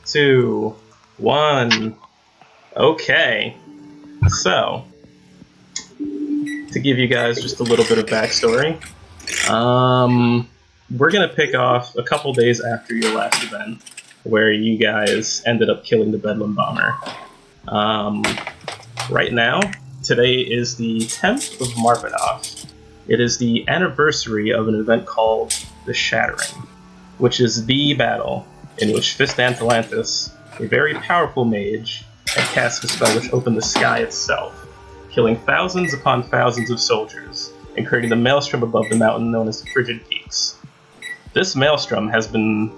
2, 1. Okay. So, to give you guys just a little bit of backstory, we're going to pick off a couple days after your last event, where you guys ended up killing the Bedlam Bomber. Right now, today is the 10th of Marpanoff. It is the anniversary of an event called the Shattering, which is the battle in which Fist Atalantis, a very powerful mage, had cast a spell which opened the sky itself, killing thousands upon thousands of soldiers, and creating the maelstrom above the mountain known as the Frigid Peaks. This maelstrom has been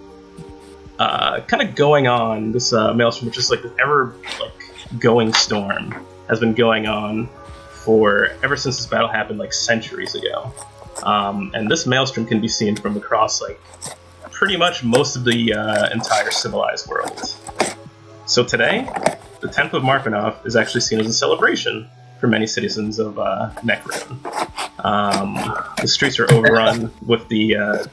kind of going on, this maelstrom, which is like this ever-going storm, has been going on for ever since this battle happened like centuries ago. And this maelstrom can be seen from across like pretty much most of the entire civilized world. So today, the 10th of Marpanoff is actually seen as a celebration for many citizens of Necron. The streets are overrun with the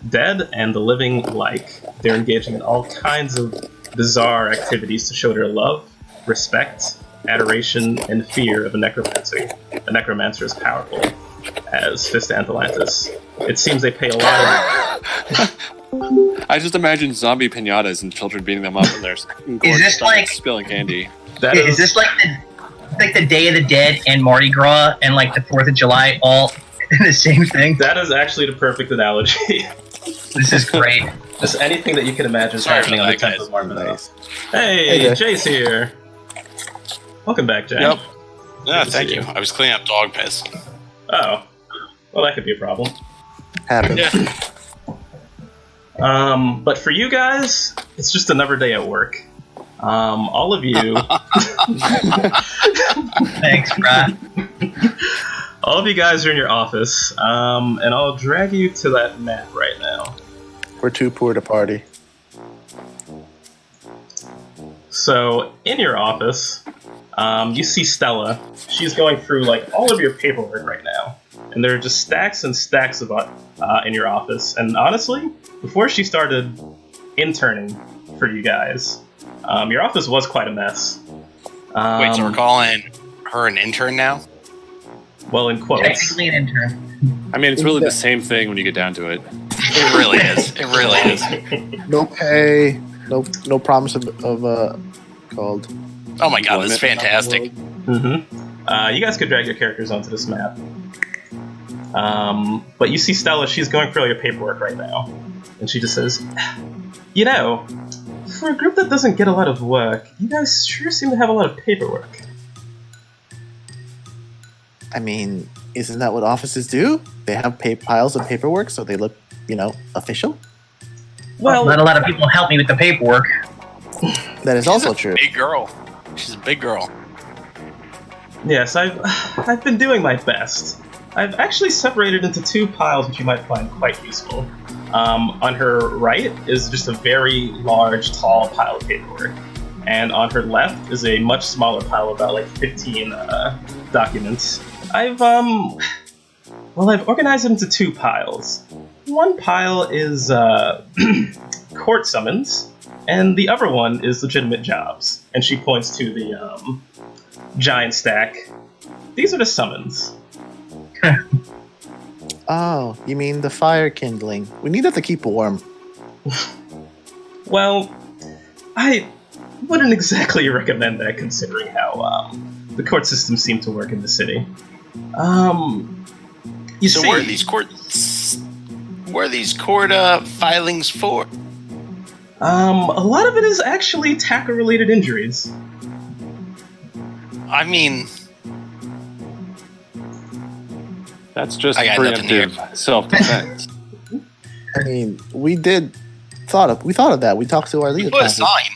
dead and the living alike. They're engaging in all kinds of bizarre activities to show their love, respect, adoration, and fear of a necromancer. A necromancer as powerful as Fist Atalantis. It seems they pay a lot of... I just imagine zombie pinatas and children beating them up and they're spilling candy. Is this like the Day of the Dead and Mardi Gras and like the 4th of July all the same thing? That is actually the perfect analogy. This is great. Just anything that you can imagine is happening on the 10th of Marpanoff. Hey, Jay's here. Welcome back, Jay. Yep. Yeah, thank you. I was cleaning up dog piss. Oh. Well, that could be a problem. Happens. Yeah. But for you guys, it's just another day at work. All of you... Thanks, Brad. All of you guys are in your office, and I'll drag you to that map right now. We're too poor to party. So, in your office, you see Stella. She's going through like all of your paperwork right now, and there are just stacks and stacks of in your office. And honestly, before she started interning for you guys, your office was quite a mess. Wait, so we're calling her an intern now? Well, in quotes. Technically an intern. I mean, it's really the same thing when you get down to it. It really is. It really is. No pay, no promise of called. Oh my god, this is fantastic. Mm-hmm. You guys could drag your characters onto this map. But you see Stella, she's going through all your paperwork right now. And she just says, you know, for a group that doesn't get a lot of work, you guys sure seem to have a lot of paperwork. I mean, isn't that what offices do? They have piles of paperwork, so they look, official? Well, not a lot of people help me with the paperwork. That is also true. Big girl. She's a big girl. Yes, I've been doing my best. I've actually separated into two piles which you might find quite useful. On her right is just a very large, tall pile of paperwork. And on her left is a much smaller pile, about like 15 documents. I've organized them into two piles. One pile is court summons, and the other one is legitimate jobs. And she points to the giant stack. These are the summons. Oh, you mean the fire kindling? We need that to keep warm. Well, I wouldn't exactly recommend that, considering how the court systems seem to work in the city. You see, where are these court filings for? A lot of it is actually tacker-related injuries. I mean, that's just I got nothing here. preemptive self-defense. I mean, we thought of that. We talked to our legal put a counsel. sign.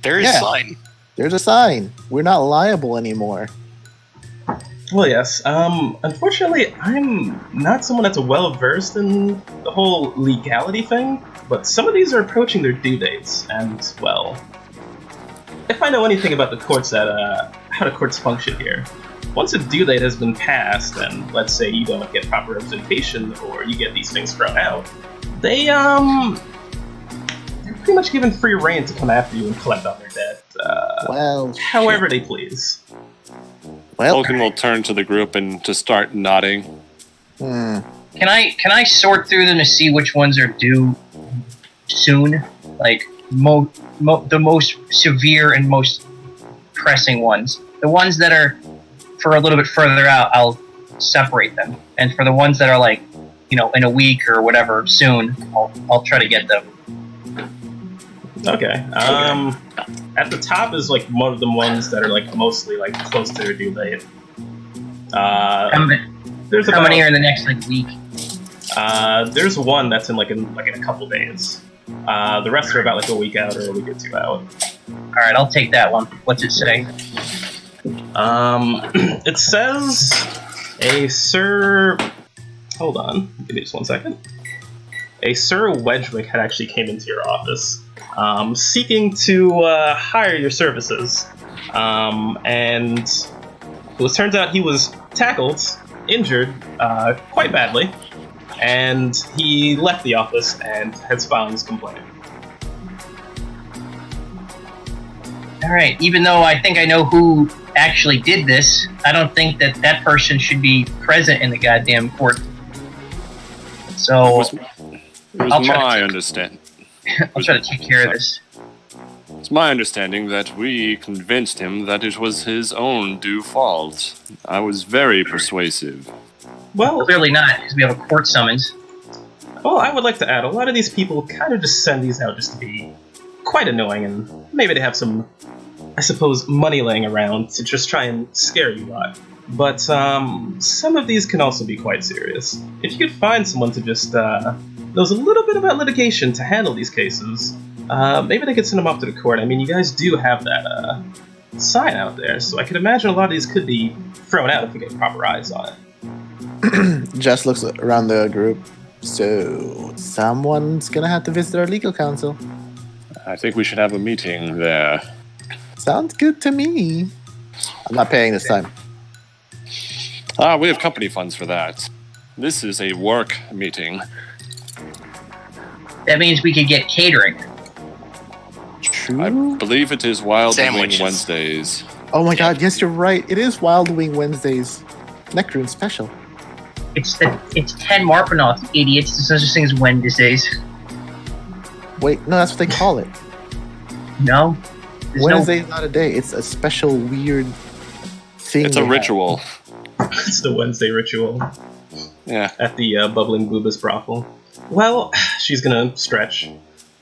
There is a sign. There's a sign. We're not liable anymore. Well, yes. Unfortunately, I'm not someone that's well-versed in the whole legality thing, but some of these are approaching their due dates, and, well, if I know anything about the courts how the courts function here, once a due date has been passed, and let's say you don't get proper representation, or you get these things thrown out, they're pretty much given free reign to come after you and collect on their debt. However they please. Well, Vulcan will turn to the group and just start nodding. Can I sort through them to see which ones are due soon? Like the most severe and most pressing ones. The ones that are for a little bit further out, I'll separate them. And for the ones that are like, in a week or whatever soon, I'll try to get them. Okay. At the top is like one of the ones that are like mostly like close to their due date. How many are in the next like week? There's one that's in a couple days. The rest are about like a week out or a week or two out. All right, I'll take that one. What's it say? It says a Sir. Hold on, give me just 1 second. A Sir Wedgwick had actually came into your office, seeking to hire your services, and it turns out he was tackled, injured quite badly, and he left the office and has filed his complaint. All right, even though I think I know who actually did this, I don't think that person should be present in the goddamn court. So It was my understanding. I'll try to take care of this. It's my understanding that we convinced him that it was his own due fault. I was very persuasive. Well, clearly not, because we have a court summons. Well, I would like to add, a lot of these people kind of just send these out just to be quite annoying, and maybe they have some, I suppose, money laying around to just try and scare you lot. But some of these can also be quite serious. If you could find someone to just knows a little bit about litigation to handle these cases, maybe they could send them off to the court. I mean, you guys do have that sign out there, so I could imagine a lot of these could be thrown out if we get proper eyes on it. Jess looks around the group. So, someone's gonna have to visit our legal counsel. I think we should have a meeting there. Sounds good to me. I'm not paying this time. We have company funds for that. This is a work meeting. That means we could get catering. True. I believe it is Wild Wing Sandwiches. Wednesdays. Oh my god, yes, you're right. It is Wild Wing Wednesdays. Nectarine special. It's 10 Marpanoth, idiots. There's no such thing as Wednesdays. Wait, no, that's what they call it. No. There's Wednesday is not a day. It's a special weird thing. It's a ritual. It's the Wednesday ritual Yeah. at the Bubbling Boobas brothel. Well, she's gonna stretch.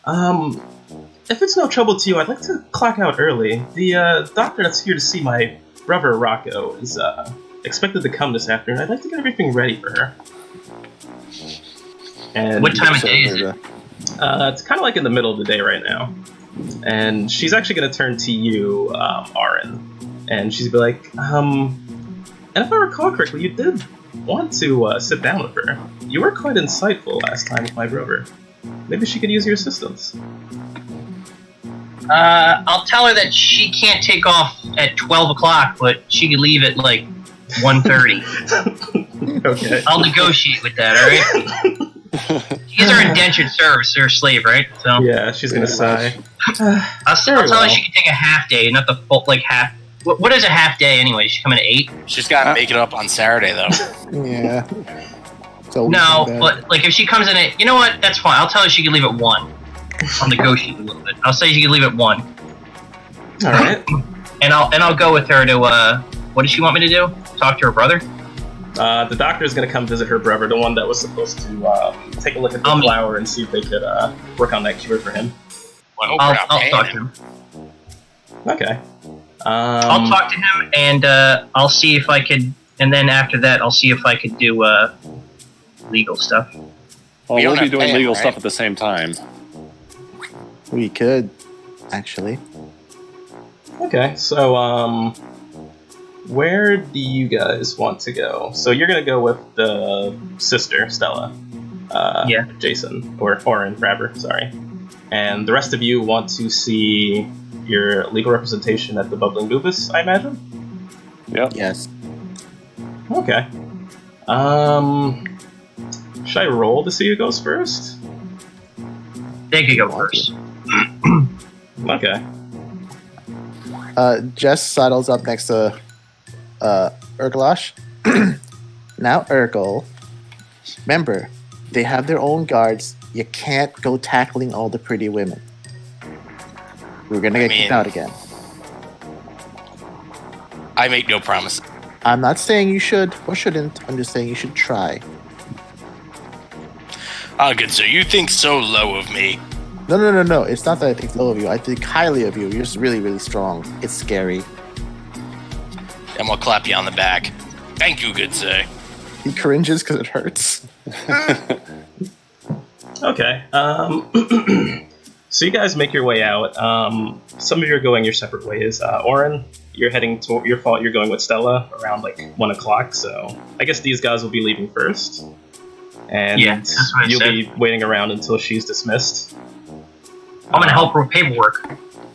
If it's no trouble to you, I'd like to clock out early. The doctor that's here to see my brother Rocco is expected to come this afternoon. I'd like to get everything ready for her. And What time of day is it? It's kind of like in the middle of the day right now. And she's actually going to turn to you, Aaron. And she's going to be like, and if I recall correctly, you did want to sit down with her. You were quite insightful last time with my brother. Maybe she could use your assistance. I'll tell her that she can't take off at 12 o'clock, but she could leave at like 1:30. Okay. I'll negotiate with that, alright? She's our indentured service, or slave, right? So Yeah, she's going to sigh. I'll tell her she can take a half day, not the full, like half. What is a half day anyway? She's coming at 8? She's got to make it up on Saturday, though. Yeah. So No, but like if she comes in at, you know what? That's fine. I'll tell her she can leave at 1. I'll negotiate a little bit. I'll say she can leave at 1. All right. And I'll go with her to what does she want me to do? Talk to her brother? The doctor is going to come visit her brother, the one that was supposed to take a look at the flower and see if they could work on that cure for him. Well, I hope we're not I'll paying talk to him. him. Okay. I'll talk to him and I'll see if I could. And then after that, I'll see if I could do legal stuff. Well, We don't we'll be have doing pay, legal right? stuff at the same time. we could, actually. Okay, so, where do you guys want to go? So you're gonna go with the sister, Stella. Yeah. Jason, or Oren, rather, sorry. And the rest of you want to see your legal representation at the Bubbling Boobas, I imagine? Yep. Yes. Okay. Should I roll to see who goes first? They could go first. Okay. Jess sidles up next to Urglash. Now, Urkel, remember, they have their own guards. You can't go tackling all the pretty women. We're gonna get kicked out again. I make no promises. I'm not saying you should or shouldn't. I'm just saying you should try. Ah, good sir. You think so low of me. No. It's not that I think low of you. I think highly of you. You're just really, really strong. It's scary. And we'll clap you on the back. Thank you, good sir. He cringes because it hurts. Okay. So you guys make your way out. Some of you are going your separate ways. Oren, you're heading to your fault. You're going with Stella around like 1 o'clock. So I guess these guys will be leaving first, and that's what I you'll said. be waiting around until she's dismissed. I'm gonna help her with paperwork.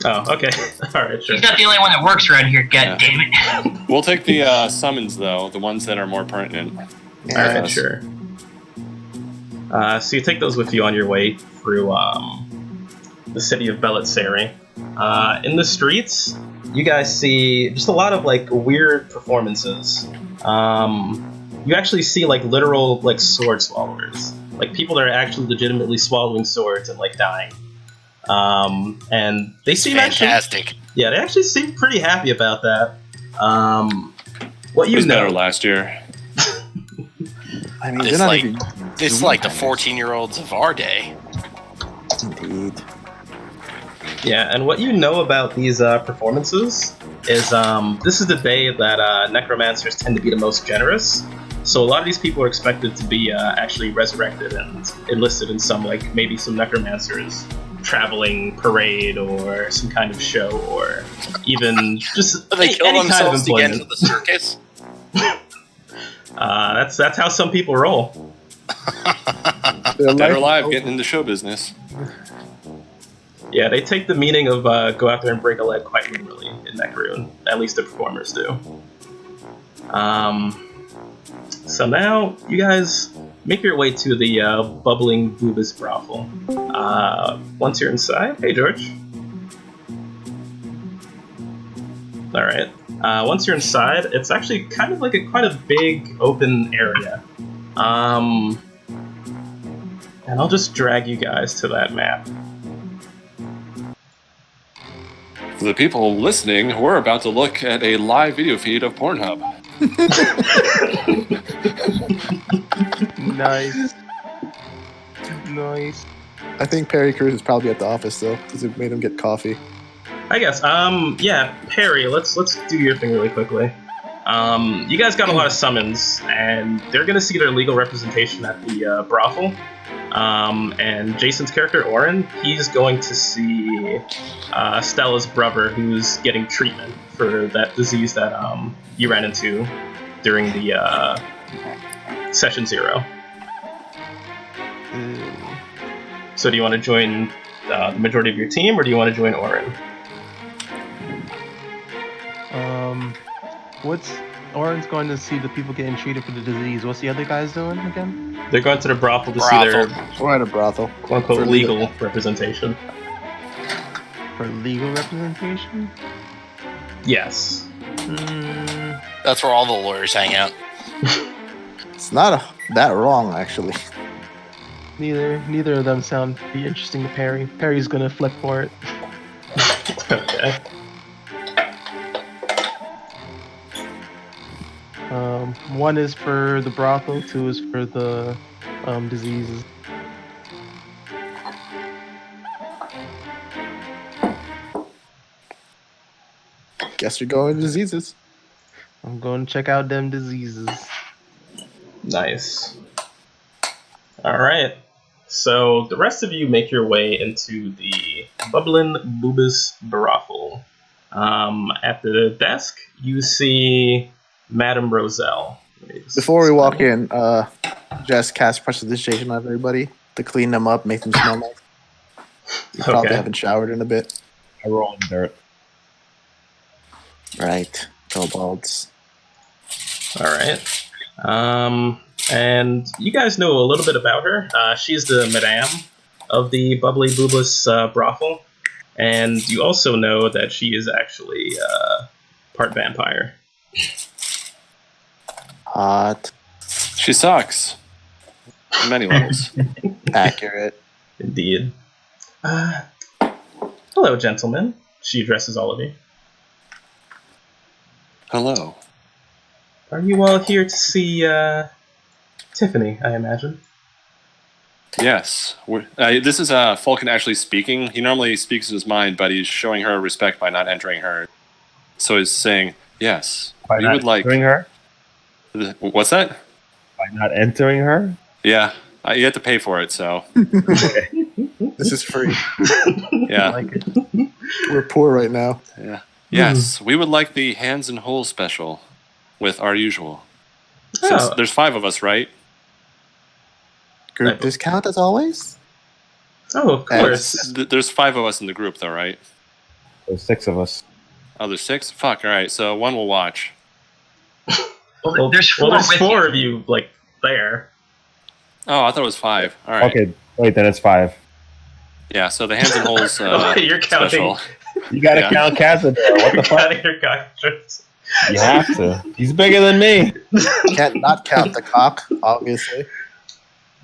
Oh, okay. All right, sure. He's not the only one that works around here. God damn it! We'll take the summons, though, the ones that are more pertinent. All right, sure. So you take those with you on your way through the city of Beletseri. In the streets, you guys see just a lot of like weird performances. You actually see like literal like sword swallowers, like people that are actually legitimately swallowing swords and like dying. And they seem fantastic. They actually seem pretty happy about that. What It you was know? better last year. I mean, This they're not like even this is like the 14-year-olds of our day. indeed. Yeah, and what you know about these performances is this is the day that necromancers tend to be the most generous. So a lot of these people are expected to be actually resurrected and enlisted in some, like, maybe some necromancers traveling parade or some kind of show, or even just They kill any kind of themselves to get employment. into the circus. That's how some people roll. Dead or alive, getting into show business. Yeah, they take the meaning of go out there and break a leg quite literally in Necroon. At least the performers do. So now you guys make your way to the bubbling Boobas brothel. Once you're inside, hey George. All right. Once you're inside, it's actually kind of like quite a big open area. And I'll just drag you guys to that map. For the people listening, we're about to look at a live video feed of Pornhub. Nice. Nice. I think Perry Cruz is probably at the office though, because it made him get coffee. I guess. Yeah, Perry, let's do your thing really quickly. You guys got a lot of summons, and they're gonna see their legal representation at the brothel. And Jason's character, Oren, he's going to see Stella's brother, who's getting treatment for that disease that you ran into during the session 0. So do you want to join the majority of your team, or do you want to join Oren? What's Oren's going to see the people getting treated for the disease? What's the other guys doing again? They're going to the brothel to see their We're at a brothel. quote-unquote For legal representation. For legal representation? Yes. That's where all the lawyers hang out. It's not that wrong, actually. Neither of them sound to be interesting to Perry. Perry's gonna flip for it. Okay. One is for the brothel, 2 is for the diseases. Guess you're going to diseases. I'm going to check out them diseases. Nice. Alright. So the rest of you make your way into the Bubbling Boobas brothel. At the desk, you see Madame Roselle. Before we walk in, Jess cast prestidigitation on everybody to clean them up, make them smell nice. You probably Okay. haven't showered in a bit. I roll in dirt. Right. Kobolds. Alright. And you guys know a little bit about her. She's the madame of the Bubbly Boobas brothel. And you also know that she is actually part vampire. Hot. She sucks. On many levels. Accurate. Indeed. Hello, gentlemen. She addresses all of you. Hello. Are you all here to see Tiffany, I imagine? Yes. This is Falcon actually speaking. He normally speaks in his mind, but he's showing her respect by not entering her. So he's saying, yes, By we not would like... entering her? What's that? By not entering her? Yeah. You have to pay for it, so... This is free. Yeah. I like it. We're poor right now. Yeah. Yes, we would like the hands and holes special with our usual. Since there's 5 of us, right? Group discount as always? Oh, of course. There's 5 of us in the group, though, right? There's 6 of us. Oh, there's 6? Fuck, alright, so 1 will watch. Well, there's 4 there's with 4 you. of you, like, there. Oh, I thought it was 5. Alright. Okay, wait, then it's 5. Yeah, so the hands and holes You're counting. special. You gotta Yeah. count Cazador. What the You're fuck? counting your contracts. You have to. He's bigger than me. Can't not count the cock, obviously.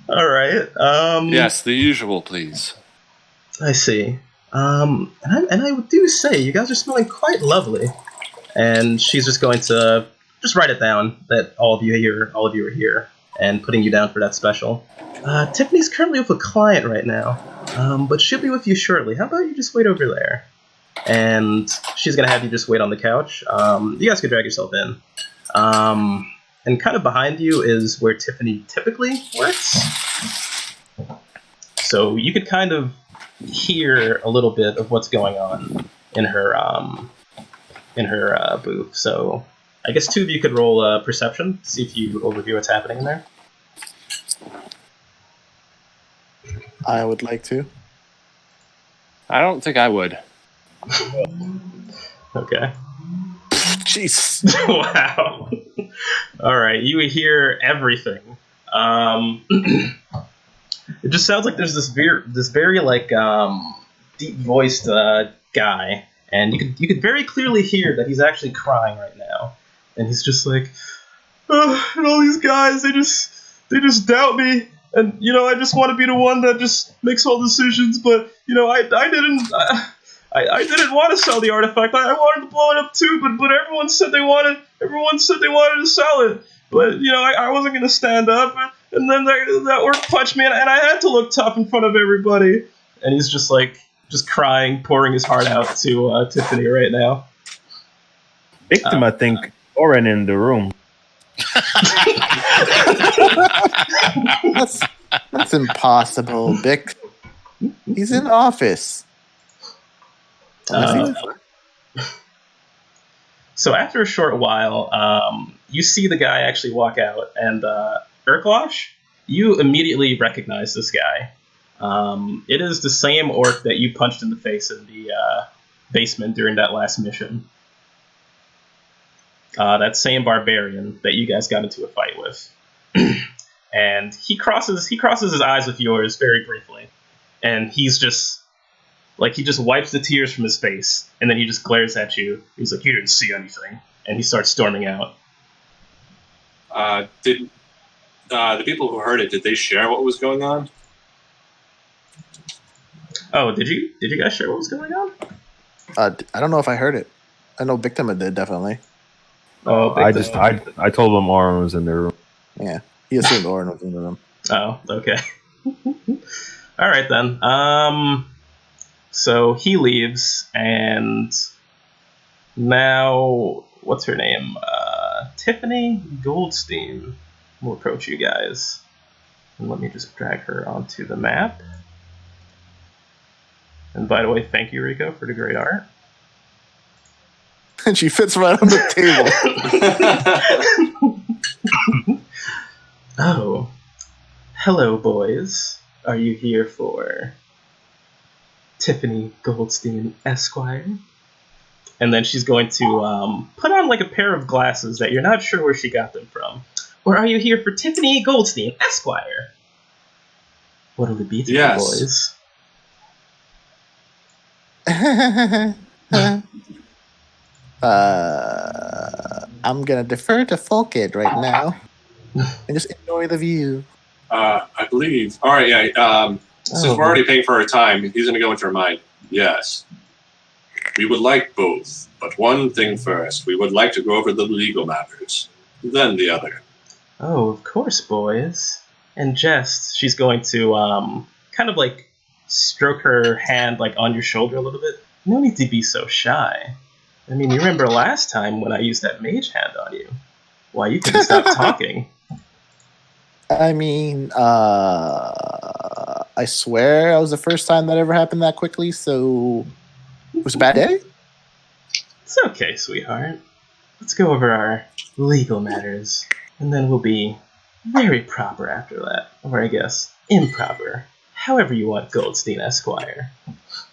All right. Yes, the usual, please. I see. And I do say you guys are smelling quite lovely. And she's just going to just write it down that all of you are here, and putting you down for that special. Tiffany's currently with a client right now, but she'll be with you shortly. How about you just wait over there? And she's gonna have you just wait on the couch. You guys can drag yourself in. And kind of behind you is where Tiffany typically works. So you could kind of hear a little bit of what's going on in her booth. So I guess 2 of you could roll perception, see if you overview what's happening in there. I would like to. I don't think I would. Okay. Jeez. Wow. All right, you hear everything. It just sounds like there's this very like deep voiced guy, and you could very clearly hear that he's actually crying right now, and he's just like, oh, and all these guys they just doubt me, and I just want to be the one that just makes all decisions, but I didn't want to sell the artifact. I wanted to blow it up too, but everyone said they wanted to sell it. But I wasn't gonna stand up, and then that orc punched me, and I had to look tough in front of everybody. And he's just crying, pouring his heart out to Tiffany right now. Victim, I think, Oren in the room. That's impossible, Vic. He's in office. So after a short while, you see the guy actually walk out, and Urklosh, you immediately recognize this guy. It is the same orc that you punched in the face in the basement during that last mission. That same barbarian that you guys got into a fight with. And he crosses his eyes with yours very briefly, and he's just he just wipes the tears from his face, and then he just glares at you. He's like, "You didn't see anything," and he starts storming out. Did the people who heard it, did they share what was going on? Oh, did you guys share what was going on? I don't know if I heard it. I know Victim did, definitely. Oh, I told them Oren was in their room. Yeah, he assumed Oren was in the room. Oh, okay. All right then. So he leaves, and now what's her name? Tiffany Goldstein will approach you guys. And let me just drag her onto the map. And by the way, thank you, Rico, for the great art. And she fits right on the table. Oh, hello, boys. Are you here for Tiffany Goldstein, Esquire? And then she's going to put on a pair of glasses that you're not sure where she got them from. Or are you here for Tiffany Goldstein, Esquire? What'll it be to you, boys? I'm gonna defer to Fulkid right now and just enjoy the view. I believe. All right, yeah. Since we're already paying for our time, he's going to go into our mind. Yes. We would like both, but one thing first. We would like to go over the legal matters, then the other. Oh, of course, boys. And Jess, she's going to kind of like stroke her hand like on your shoulder a little bit. No need to be so shy. I mean, you remember last time when I used that mage hand on you? Why, you couldn't stop talking. I mean, I swear that was the first time that ever happened that quickly, so it was a bad day? It's okay, sweetheart. Let's go over our legal matters, and then we'll be very proper after that. Or I guess, improper. However you want, Goldstein Esquire.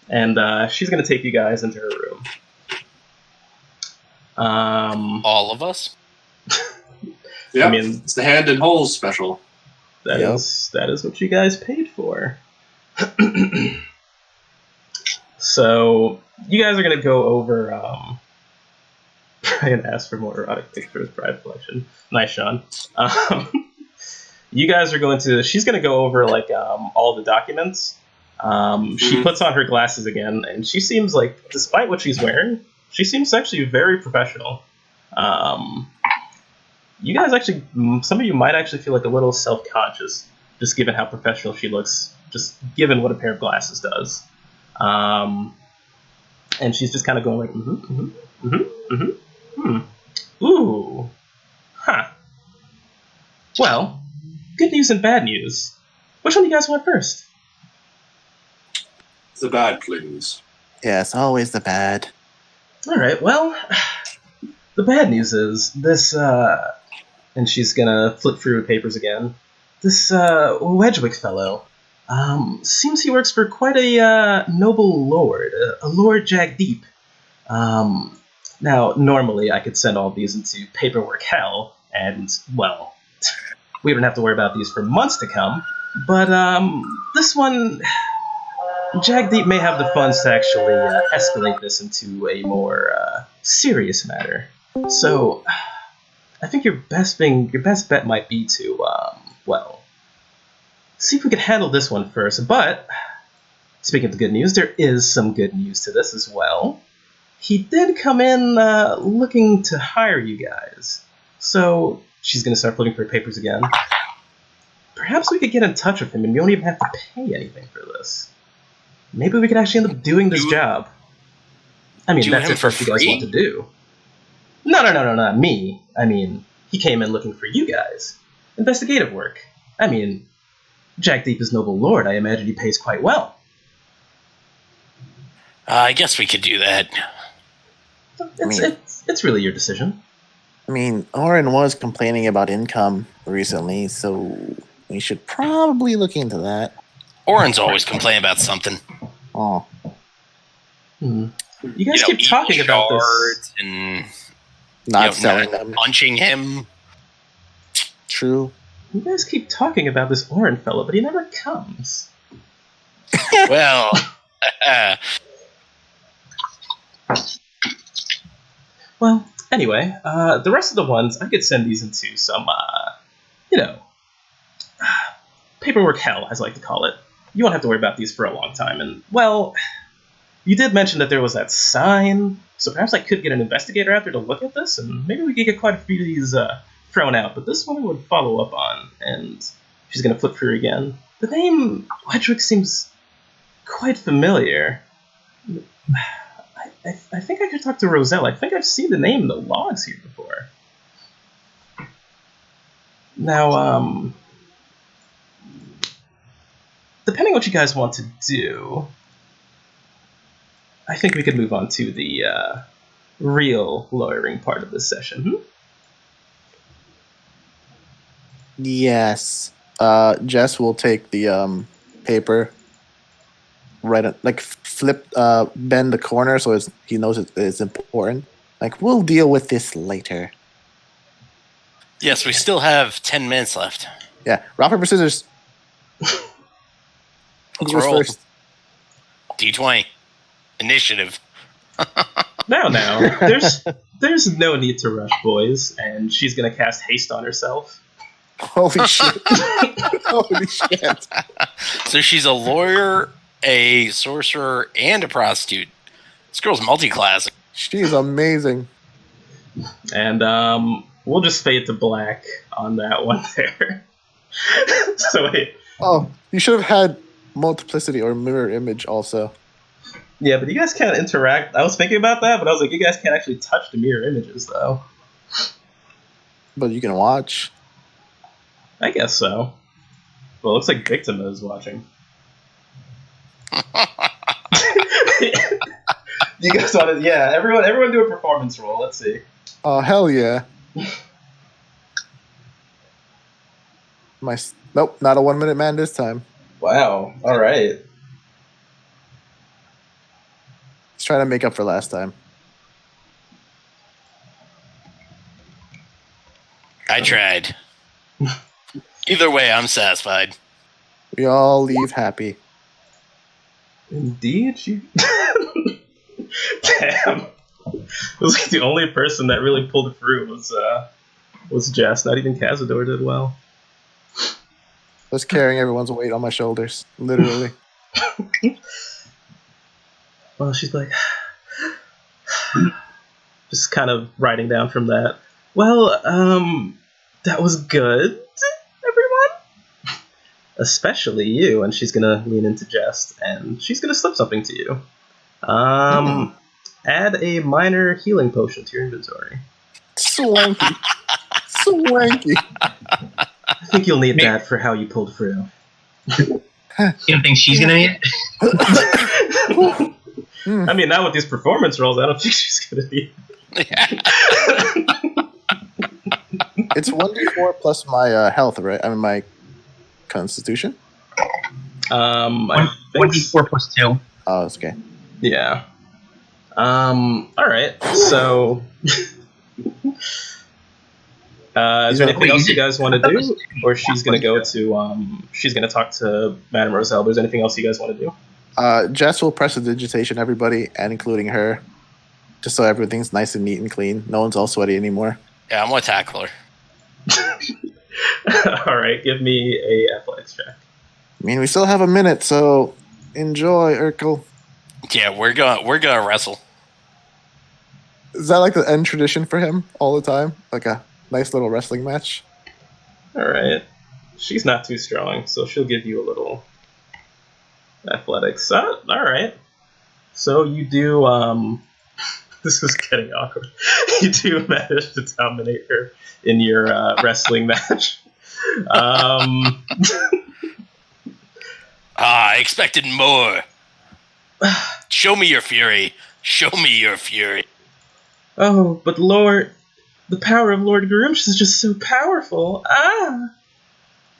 And she's going to take you guys into her room. All of us? Yeah, I mean, it's the hand and holes special. That is what you guys paid for. So you guys are gonna go over. Brian asked for more erotic pictures. Pride collection. Nice, Sean. You guys are going to. She's gonna go over like all the documents. She puts on her glasses again, and she seems like, despite what she's wearing, she seems actually very professional. You guys actually, some of you might actually feel like a little self-conscious, just given how professional she looks, just given what a pair of glasses does. And she's just kind of going like, ooh, huh. Well, good news and bad news. Which one do you guys want first? The bad, please. Yes, always the bad. All right, well, the bad news is this, and she's gonna flip through the papers again. This Wedgwick fellow seems he works for quite a noble lord, a Lord Jagdeep. Now, normally I could send all these into paperwork hell, and, well, we wouldn't have to worry about these for months to come, but this one, Jagdeep may have the funds to actually escalate this into a more serious matter. So, I think your best bet might be to, well, see if we can handle this one first. But, speaking of the good news, there is some good news to this as well. He did come in looking to hire you guys. So, she's going to start flipping through her papers again. Perhaps we could get in touch with him and we don't even have to pay anything for this. Maybe we could actually end up doing this job. I mean, that's if what you guys want to do. No, not me. I mean, he came in looking for you guys. Investigative work. I mean, Jagdeep is noble lord. I imagine he pays quite well. I guess we could do that. It's really your decision. I mean, Oren was complaining about income recently, so we should probably look into that. Oren's always complaining about something. Oh. You guys keep talking about this. And not selling them. Punching him. True. You guys keep talking about this Oren fellow, but he never comes. Well, well, anyway, the rest of the ones, I could send these into some, paperwork hell, as I like to call it. You won't have to worry about these for a long time. And, well, you did mention that there was that sign, so perhaps I could get an investigator out there to look at this, and maybe we could get quite a few of these thrown out. But this one I would follow up on, and she's going to flip through again. The name Wedgwick seems quite familiar. I think I could talk to Roselle. I think I've seen the name in the logs here before. Now, depending on what you guys want to do, I think we could move on to the real lawyering part of this session. Yes. Jess will take the paper, flip, bend the corner so he knows it's important. Like, we'll deal with this later. yes, we still have 10 minutes left. Yeah. Rock, paper, scissors. Let's Who's roll. first? D20. Initiative. No. There's no need to rush, boys. And she's gonna cast haste on herself. Holy shit! Holy shit! So she's a lawyer, a sorcerer, and a prostitute. This girl's multi-class. She's amazing. And we'll just fade to black on that one there. So wait. Oh, you should have had multiplicity or mirror image also. Yeah, but you guys can't interact. I was thinking about that, but I was like, you guys can't actually touch the mirror images, though. But you can watch. I guess so. Well, it looks like Victim is watching. You guys want to? Yeah, everyone do a performance roll. Let's see. Oh, hell yeah. Nope, not a 1 minute man this time. Wow. All right. Let's try to make up for last time. I tried. Either way, I'm satisfied. We all leave happy. Indeed, you. Damn. It was like the only person that really pulled through was Jess. Not even Cazador did well. I was carrying everyone's weight on my shoulders, literally. Well, she's like, just kind of writing down from that. Well, that was good, everyone. Especially you. And she's gonna lean into Jest, and she's gonna slip something to you. Add a minor healing potion to your inventory. Swanky. Swanky. I think you'll need that for how you pulled through. You don't think she's gonna need it? I mean, not with these performance rolls, I don't think she's gonna need It's 1d4 plus my health, right? I mean, my constitution? I think 1d4 plus 2. Oh, it's okay. Yeah. Alright, so... is there anything else you guys want to do? Or she's going to go to... she's going to talk to Madame Roselle. There's anything else you guys want to do? Jess will prestidigitation everybody, and including her, just so everything's nice and neat and clean. No one's all sweaty anymore. Yeah, I'm gonna tackle her. Alright, give me a athletics check. I mean, we still have a minute, so enjoy, Urkel. Yeah, we're gonna wrestle. Is that like the end tradition for him all the time? Like a nice little wrestling match? Alright. She's not too strong, so she'll give you a little athletics. Alright. So you do, this is getting awkward. You do manage to dominate her in your wrestling match. I expected more. Show me your fury. Show me your fury. Oh, but Lord, the power of Lord Garumsh is just so powerful.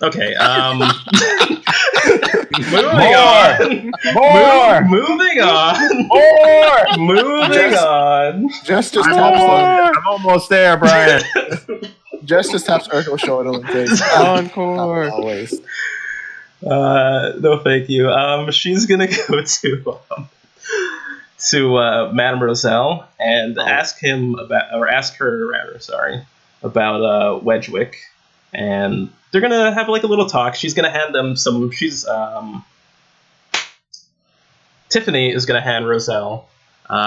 Okay, moving on. Moving on. Moving on. Jess just taps on. I'm almost there, Brian. Jess just taps Urkel's shoulder and says, Encore. always. No, thank you. She's gonna go to Madame Roselle and ask her about Wedgwick, and they're gonna have like a little talk. She's gonna hand them some. Tiffany is gonna hand Roselle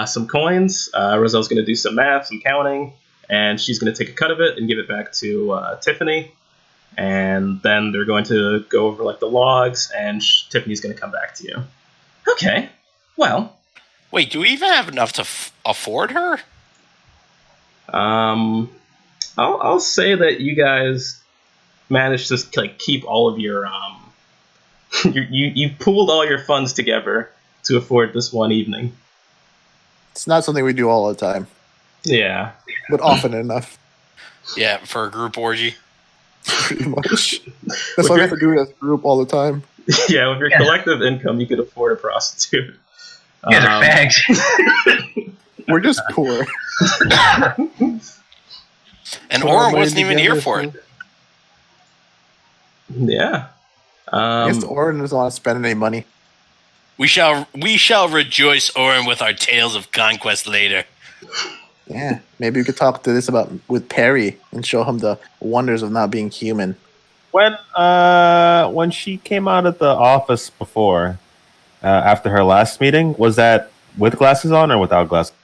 some coins. Roselle's gonna do some math, some counting, and she's gonna take a cut of it and give it back to Tiffany. And then they're going to go over like the logs, and Tiffany's going to come back to you. Okay, well. Wait, do we even have enough to afford her? I'll say that you guys managed to like keep all of your you pooled all your funds together to afford this one evening. It's not something we do all the time. Yeah, but often enough. Yeah, for a group orgy. Pretty much. That's why we have to do it as a group all the time. Yeah, with your collective income, you could afford a prostitute. You guys are fags. We're just poor. And Oren wasn't even here for it. Yeah. I guess Oren doesn't want to spend any money. We shall rejoice, Orin, with our tales of conquest later. Yeah, maybe we could talk to this with Perry and show him the wonders of not being human. When she came out of the office before, after her last meeting, was that with glasses on or without glasses?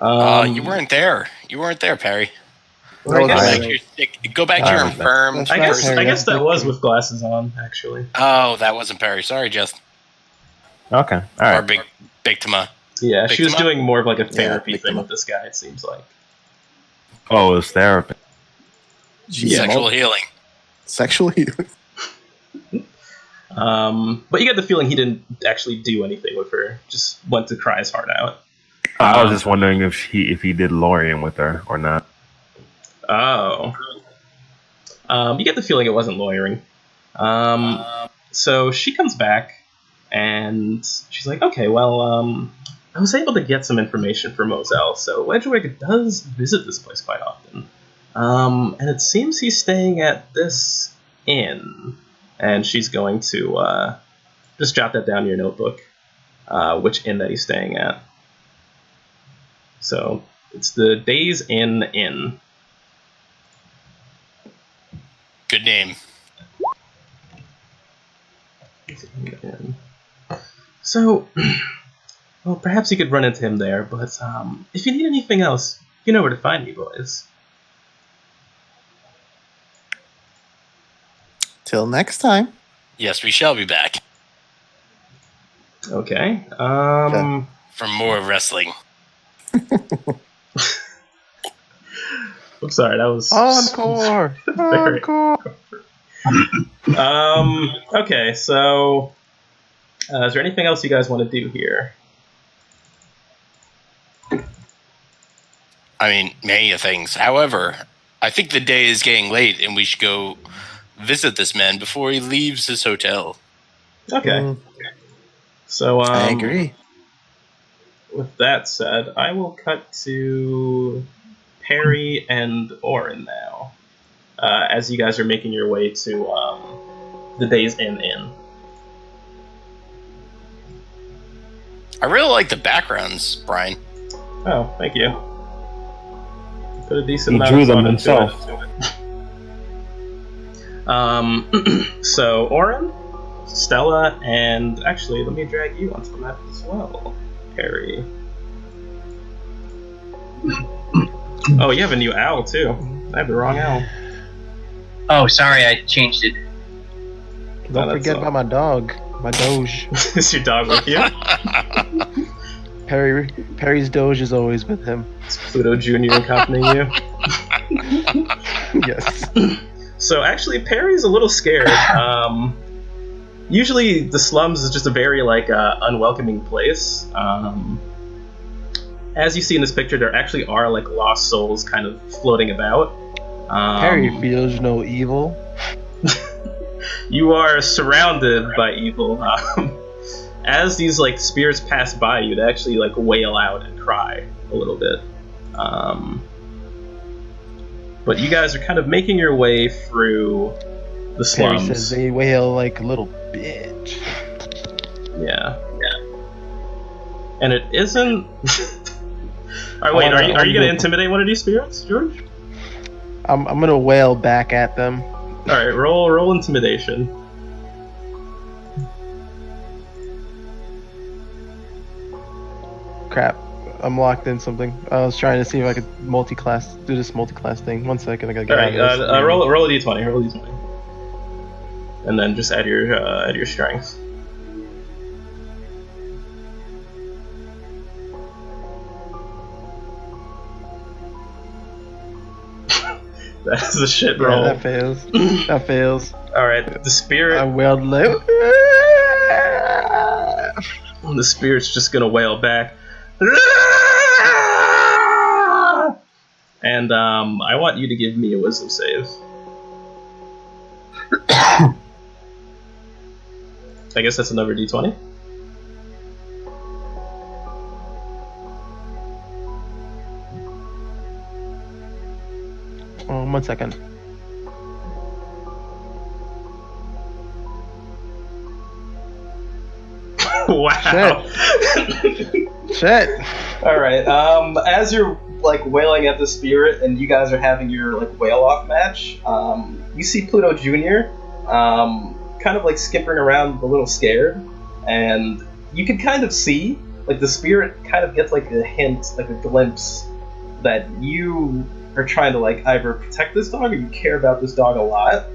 You weren't there. You weren't there, Perry. Well, Go back to your infirmed. That's right, Perry, I guess that's that was Victim. with glasses on, actually. Oh, that wasn't Perry. Sorry, Jess. Okay, all Or right. Big Tama. Yeah, she was Victima? doing more of like a therapy thing Victima. with this guy, it seems like. Oh, it was therapy. Sexual healing. Sexual healing. But you get the feeling he didn't actually do anything with her, just went to cry his heart out. I was just wondering if he did Lorian with her or not. Oh. You get the feeling it wasn't lawyering. So she comes back, and she's like, okay, well, I was able to get some information from Moselle, so Wedgwick does visit this place quite often. And it seems he's staying at this inn. And she's going to just jot that down in your notebook, which inn that he's staying at. So it's the Days Inn. Good name. So, well, perhaps you could run into him there, but if you need anything else, you know where to find me, boys. Till next time. Yes, we shall be back Okay. for more wrestling. I'm sorry, that was Encore! very- Encore! Okay, so is there anything else you guys want to do here? I mean, many things. However, I think the day is getting late, and we should go visit this man before he leaves his hotel. Okay. So I agree. with that said, I will cut to Perry and Orin now, as you guys are making your way to the Days Inn. I really like the backgrounds, Brian. Oh, thank you. Put a decent He amount drew of them thought into himself. it. So Orin, Stella, and actually, let me drag you onto the map as well, Perry. Oh, you have a new owl too. I have the wrong owl. Oh, sorry, I changed it. Don't that's forget all. about my dog, my Doge. Is your dog with you? Perry's Doge is always with him. Is Pluto Jr. accompanying you? Yes. So actually, Perry's a little scared. Usually, the slums is just a very unwelcoming place. As you see in this picture, there actually are lost souls kind of floating about. Perry feels no evil. You are surrounded by evil. As these spirits pass by you, they actually wail out and cry a little bit. But you guys are kind of making your way through the Perry slums. says they wail like a little bitch. Yeah. And it isn't. Alright, wait. Are you gonna intimidate one of these spirits, George? I'm gonna wail back at them. All right, roll intimidation. Crap. I'm locked in something. I was trying to see if I could do this multi-class thing. 1 second, I gotta get All out right, of this. roll a d20. Roll a d20, and then just add your strength. That's a shit Yeah, roll. that fails. That fails. All right, the spirit. I wailed low. The spirit's just gonna wail back. And I want you to give me a wisdom save. I guess that's another d20. Oh, 1 second. Wow. Shit. All right. As you're like wailing at the spirit, and you guys are having your like whale off match, you see Pluto Jr. Kind of like skippering around, a little scared, and you can kind of see like the spirit kind of gets like a hint, like a glimpse that you are trying to like either protect this dog or you care about this dog a lot,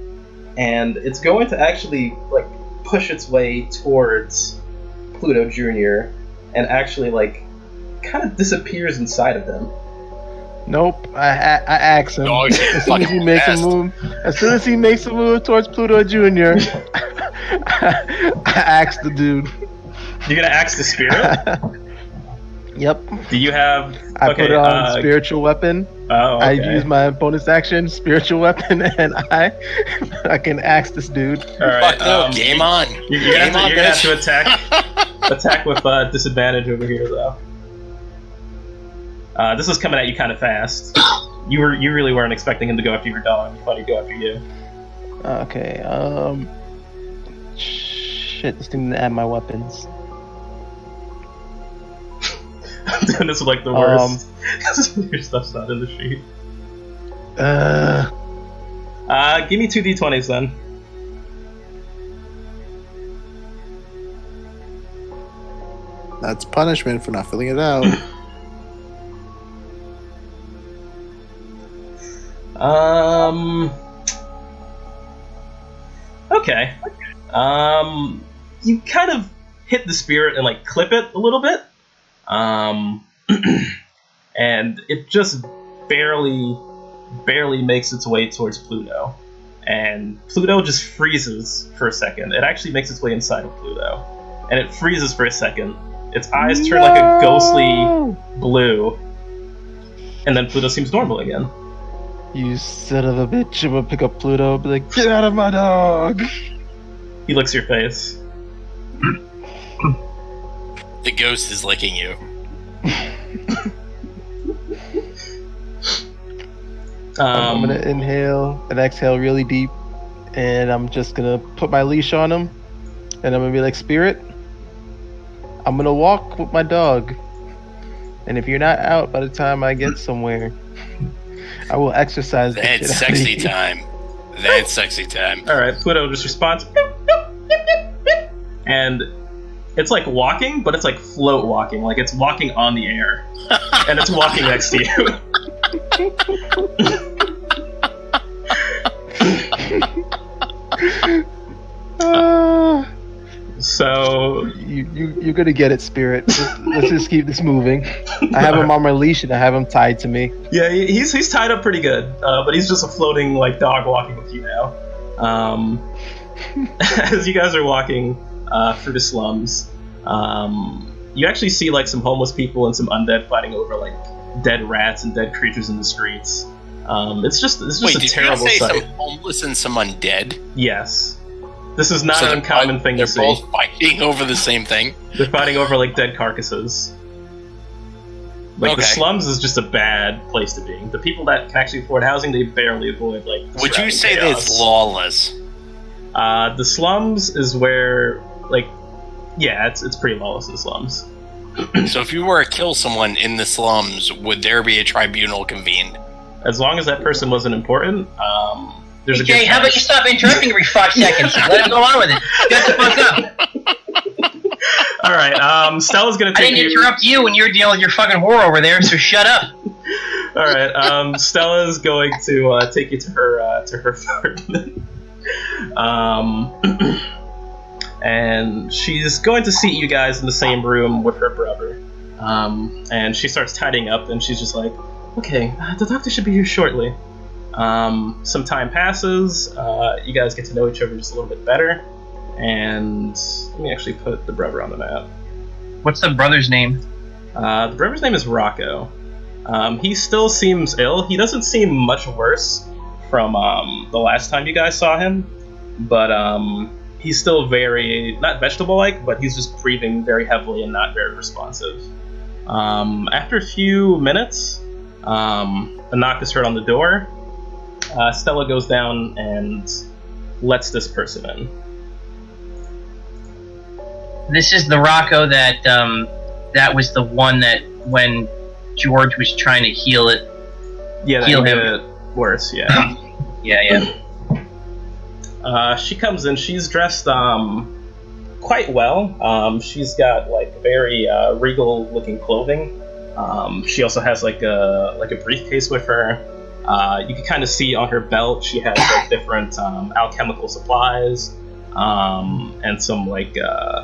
and it's going to actually like push its way towards Pluto Jr. and actually like kind of disappears inside of him. Nope. I asked him. Dog shit As soon as he fucking makes a fast. move, as soon as he makes a move towards Pluto Jr., I asked the dude. You're gonna axe the spirit? Yep. Do you have? I put on spiritual weapon. Oh, okay. I use my bonus action, spiritual weapon, and I can axe this dude. All right. Fuck no, game on. You're gonna have to bitch. attack with disadvantage over here, though. This is coming at you kind of fast. You really weren't expecting him to go after your dog. You thought he'd go after you. Okay. Shit. This thing didn't add my weapons. I'm doing this with like the worst. Your stuff's not in the sheet. Give me 2 d20s then. That's punishment for not filling it out. Okay. You kind of hit the spirit and like clip it a little bit. And it just barely makes its way towards Pluto. And Pluto just freezes for a second. It actually makes its way inside of Pluto. And it freezes for a second. Its eyes turn like a ghostly blue. And then Pluto seems normal again. You son of a bitch! I'm gonna pick up Pluto. Be like, get out of my dog! He licks your face. The ghost is licking you. I'm gonna inhale and exhale really deep, and I'm just gonna put my leash on him, and I'm gonna be like, Spirit, I'm gonna walk with my dog, and if you're not out by the time I get somewhere, I will exercise the shit That's out of sexy you. time. That's sexy time. Alright, Pluto just responds. And it's like walking, but it's like float walking. Like it's walking on the air. And it's walking next to you. So You're gonna get it, Spirit. Let's just keep this moving. I have him on my leash and I have him tied to me. yeah, he's tied up pretty good, but he's just a floating like dog walking with you now. As you guys are walking through the slums, you actually see like some homeless people and some undead fighting over like dead rats and dead creatures in the streets. It's just Wait, a did terrible you say sight. some homeless and some undead? This is not So an uncommon thing to they're see. both fighting over the same thing? They're fighting over like dead carcasses. Like the Okay. slums is just a bad place to be. The people that can actually afford housing, they barely avoid like. the Would you surrounding say that chaos. it's lawless? The slums is where like, yeah, it's pretty lawless in the slums. So if you were to kill someone in the slums, would there be a tribunal convened? As long as that person wasn't important, there's a good Jay, how about you chance. stop interrupting every 5 seconds? Let him go on with it. Shut the fuck up. All right, Stella's gonna I take didn't you. interrupt you when you were dealing with your fucking war over there, so shut up. All right, Stella's going to take you to her apartment. And she's going to seat you guys in the same room with her brother. And she starts tidying up, and she's just like, "Okay, the doctor should be here shortly." Some time passes. You guys get to know each other just a little bit better. And let me actually put the brother on the map. What's the brother's name? The brother's name is Rocco. He still seems ill. He doesn't seem much worse from the last time you guys saw him, but he's still very, not vegetable-like, but he's just breathing very heavily and not very responsive. After a few minutes, a knock is heard on the door. Stella goes down and lets this person in. This is the Rocco that that was the one that when George was trying to heal it. Yeah, that made it worse. Yeah. Yeah. She comes in. She's dressed quite well. She's got like very regal-looking clothing. She also has like a briefcase with her. You can kind of see on her belt she has like different alchemical supplies and some like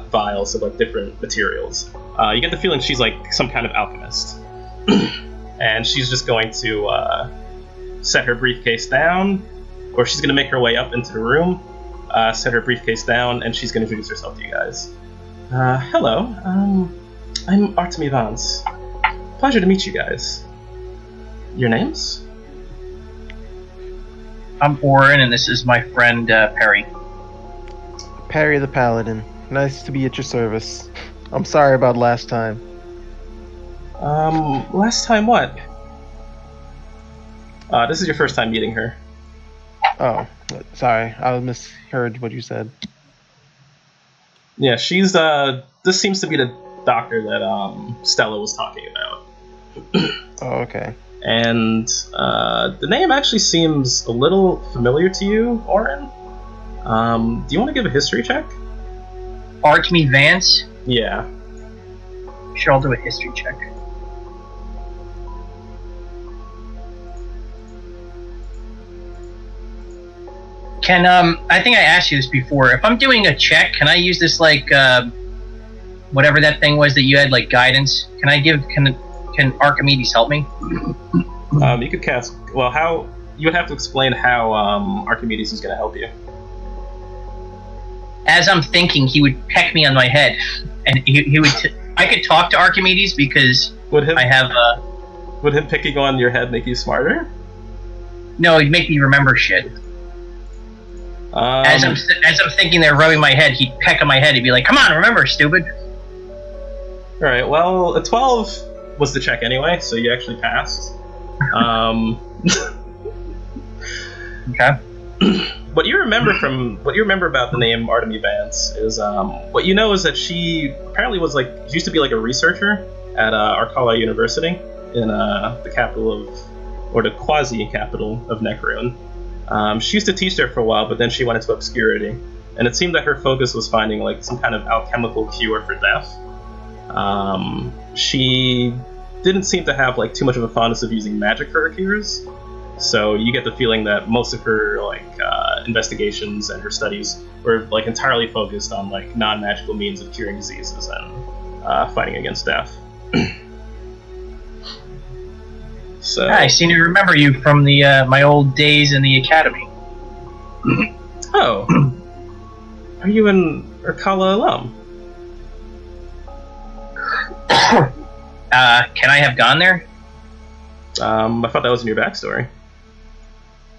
vials of like different materials. You get the feeling she's like some kind of alchemist, and she's just going to set her briefcase down, or she's going to make her way up into the room, set her briefcase down, and she's going to introduce herself to you guys. Hello, I'm Artemy Vance. Pleasure to meet you guys. Your names? I'm Oren, and this is my friend Perry. Perry the Paladin. Nice to be at your service. I'm sorry about last time. Last time what? This is your first time meeting her. Oh, sorry. I misheard what you said. Yeah, she's, this seems to be the doctor that, Stella was talking about. Oh, okay. And, the name actually seems a little familiar to you, Oren. Do you want to give a history check? Artemy Vance? Yeah. Sure, I'll do a history check. Can, I think I asked you this before. If I'm doing a check, can I use this, like, whatever that thing was that you had, like, guidance? Can Archimedes help me? You could cast, well, how, you would have to explain how, Archimedes is going to help you. As I'm thinking, he would peck me on my head, and he would, I could talk to Archimedes because would him picking on your head make you smarter? No, he'd make me remember shit. As I'm thinking they're rubbing my head, he'd peck on my head. He'd be like, "Come on, remember, stupid." All right. Well, a 12 was the check anyway, so you actually passed. Okay. What you remember about the name Artemy Vance is what you know is that she apparently was like she used to be like a researcher at Arcala University in the capital of, or the quasi capital of Necrone. She used to teach there for a while, but then she went into obscurity, and it seemed that her focus was finding like some kind of alchemical cure for death. She didn't seem to have like too much of a fondness of using magic for her cures, so you get the feeling that most of her like investigations and her studies were like entirely focused on like non-magical means of curing diseases and fighting against death. So I seem to remember you from the my old days in the academy. Oh, are you an Arcala alum? Can I have gone there? I thought that was in your backstory.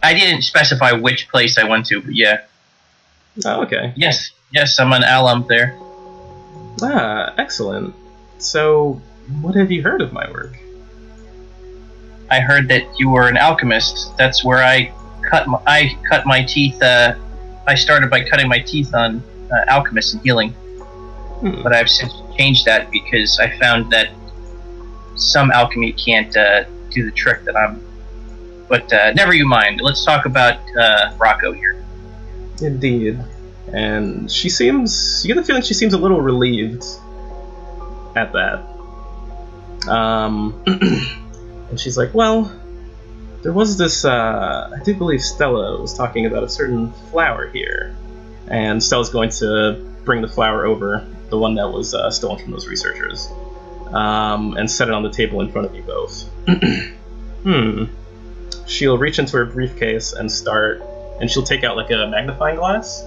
I didn't specify which place I went to, but yeah. Oh, okay. Yes, I'm an alum there. Ah, excellent. So, what have you heard of my work? I heard that you were an alchemist. That's where I cut my teeth. I started by cutting my teeth on alchemists and healing. But I've since changed that because I found that some alchemy can't do the trick that I'm. But never you mind. Let's talk about Rocco here. Indeed. And you get the feeling she seems a little relieved at that. And she's like, well, there was this, I do believe Stella was talking about a certain flower here. And Stella's going to bring the flower over, the one that was stolen from those researchers, and set it on the table in front of you both. She'll reach into her briefcase and she'll take out like a magnifying glass,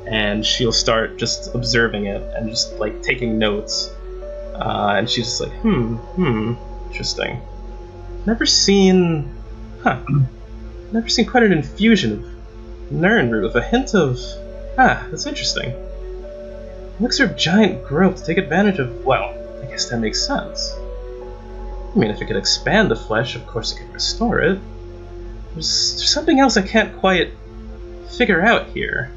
and she'll start just observing it and just like taking notes. And she's just like, interesting. Never seen quite an infusion of Nern root with a hint of, that's interesting. Elixir of giant growth to take advantage of, well, I guess that makes sense. I mean, if it could expand the flesh, of course it could restore it. There's something else I can't quite figure out here.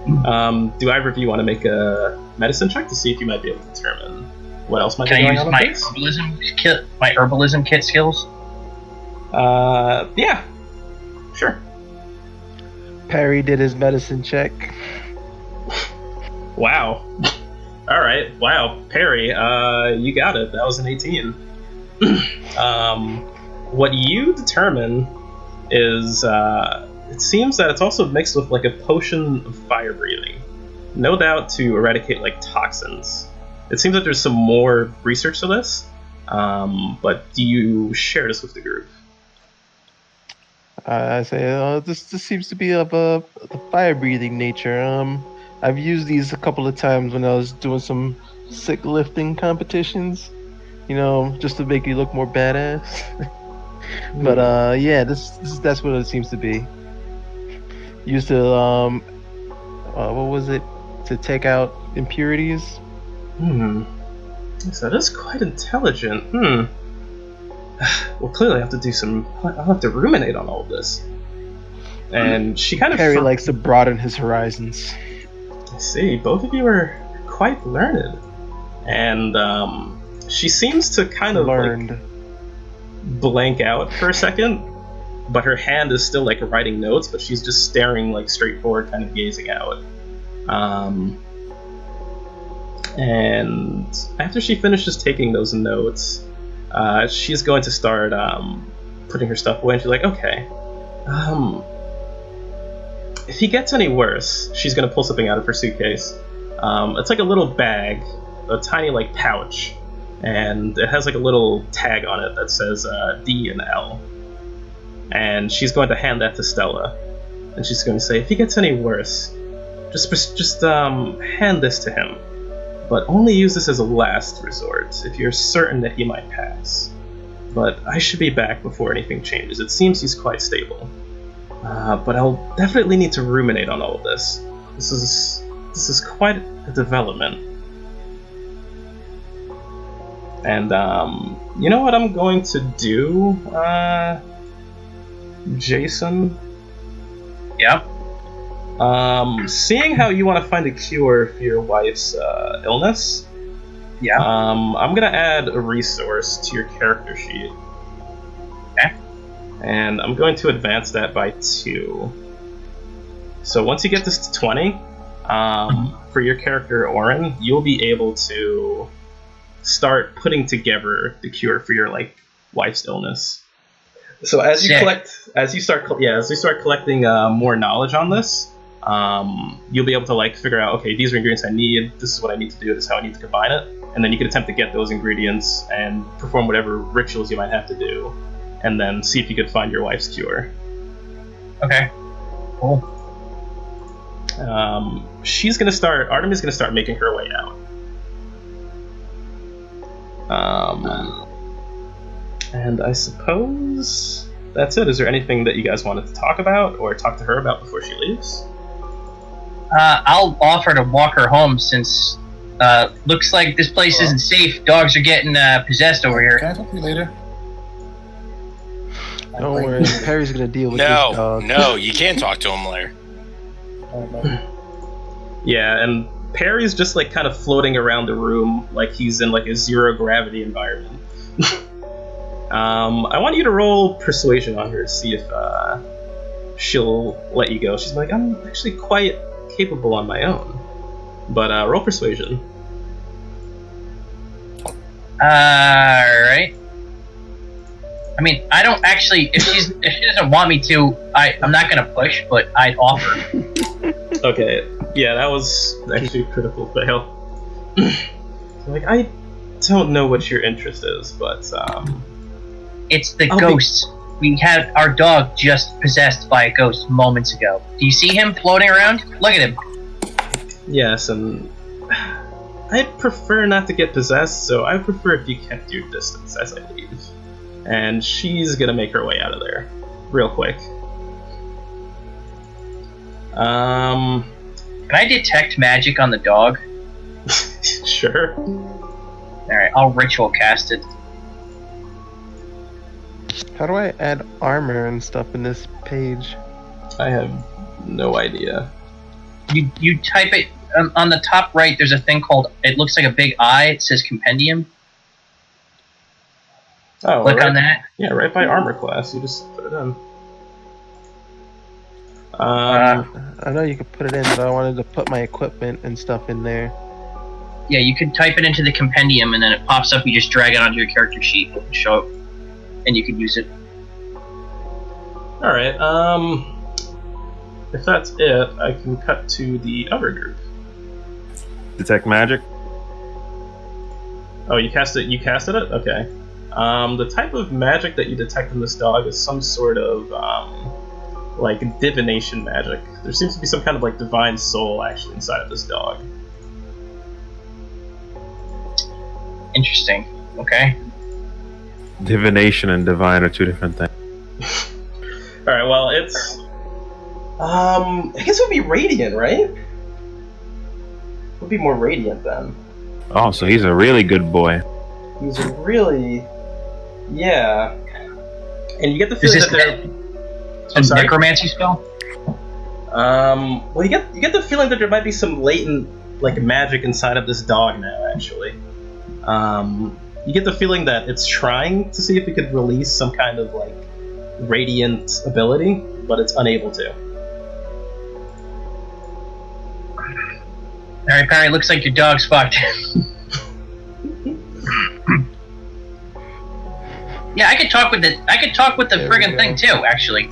Do either of you want to make a medicine check to see if you might be able to determine what else might be Can I going use on my with this? herbalism kit skills? Yeah. Sure. Perry did his medicine check. Wow. All right. Wow, Perry, you got it. That was an 18. What you determine is, it seems that it's also mixed with like a potion of fire breathing, no doubt to eradicate like toxins. It seems that there's some more research to this, but do you share this with the group? I say, this seems to be of a fire-breathing nature. I've used these a couple of times when I was doing some sick lifting competitions, just to make you look more badass. But yeah, that's what it seems to be. Used to what was it? To take out impurities. So that is quite intelligent. Well, clearly I have to do I'll have to ruminate on all of this. And she kind of... Perry likes to broaden his horizons. I see. Both of you are quite learned. And she seems to kind of like blank out for a second, but her hand is still like writing notes, but she's just staring like straight forward, kind of gazing out. And after she finishes taking those notes, she's going to start putting her stuff away, and she's like, okay, if he gets any worse, she's going to pull something out of her suitcase. It's like a little bag, a tiny like pouch, and it has like a little tag on it that says D and L. And she's going to hand that to Stella, and she's going to say, if he gets any worse, just hand this to him, but only use this as a last resort if you're certain that he might pass. But I should be back before anything changes. It seems he's quite stable. But I'll definitely need to ruminate on all of this. This is quite a development. And you know what I'm going to do, Jason? Yeah. Seeing how you want to find a cure for your wife's illness, yeah. I'm gonna add a resource to your character sheet. Okay. And I'm going to advance that by 2. So once you get this to 20, for your character Orin, you'll be able to start putting together the cure for your like wife's illness. So as you start collecting more knowledge on this, you'll be able to like figure out, okay, these are ingredients I need, this is what I need to do, this is how I need to combine it, and then you can attempt to get those ingredients and perform whatever rituals you might have to do, and then see if you could find your wife's cure. Okay. Cool. Artemy's gonna start making her way out. And I suppose that's it. Is there anything that you guys wanted to talk about or talk to her about before she leaves? I'll offer to walk her home since looks like this place isn't safe. Dogs are getting possessed over here. Can I talk to you later? Don't worry, Perry's gonna deal with this dog. No, you can't talk to him later. Yeah, and Perry's just like kind of floating around the room like he's in like a zero gravity environment. I want you to roll persuasion on her to see if she'll let you go. She's like, I'm actually quite capable on my own. But roll persuasion. Alright. I mean, I don't actually. If she doesn't want me to, I'm not gonna push, but I'd offer. Okay, yeah, that was actually a critical fail. Like, I don't know what your interest is, but it's the ghosts. We had our dog just possessed by a ghost moments ago. Do you see him floating around? Look at him. Yes, and I'd prefer not to get possessed, so I prefer if you kept your distance as I leave. And she's gonna make her way out of there real quick. Can I detect magic on the dog? Sure. Alright, I'll ritual cast it. How do I add armor and stuff in this page? I have no idea. You type it on the top right. There's a thing called. It looks like a big eye. It says compendium. Oh, Click right, on that. Yeah, right by armor class. You just put it in. I know you could put it in, but I wanted to put my equipment and stuff in there. Yeah, you can type it into the compendium, and then it pops up. You just drag it onto your character sheet and show it, and you can use it. All right. If that's it, I can cut to the other group. Detect magic. Oh, you casted it? Okay. The type of magic that you detect in this dog is some sort of like divination magic. There seems to be some kind of like divine soul actually inside of this dog. Interesting. Okay. Divination and divine are two different things. All right. Well, it's I guess it would be radiant, right? It would be more radiant then. Oh, so he's a really good boy. He's a really, yeah. And you get the feeling that they're a necromancy spell. Well, you get the feeling that there might be some latent like magic inside of this dog now. Actually, you get the feeling that it's trying to see if it could release some kind of like radiant ability, but it's unable to. All right, Perry. Looks like your dog's fucked. Yeah, I could talk with the friggin' thing too. Actually,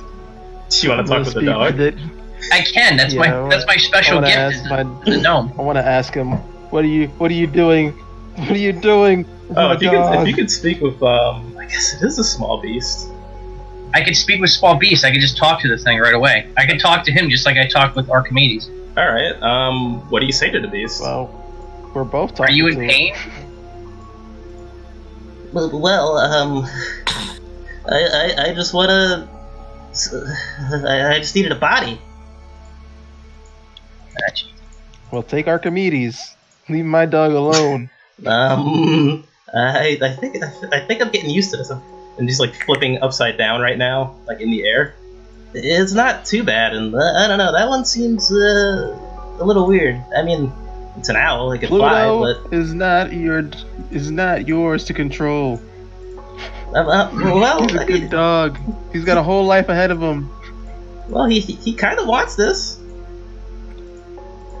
Do you want to talk with the dog? I can. That's my special gift. Is the gnome. I want to ask him. What are you doing? What are you doing? Oh, if you could speak with I guess it is a small beast. I could speak with small beast. I could just talk to the thing right away. I could talk to him just like I talked with Archimedes. All right. What do you say to the beast? Well, we're both talking. Are you in to pain? Well, I just wanna. I just needed a body. Gotcha. Well, take Archimedes. Leave my dog alone. I think I'm getting used to this. And he's like flipping upside down right now, like in the air. It's not too bad, and I don't know. That one seems a little weird. I mean, it's an owl; it can fly, Pluto but is not yours to control. well, He's a good dog. He's got a whole life ahead of him. Well, he kind of wants this.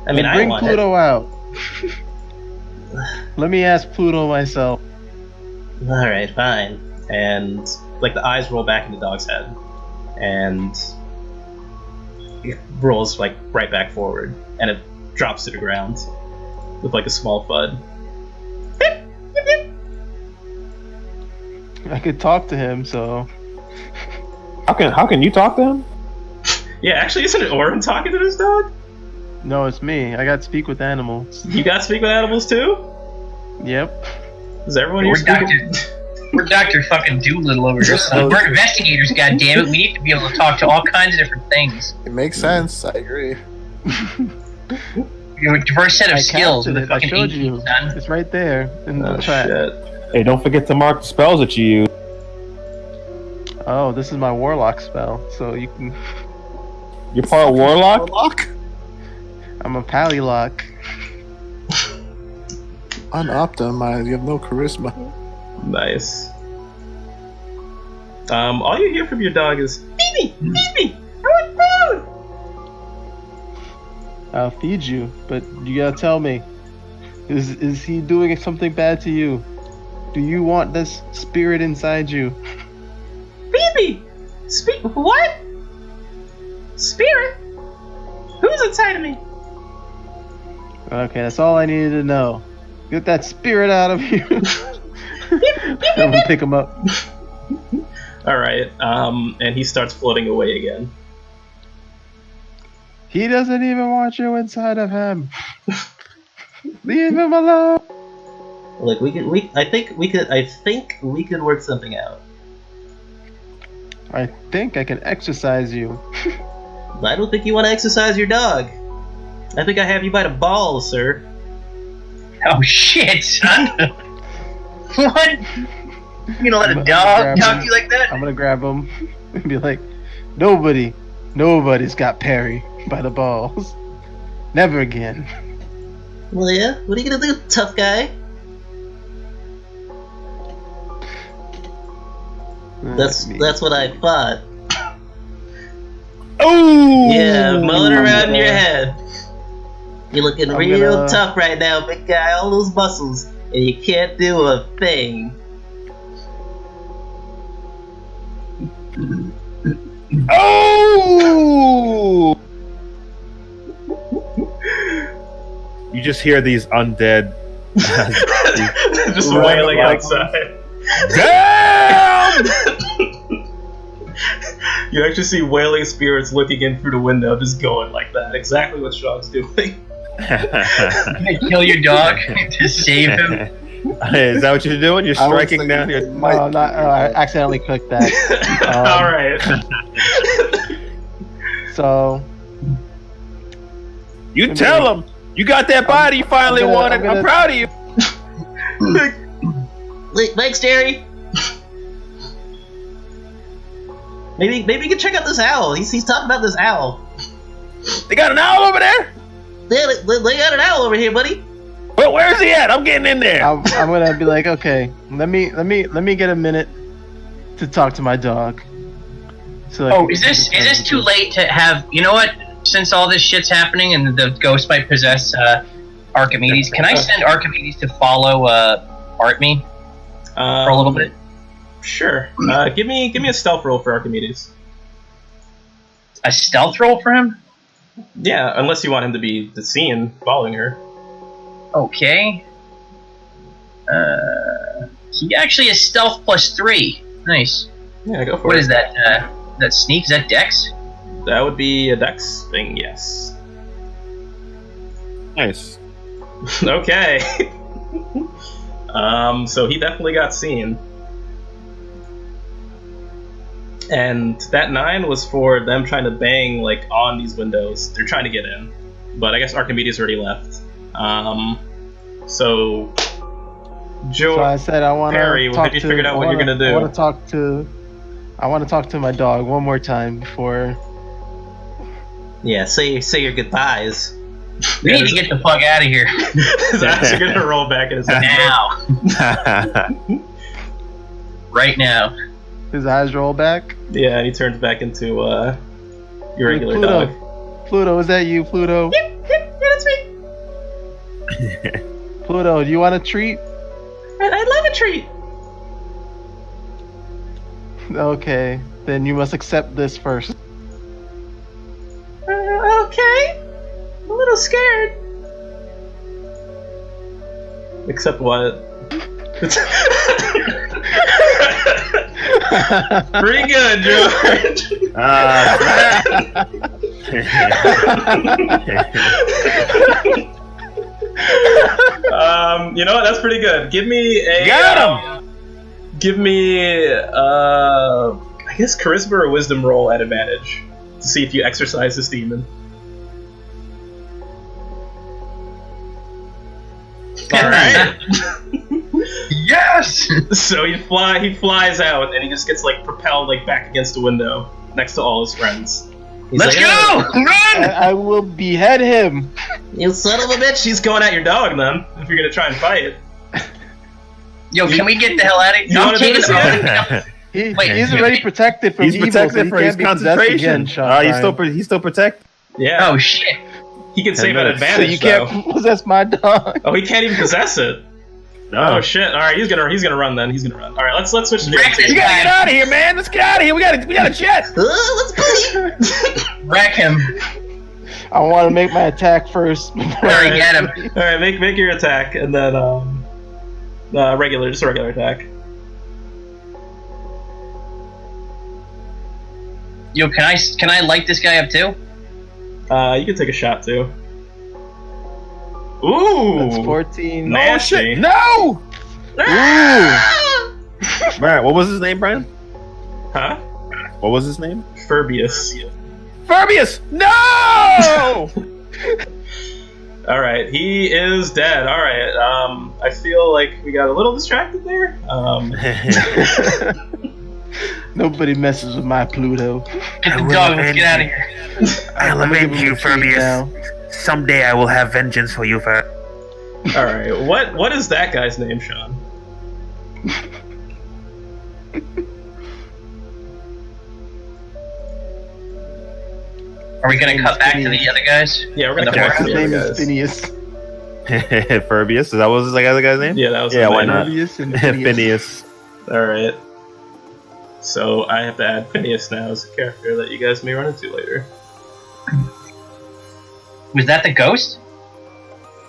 I mean, Bring I want Pluto out. Let me ask Pluto myself. it. All right, fine. And like the eyes roll back in the dog's head, and it rolls like right back forward, and it drops to the ground with like a small thud. I could talk to him, so How can you talk to him? Yeah, actually, isn't it Orin talking to this dog? no, it's me. I got to speak with animals. You got to speak with animals too? Yep. Is everyone here speaking? We're Dr. fucking Doolittle over here. So we're investigators, goddammit. We need to be able to talk to all kinds of different things. It makes sense. I agree. You have a diverse set of skills with a I fucking showed 18, you. son. It's right there in the Oh chat. shit! Hey, don't forget to mark the spells that you use. Oh, this is my warlock spell, so you can. You're part warlock? Warlock? I'm a pallylock. Unoptimized. You have no charisma. Nice. All you hear from your dog is feed me, I want food. I'll feed you, but you gotta tell me. Is he doing something bad to you? Do you want this spirit inside you? Feed me. What? Spirit? Who's inside of me? Okay, that's all I needed to know. Get that spirit out of you. I'm gonna pick him up. All right. And he starts floating away again. He doesn't even want you inside of him. Leave him alone. Look, I think we could work something out. I think I can exercise you. I don't think you want to exercise your dog. I think I have you by the balls, sir. Oh shit, son! What? You gonna let a I'm dog gonna talk grab to you like that? I'm gonna grab him and be like, nobody's got Perry by the balls. Never again. Well, yeah. What are you gonna do, tough guy? That's what I thought. Oh! Yeah, mulling around in your head. You're looking I'm real gonna- tough right now, big guy. All those muscles, and you can't do a thing. Oh! You just hear these undead Just Right wailing like- outside. Damn! You actually see wailing spirits looking in through the window, just going like that. Exactly what Sean's doing. Kill your dog to save him. Is that what you're doing? You're I was striking thinking- down your. No, not. I accidentally clicked that. All right. So You tell him. You got that body you finally I'm gonna- wanted. I'm gonna- I'm proud of you. Thanks, Jerry. Maybe we can check out this owl. He's talking about this owl. They got an owl over there. They got an owl over here, buddy. Well, where's he at? I'm getting in there. I'm gonna be like, okay, let me get a minute to talk to my dog. So Oh, is this too late to have? You know what? Since all this shit's happening and the ghost might possess Archimedes, can I send Archimedes to follow Artme for a little bit? Sure. Give me a stealth roll for Archimedes. A stealth roll for him? Yeah, unless you want him to be seen following her. Okay. He actually has stealth +3. Nice. Yeah, go for What it. is that? That sneak? Is that Dex? That would be a dex thing, yes. Nice. Okay. So he definitely got seen. And that 9 was for them trying to bang like on these windows. They're trying to get in, but I guess Archimedes already left. So Joe, So I said I want Perry, to have talk you to. figured out what you're gonna do? I want to talk to my dog one more time before. Yeah, say your goodbyes. We need to get the fuck out of here Zach's gonna roll back in his head. now. Right now. His eyes roll back. Yeah, he turns back into your regular Pluto. dog. Pluto, is that you, Pluto? Yeah, that's me. Pluto, do you want a treat? I'd love a treat. Okay, then you must accept this first. Okay. I'm a little scared. Except what? Pretty good, George. You know what? That's pretty good. Give me a. Got Give me, I guess charisma or wisdom roll at advantage to see if you exorcise this demon. All right. Yes! So he flies out, and he just gets like propelled like back against the window next to all his friends. He's Let's like, go! Run! I will behead him. You son of a bitch. She's going at your dog then, if you're gonna try and fight it. Yo, can we get the hell out of here? You wanna do this Wait, He's already protected from He's evil, protected so he for his can't be possessed concentration. again, Sean. He's still protected. Yeah. Oh shit. He can save an minutes. So advantage you can't possess my dog. though. Oh, he can't even possess it. No. Oh shit! All right, he's gonna run then. He's gonna run. All right, let's switch to Wreck this You the gotta get out of here, man. Let's get out of here. We got a jet. Let's go. Wreck him. I want to make my attack first. Alright, get him. All right, make your attack, and then just a regular attack. Yo, can I light this guy up too? You can take a shot too. Ooh, That's 14. nasty. No. Ooh. Brian, what was his name, Brian? Huh? What was his name? Furbius. Furbius. No. All right, he is dead. All right. I feel like we got a little distracted there. Nobody messes with my Pluto. Get the dog, let's get out of here. I'm gonna give him a treat now. Someday I will have vengeance for you, for. All right, what is that guy's name, Sean? Are we gonna cut back to the other guys? Yeah, we're gonna The come back to His the name other is guys. Phineas. Furbius? Is that what was the guy's name? Yeah, that was Yeah, his why name. not? Phineas and Phineas. Phineas. All right. So I have to add Phineas now as a character that you guys may run into later. Was that the ghost?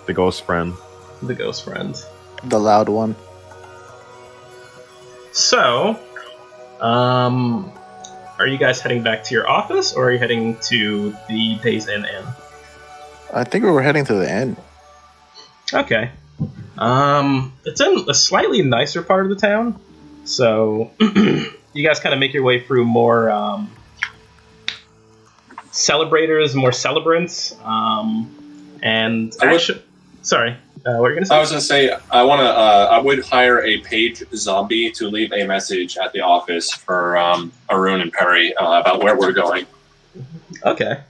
The ghost friend. The ghost friend. The loud one. So, are you guys heading back to your office, or are you heading to the Days Inn Inn? I think we were heading to the end. Okay. It's in a slightly nicer part of the town, so you guys kind of make your way through more celebrators, more celebrants, and actually, sorry, what are you gonna say? I was gonna say I would hire a page zombie to leave a message at the office for Arun and Perry about where we're going. Okay.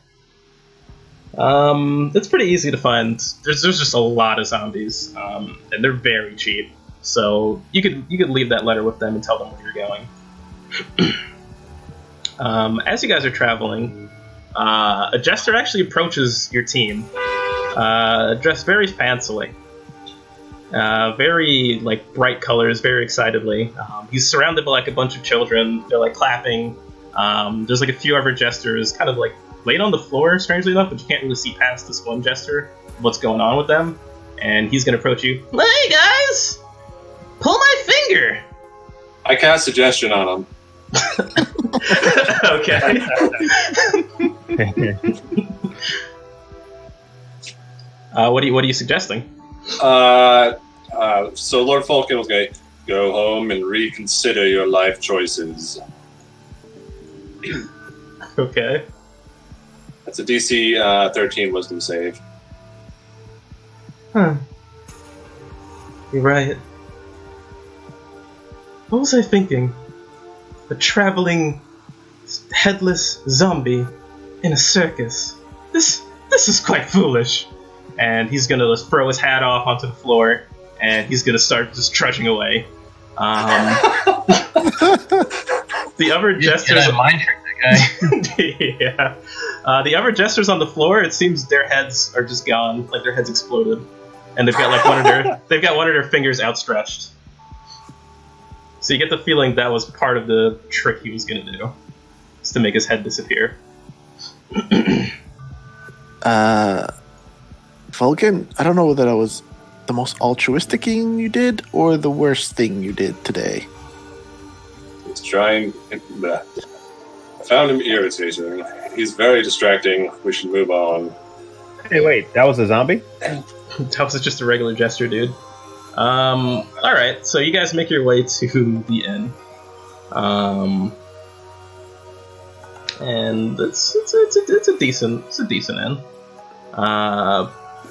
It's pretty easy to find. There's just a lot of zombies, and they're very cheap. So you could leave that letter with them and tell them where you're going. As you guys are traveling, a jester actually approaches your team, dressed very fancily, very like bright colors, very excitedly. He's surrounded by like a bunch of children. They're like clapping. There's like a few other jesters, kind of like laid on the floor, strangely enough, but you can't really see past this one jester what's going on with them. And he's gonna approach you. Hey guys, pull my finger. I cast suggestion on him. Okay. What are you suggesting? So Lord Falcon was going to go home and reconsider your life choices. Okay. That's a DC 13 Wisdom save. Huh. You're right. What was I thinking? A traveling headless zombie in a circus. This is quite foolish. And he's gonna just throw his hat off onto the floor, and he's gonna start just trudging away. The other jesters. Did I mind trick that guy? Yeah. The other jesters on the floor, it seems their heads are just gone, like their heads exploded, and they've got like one of their fingers outstretched. So you get the feeling that was part of the trick he was gonna do, is to make his head disappear. Vulcan, I don't know whether that was the most altruistic thing you did or the worst thing you did today. He's trying. I found him irritating. He's very distracting. We should move on. Hey, wait, that was a zombie? That was just a regular jester, dude. Alright, so you guys make your way to the inn. And it's a decent inn.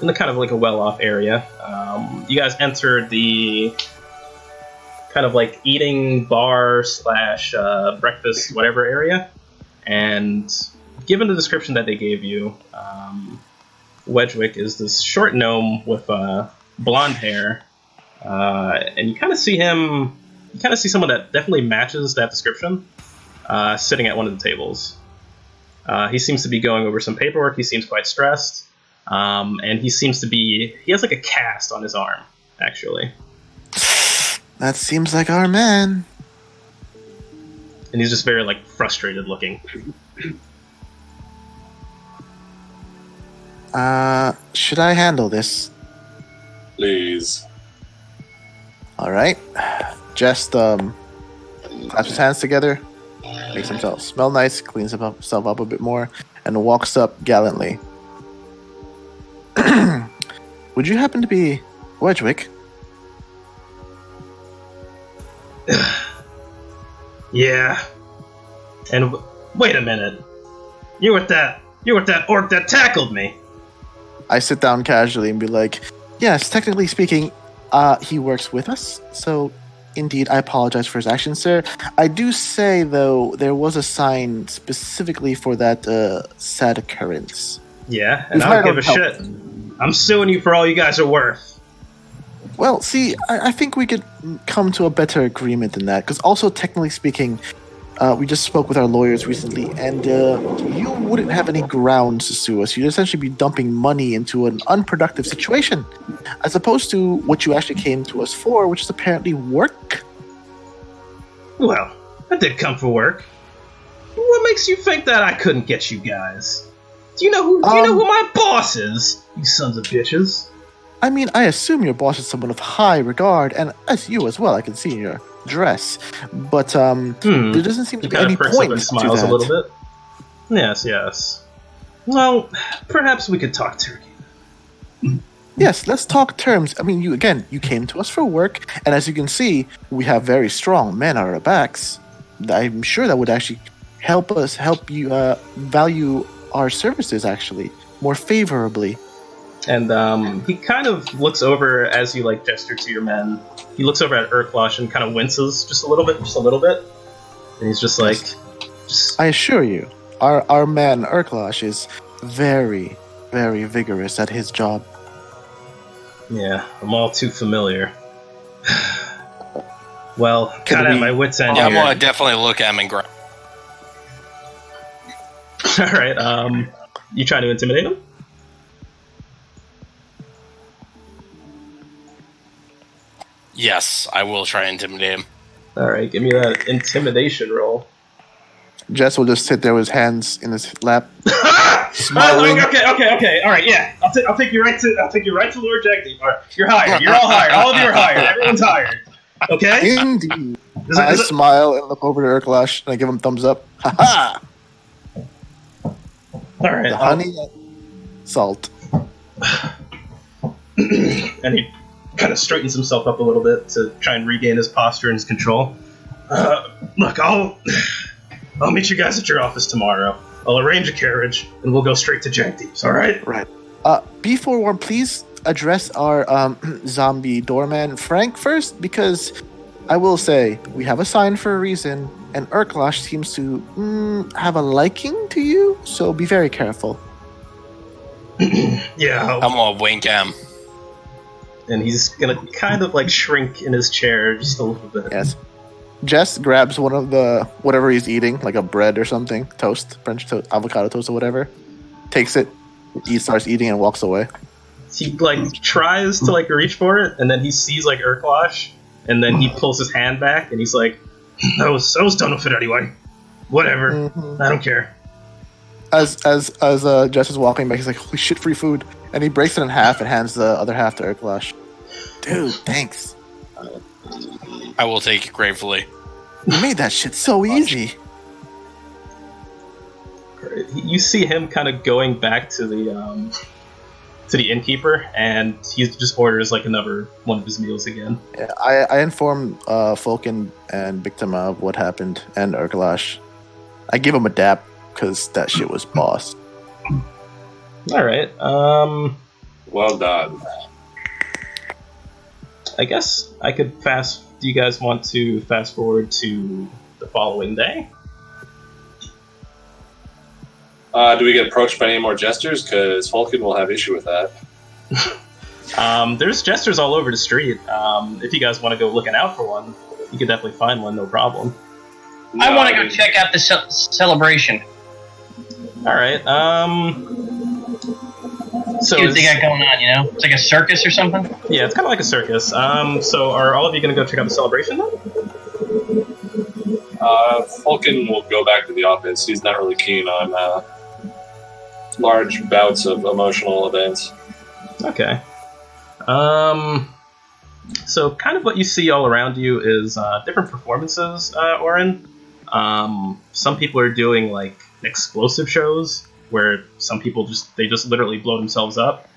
In the kind of like a well-off area. You guys enter the kind of like eating bar / breakfast whatever area, and given the description that they gave you, Wedgwick is this short gnome with blonde hair, and you kind of see someone that definitely matches that description, sitting at one of the tables. He seems to be going over some paperwork. He seems quite stressed. And he has like a cast on his arm, actually. That seems like our man. And he's just very like frustrated looking. Should I handle this? Please. Alright. Just claps his hands together, makes himself smell nice, cleans himself up a bit more, and walks up gallantly. Would you happen to be Wedgwick? Yeah. And wait a minute. You were that orc that tackled me. I sit down casually and be like, yes, technically speaking, he works with us, so indeed I apologize for his actions, sir. I do say, though, there was a sign specifically for that sad occurrence. Yeah, and We've I don't hired give a help. shit. I'm suing you for all you guys are worth. Well, see, I think we could come to a better agreement than that. Because also, technically speaking, we just spoke with our lawyers recently, and you wouldn't have any grounds to sue us. You'd essentially be dumping money into an unproductive situation, as opposed to what you actually came to us for, which is apparently work. Well, I did come for work. What makes you think that I couldn't get you guys? Do you know who my boss is? You sons of bitches. I mean, I assume your boss is someone of high regard, and as you as well, I can see in your dress. But there doesn't seem to He be kind any of perks point up and to smiles that. a little bit. Yes. Well, perhaps we could talk turkey. Yes, let's talk terms. I mean, you came to us for work, and as you can see, we have very strong men at our backs. I'm sure that would actually help you value our services actually more favorably. And he kind of looks over as you like gesture to your men. He looks over at Urklosh and kind of winces just a little bit. And he's just like, I assure you, our man Urklosh is very, very vigorous at his job. yeah, I'm all too familiar. Well, Can kind of we- at my wit's end Yeah, I'm here. gonna definitely look at him and grunt. All right, you trying to intimidate him? Yes, I will try and intimidate him. All right, give me that intimidation roll. Jess will just sit there with his hands in his lap. Smiling. Okay. All right, yeah. I'll take you right to Lord Jack Deep. All right, you're hired. You're all hired. All of you are hired. Everyone's hired. Okay. Indeed. Is it- I is it- smile and look over to Urklosh and I give him thumbs up. Ha ha! All right. The honey and salt. And he kind of straightens himself up a little bit to try and regain his posture and his control. Look, I'll meet you guys at your office tomorrow. I'll arrange a carriage, and we'll go straight to Jack Deep's, alright? Right. Be forewarned, please address our zombie doorman Frank first, because I will say we have a sign for a reason, and Urklosh seems to have a liking to you, so be very careful. Yeah, I'm gonna wink at him. and he's gonna kind of like shrink in his chair just a little bit. Yes. Jess grabs one of the whatever he's eating, like a bread or something, toast, French toast, avocado toast or whatever. Takes it, starts eating, and walks away. He like tries to like reach for it, and then he sees like Urklosh, and then he pulls his hand back, and he's like, "I was done with it anyway. Whatever, Mhm. I don't care." As Jess is walking back, he's like, "Holy shit, free food!" And he breaks it in half and hands the other half to Urklosh. Dude, thanks. I will take it gratefully. You made that shit so easy. You see him kind of going back to the innkeeper, and he just orders like another one of his meals again. Yeah, I informed Fulkin and Bictama of what happened, and Urkalosh. I give him a dap because that shit was boss. All right. Well done. I guess I could fast. Do you guys want to fast forward to the following day? Do we get approached by any more jesters? Because Falcon will have issue with that. There's jesters all over the street. If you guys want to go looking out for one, you could definitely find one, no problem. I want to go mean, check out the celebration. All right. So See what they got going on, you know? It's like a circus or something? yeah, it's kind of like a circus. So are all of you going to go check out the celebration then? Falcon will go back to the office. He's not really keen on large bouts of emotional events. Okay. So kind of what you see all around you is different performances, Oren. Some people are doing like explosive shows where some people just literally blow themselves up.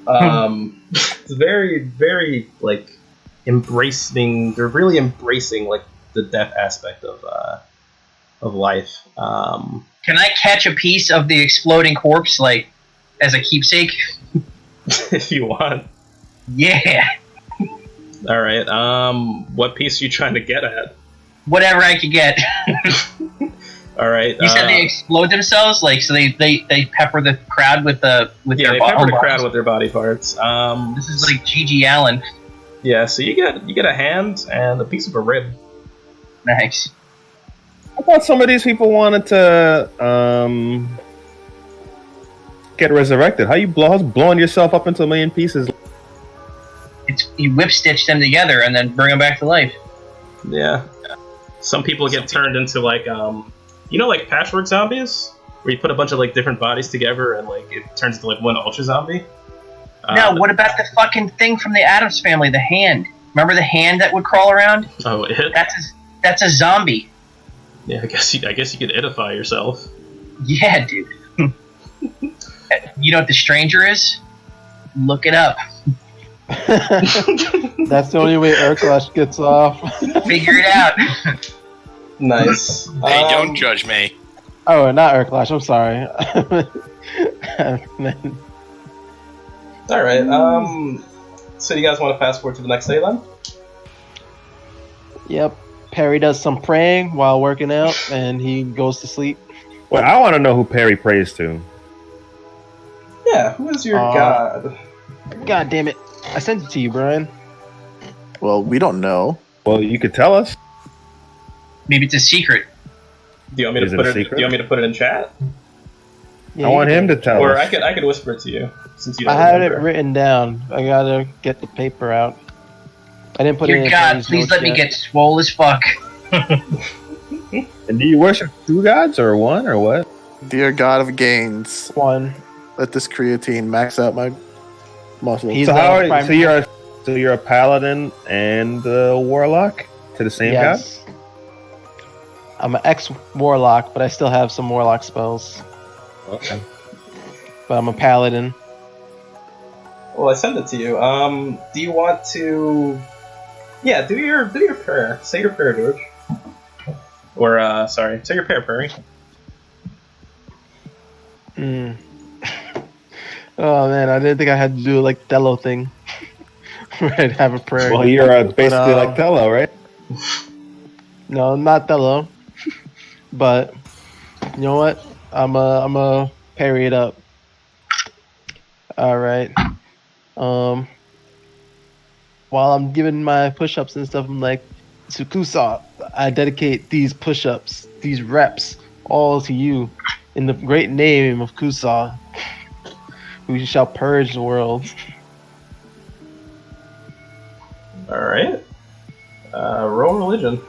It's very, very like embracing. They're really embracing like the death aspect of life. Can I catch a piece of the exploding corpse, like, as a keepsake? If you want. Yeah! All right. What piece are you trying to get at? Whatever I could get. All All right. You said they explode themselves, like so they pepper the crowd with their they pepper the crowd with their body parts. This is like G.G. Allen. Yeah, so you get a hand and a piece of a rib. Nice. I thought some of these people wanted to get resurrected. How's blowing yourself up into a million pieces? You whip stitch them together and then bring them back to life. Yeah. Some people get turned into like like patchwork zombies, where you put a bunch of like different bodies together and like it turns into like one ultra zombie. No, what about the fucking thing from the Addams Family? The hand. Remember the hand that would crawl around? Oh, it. That's a zombie. Yeah, I guess you could edify yourself. Yeah, dude. You know what the stranger is? Look it up. That's the only way Urklash gets off. Figure it out. Nice. Hey, don't judge me. Oh, not Urklash. I'm sorry. All right. So you guys want to fast forward to the next day then? Yep. Perry does some praying while working out, and he goes to sleep. Well, I want to know who Perry prays to. Yeah, who is your god? God damn it. I sent it to you, Brian. Well, we don't know. Well, you could tell us. Maybe it's a secret. Do you want me to put it in chat? Yeah, I want him to tell Or us. I could whisper it to you since you don't I had remember. it written down. I gotta get the paper out. I didn't put it in. Dear God, please let me get swole as fuck. And do you worship two gods or one or what? Dear God of gains, one. let this creatine max out my muscles. He's So you're a paladin and a warlock to the same god? Yes. I'm an ex-warlock, but I still have some warlock spells. Okay. But I'm a paladin. Well, I sent it to you. Do you want to? Yeah, do your prayer. Say your prayer, George. Or say your prayer, Perry. Oh man, I didn't think I had to do like Dello thing. Where I'd have a prayer. Well, you're basically like Tello, right? No, not Dello. But you know what? I'm a parry it up. All right. While I'm giving my push-ups and stuff, I'm like, Tsukusa, I dedicate these push-ups, these reps, all to you, in the great name of Kusa, who shall purge the world. All right. Roll religion.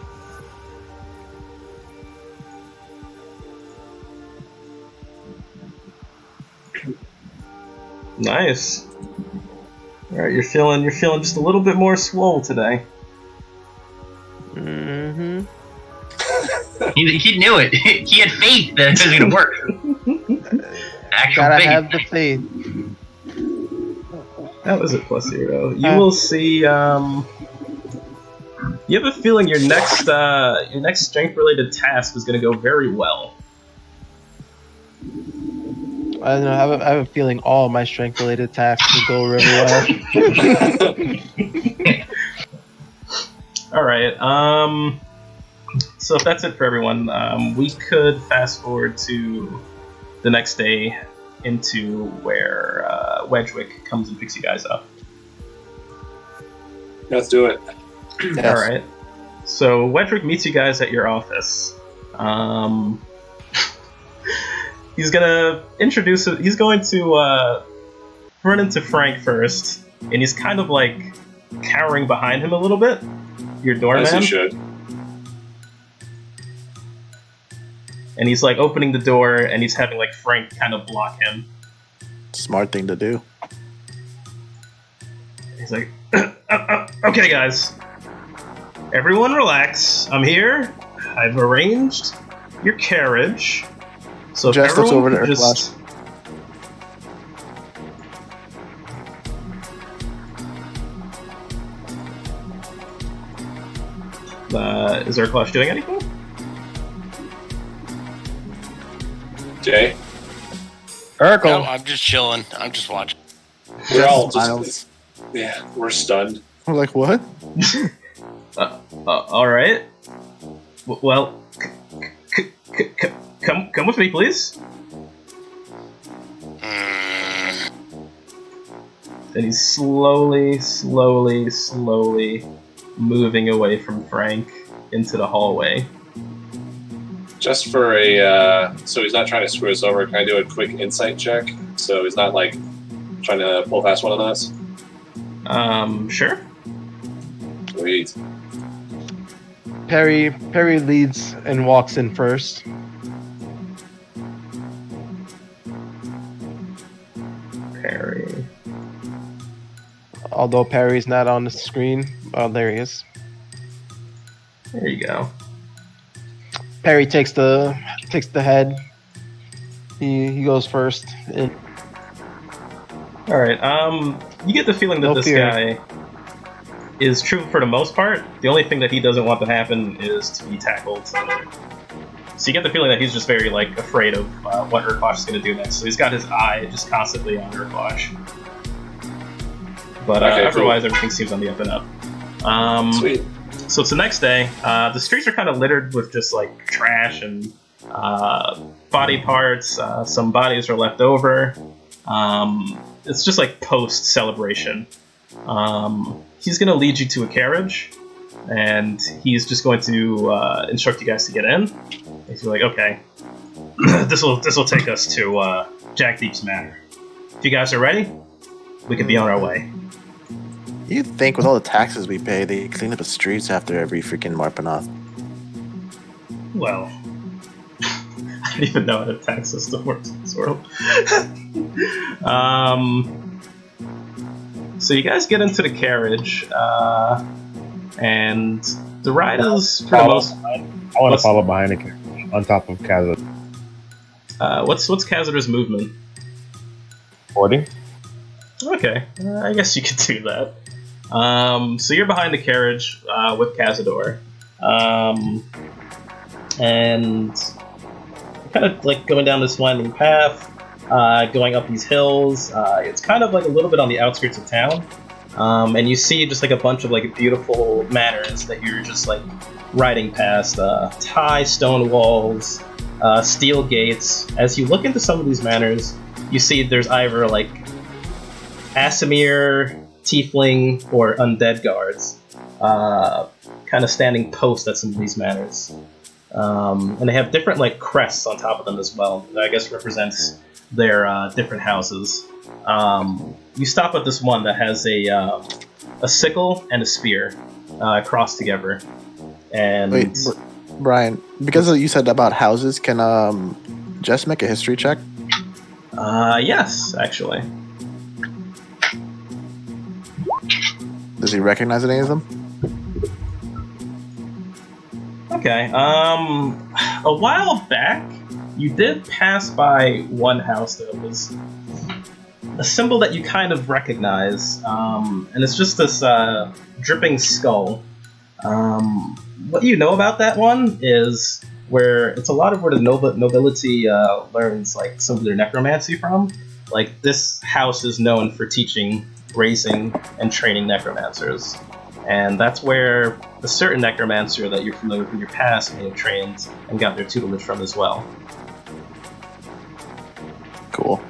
Nice. All right, you're feeling just a little bit more swole today. Mm-hmm. He knew it. He had faith that it was going to work. Actual Gotta faith. have the faith. That was a +0. You will see. You have a feeling your next strength-related task is going to go very well. I don't know. I have a feeling all my strength-related tasks will go really well. All right. So if that's it for everyone, we could fast forward to the next day into where Wedgwick comes and picks you guys up. Let's do it. Yes. All right. So Wedgwick meets you guys at your office. He's gonna introduce it. He's going to run into Frank first, and he's kind of like cowering behind him a little bit. Your doorman. As he should. And he's like opening the door, and he's having like Frank kind of block him. Smart thing to do. He's like, okay, guys, everyone relax. I'm here. I've arranged your carriage. So if Jess looks everyone over to could just... is Urklash doing anything? Jay? Urkel. No, I'm just chilling. I'm just watching. We're all smiles. just... Yeah, we're stunned. I'm like, what? All right. Well, come with me, please. And he's slowly moving away from Frank into the hallway. Just for so he's not trying to screw us over, can I do a quick insight check? So he's not like trying to pull past one of us? Sure. Sweet. Perry leads and walks in first. Perry. Although Perry's not on the screen. Oh, there he is. There you go. Perry takes the head. He goes first. And All right. You get the feeling that No this fear. guy is true for the most part. The only thing that he doesn't want to happen is to be tackled. So you get the feeling that he's just very like afraid of what Urquash is going to do next. So he's got his eye just constantly on Urquash. But Okay, otherwise, cool. everything seems on the up and up. Sweet. So it's the next day. The streets are kind of littered with just like trash and body parts. Some bodies are left over. It's just like post-celebration. He's going to lead you to a carriage, and he's just going to instruct you guys to get in. He's like, okay, this will take us to Jack Deep's Manor. If you guys are ready, we could be on our way. You'd think with all the taxes we pay, they clean up the streets after every freaking Marpanoth. Well, I don't even know how the tax system works in this world. So you guys get into the carriage, and the ride is for the most. I want to follow behind the carriage on top of Kazad. What's Kazadar's movement? 40. Okay, I guess you could do that. So you're behind the carriage with Cazador, and kind of like going down this winding path, going up these hills. It's kind of like a little bit on the outskirts of town, and you see just like a bunch of like beautiful manors that you're just like riding past. High stone walls, steel gates. As you look into some of these manors, you see there's either like Asimir, Tiefling, or Undead guards, kind of standing post at some of these manors. And they have different like crests on top of them as well. That I guess represents their different houses. You stop at this one that has a sickle and a spear crossed together. And Wait, Brian, because you said about houses, can Jess make a history check? yes, actually. Does he recognize any of them? Okay. A while back, you did pass by one house that was a symbol that you kind of recognize, and it's just this dripping skull. What you know about that one is where it's a lot of where the nobility learns like some of their necromancy from. Like this house is known for teaching, raising, and training necromancers. And that's where a certain necromancer that you're familiar with in your past may have trained and got their tutelage from as well. Cool.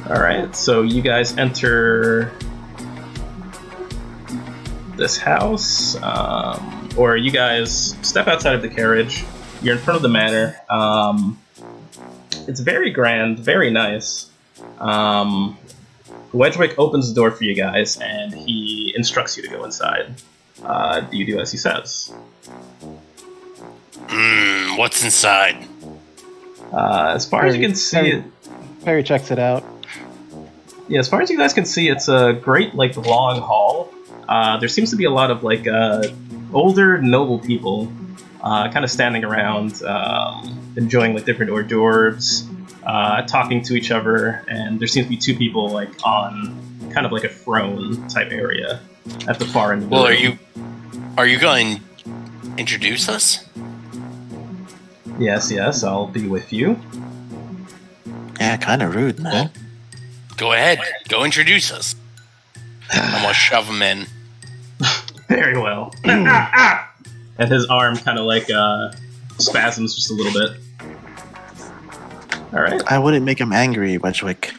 Alright, so you guys enter this house, or you guys step outside of the carriage. You're in front of the manor. It's very grand, very nice. Wedgwick opens the door for you guys, and he instructs you to go inside. Do you do as he says? What's inside? As far as you can see, Perry checks it out. as far as you guys can see, it's a great, like, long hall. There seems to be a lot of, like, older, noble people kind of standing around, enjoying, like, different hors d'oeuvres, talking to each other, and there seems to be two people, like, on kind of like a throne type area at the far end of the room. Are you going to introduce us? Yes, I'll be with you. Yeah, kind of rude, man. Go ahead. Go introduce us. I'm gonna shove him in. Very well. And his arm kind of like spasms just a little bit. All right. I wouldn't make him angry, Wedgwick.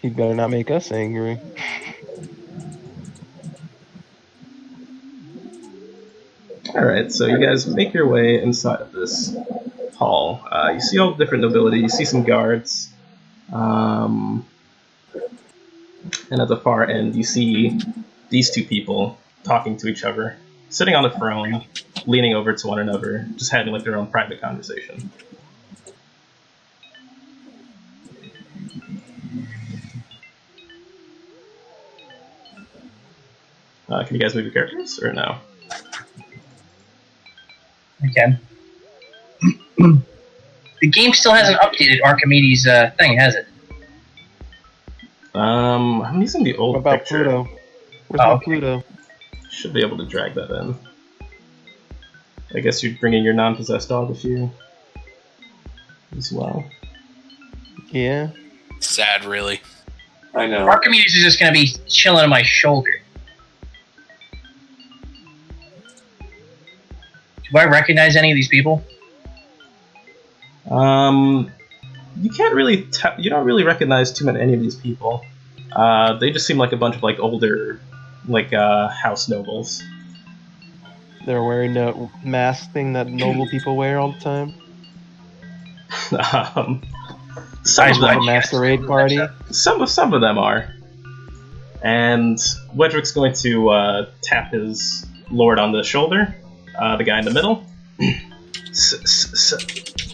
He better not make us angry. All right. So you guys make your way inside of this hall. You see all the different nobility. You see some guards. And at the far end, you see these two people talking to each other, sitting on a throne, leaning over to one another, just having like their own private conversation. Can you guys move your characters, or no? I can. The game still hasn't updated Archimedes' thing, has it? I'm using the old What about picture. Pluto? Where's my Pluto? Should be able to drag that in. I guess you're bringing your non-possessed dog with you as well. Yeah. Sad, really. I know. Archimedes is just going to be chilling on my shoulder. Do I recognize any of these people? You can't really you don't really recognize any of these people. They just seem like a bunch of like older, like house nobles. They're wearing the mask thing that noble people wear all the time. Some of Like them, a masquerade party. some of them are. And Wedrick's going to tap his lord on the shoulder, the guy in the middle.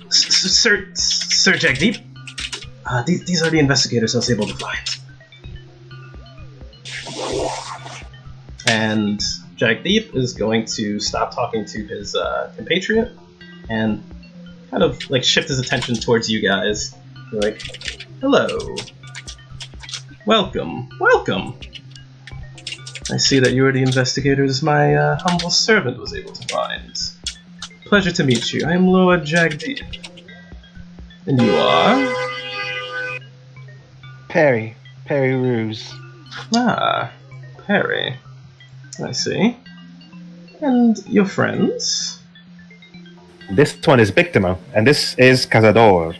Sir Jagdeep, these are the investigators I was able to find. And Jagdeep is going to stop talking to his compatriot and kind of like shift his attention towards you guys. You're like, hello. Welcome. I see that you are the investigators my humble servant was able to find. Pleasure to meet you. I am Lord Jagdeep. And you are? Perry Ruse. Ah, Perry. I see. And your friends? This one is Victimo, and this is Cazador.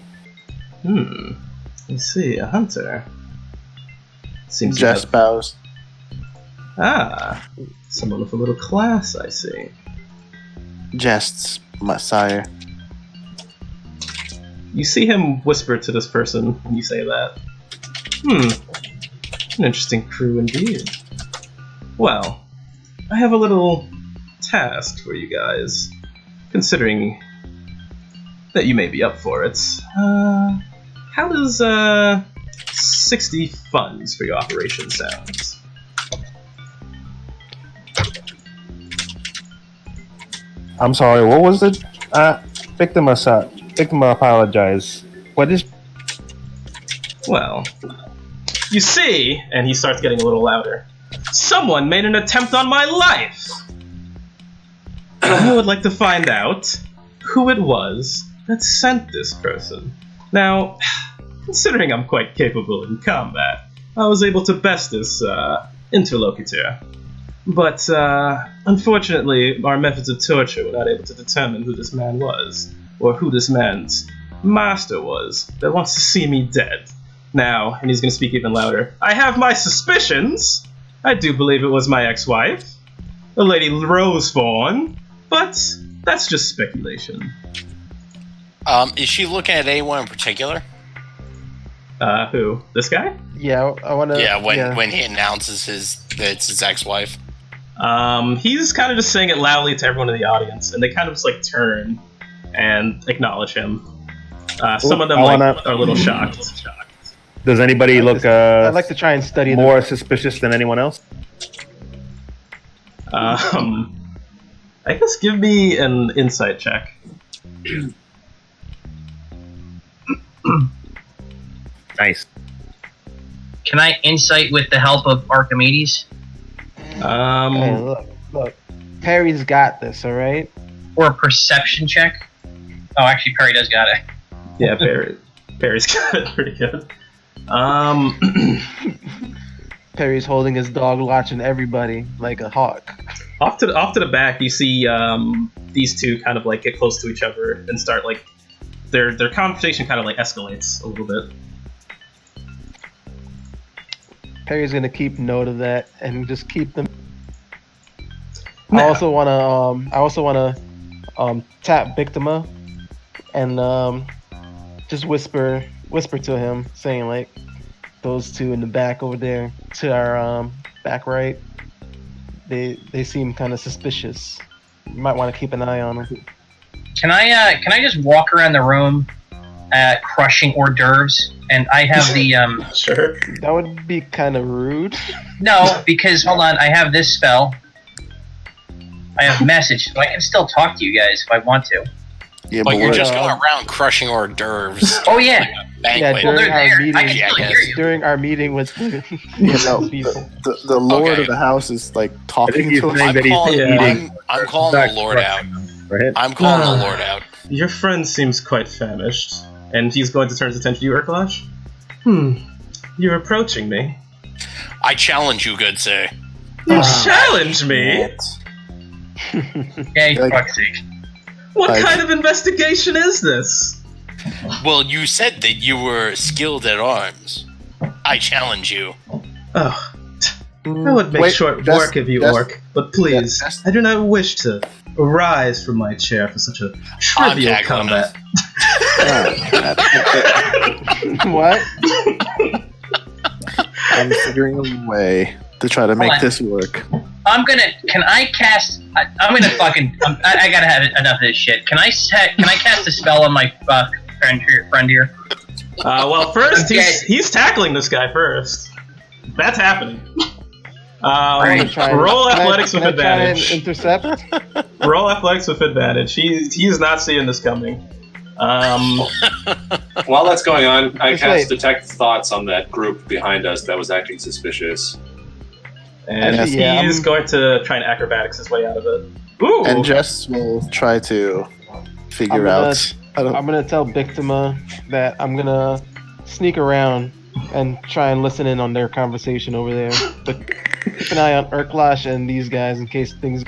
I see. A hunter. Seems Just you have... bows. Ah, someone with a little class, I see. Jests, my sire. You see him whisper to this person when you say that. An interesting crew indeed. Well, I have a little task for you guys, considering that you may be up for it. How does 60 funds for your operation sound? I'm sorry, what was it? Victim apologize. What is... Well, you see, and he starts getting a little louder, someone made an attempt on my life! I would like to find out who it was that sent this person. Now, considering I'm quite capable in combat, I was able to best this interlocutor. But, unfortunately, our methods of torture were not able to determine who this man was, or who this man's master was that wants to see me dead. Now, and he's going to speak even louder, I have my suspicions! I do believe it was my ex-wife, the Lady Rosefawn, but that's just speculation. Is she looking at anyone in particular? Who? This guy? Yeah, I want to. Yeah, when he announces that it's his ex-wife. He's kind of just saying it loudly to everyone in the audience, and they kind of just like turn and acknowledge him. Some of them are a little shocked. Does anybody look I'd like to try and study more suspicious than anyone else? I guess give me an insight check. Nice. Can I insight with the help of Archimedes? Hey, look. Perry's got this, all right? Or a perception check? Oh, actually, Perry does got it. Yeah, Perry's got it pretty good. Perry's holding his dog, watching everybody like a hawk. Off to the back, you see these two kind of like get close to each other and start like their conversation kind of like escalates a little bit. Perry's gonna keep note of that and just keep them. Now- I also wanna tap Victima and just whisper to him, saying like those two in the back over there to our back right. They seem kind of suspicious. You might want to keep an eye on them. Can I just walk around the room, crushing hors d'oeuvres, and I have the Sure. That would be kind of rude. No, because hold on, I have this spell. I have message, so I can still talk to you guys if I want to. Yeah, But you're what- just going around crushing hors d'oeuvres. Oh yeah, Banquet. well they're during our there. meeting, I can still hear you. during our meeting with people. the lord Okay. of the house is like I think talking he's to us. saying that he's eating. I'm calling the Lord out. Right? I'm calling the Lord out. Your friend seems quite famished, and he's going to turn his attention to you, Urklash. You're approaching me. I challenge you, good sir. You challenge me? Yeah, you Like- fuck's sake. What I- kind of investigation is this? Well, you said that you were skilled at arms. I challenge you. Oh, I would make short work of you, Orc, but please, that's- I do not wish to rise from my chair for such a trivial I'm tackling combat. What? I'm figuring a way to try to make Hold on. this work. Can I cast? I'm gonna fucking. I gotta have enough of this shit. Can I cast a spell on my friend here? Well, first Okay. he's tackling this guy first. That's happening. Alright. Roll athletics with Can I try and advantage. intercept? Roll athletics with advantage. He's not seeing this coming. While that's going on, I Just cast wait. detect thoughts on that group behind us that was acting suspicious. And Actually, yeah, he's I'm- going to try and acrobatics his way out of it. Ooh! And Jess will try to figure I'm out. I don't, I'm gonna tell Victima that I'm gonna sneak around and try and listen in on their conversation over there. But keep an eye on Urklash and these guys in case things.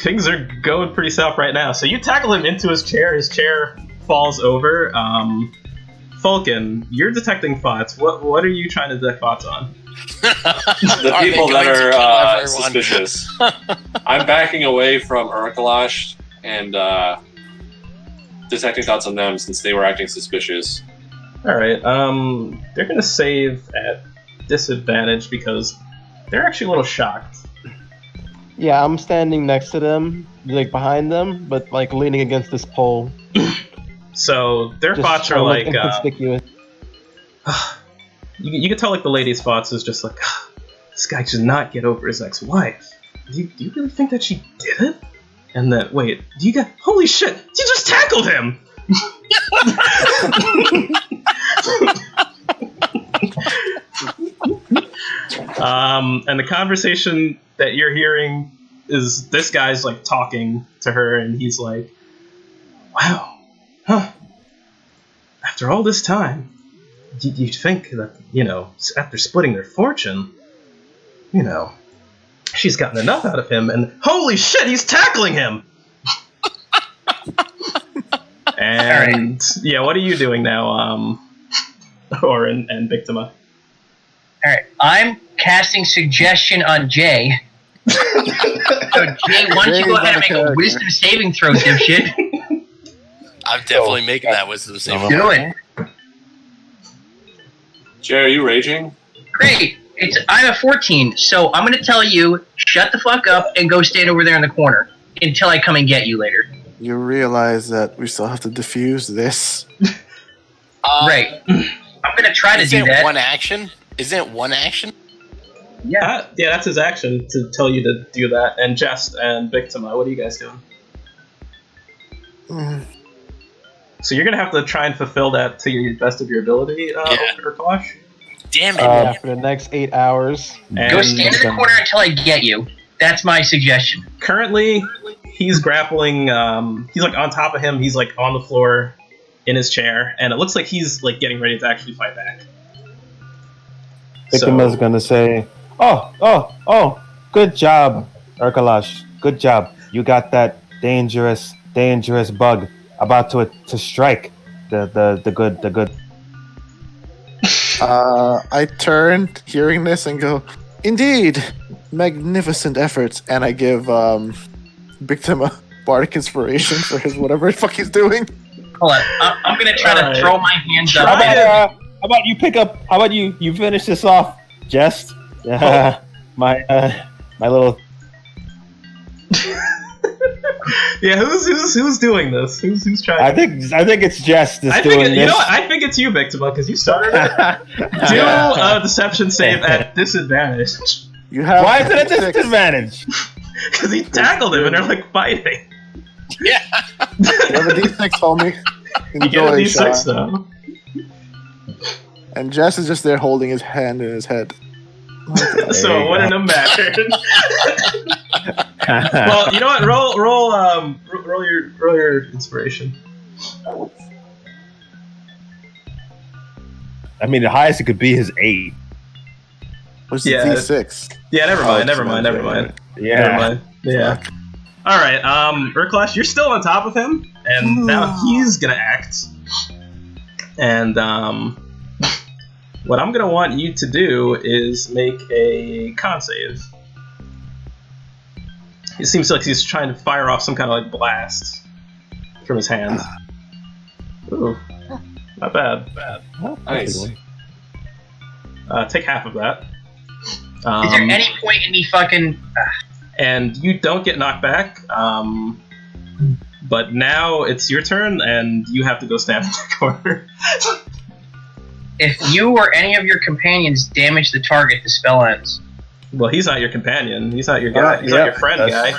Things are going pretty south right now. So you tackle him into his chair falls over. Falcon, you're detecting thoughts. What are you trying to detect thoughts on? The Are they people that going to are kill everyone? suspicious. I'm backing away from Urkalash and detecting thoughts on them since they were acting suspicious. Alright, they're gonna save at disadvantage because they're actually a little shocked. Yeah, I'm standing next to them, like behind them, but like leaning against this pole. So their Just thoughts are trying to like, look inconspicuous. you can tell like the lady's thoughts is just like, this guy should not get over his ex-wife. Do you really think that she did it? And that, wait, holy shit, you just tackled him! And the conversation that you're hearing is this guy's like talking to her, and he's like, wow, huh, after all this time, you'd think that, after splitting their fortune, she's gotten enough out of him, and holy shit, he's tackling him! And, yeah, what are you doing now, Orin and Victima? Alright, I'm casting suggestion on Jay. So Jay, why don't you go ahead and make a wisdom saving throw, dipshit? I'm definitely making that wisdom saving. Do it. Jay, are you raging? Great. I'm a 14, so I'm gonna tell you, shut the fuck up and go stand over there in the corner until I come and get you later. you realize that we still have to defuse this. Right. I'm gonna try to do Isn't it that. one action? Isn't it one action? Yeah. Yeah, that's his action to tell you to do that. And Jest and Victima, what are you guys doing? Mm, So you're gonna have to try and fulfill that to your best of your ability, Urkalash. Damn it. For the next 8 hours. And Go stand in the corner until I get you. That's my suggestion. currently, he's grappling. He's like on top of him. He's like on the floor in his chair, and it looks like he's like getting ready to actually fight back. Victima's gonna say, "Oh, good job, Urkalash, good job. You got that dangerous bug about to strike the good. I turn, hearing this, and go, "Indeed, magnificent efforts." And I give Victim a bardic inspiration for his whatever the fuck he's doing. Hold on, I'm gonna try to throw my hands up. How about you pick up? How about you finish this off, Jest? My little. Yeah, who's doing this? Who's trying? I think it's Jest that's doing this. You know what? I think it's you, Victima, because you started it. Do a deception save at disadvantage. Why is it at disadvantage? Because he tackled him and they're like fighting. Yeah. You have a D6, homie. You get a D6 though. And Jess is just there holding his hand in his head. So it wouldn't have mattered. Well, you know what? Roll your inspiration. I mean, the highest it could be is 8. What's the D6? Yeah, never mind. Yeah. Yeah. All right, Urklash, you're still on top of him, and now he's gonna act. And what I'm gonna want you to do is make a con save. It seems like he's trying to fire off some kind of like blast from his hands. Ooh, not bad. Nice. Take half of that. Is there any point in me fucking... And you don't get knocked back, but now it's your turn, and you have to go stand in the corner. If you or any of your companions damage the target, the spell ends. Well, he's not your companion. He's not your guy. He's not your friend guy.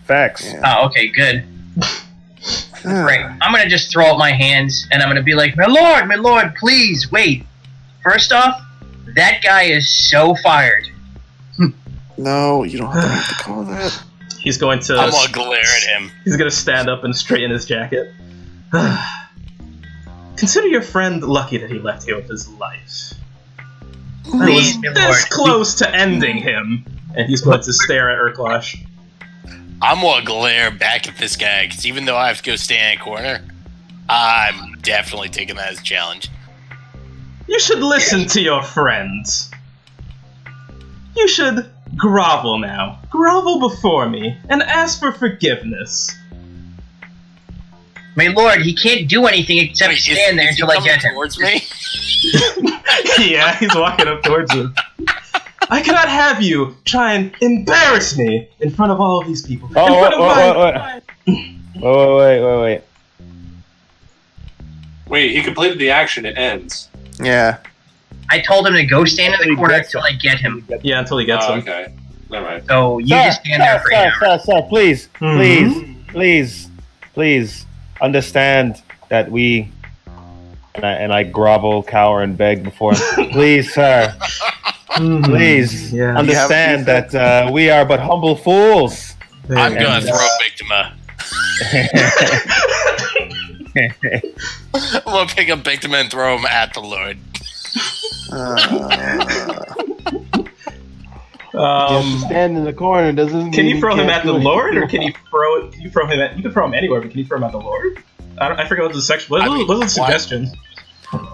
Facts. Yeah. Oh, okay, good. Great. I'm gonna just throw up my hands, and I'm gonna be like, my lord, please, wait. First off, that guy is so fired. No, you don't have to call that. He's going to... I'm gonna glare at him. He's going to stand up and straighten his jacket. Consider your friend lucky that he left here with his life. I was this close to ending him. And he's going to stare at Urklash. I'm gonna glare back at this guy, because even though I have to go stand in a corner, I'm definitely taking that as a challenge. You should listen to your friends. You should grovel now. Grovel before me and ask for forgiveness. My lord, he can't do anything except stand there until I get him. Towards me? Yeah, he's walking up towards you. I cannot have you try and embarrass me in front of all of these people. Wait. Wait, he completed the action. It ends. Yeah. I told him to go stand in the corner until I get him. Yeah, until he gets him. Okay. Never mind. So you just stand there for an hour. Sir, please understand that we and I grovel, cower, and beg before him. Please, sir. Please understand that we are but humble fools. I'm gonna throw Victima. I'm gonna pick up Victima and throw him at the Lord. Stand in the corner doesn't. Can you throw him at the anything. Lord, or can you throw it? You can throw him anywhere, but can you throw him at the Lord? I forget what the section. What was the suggestion?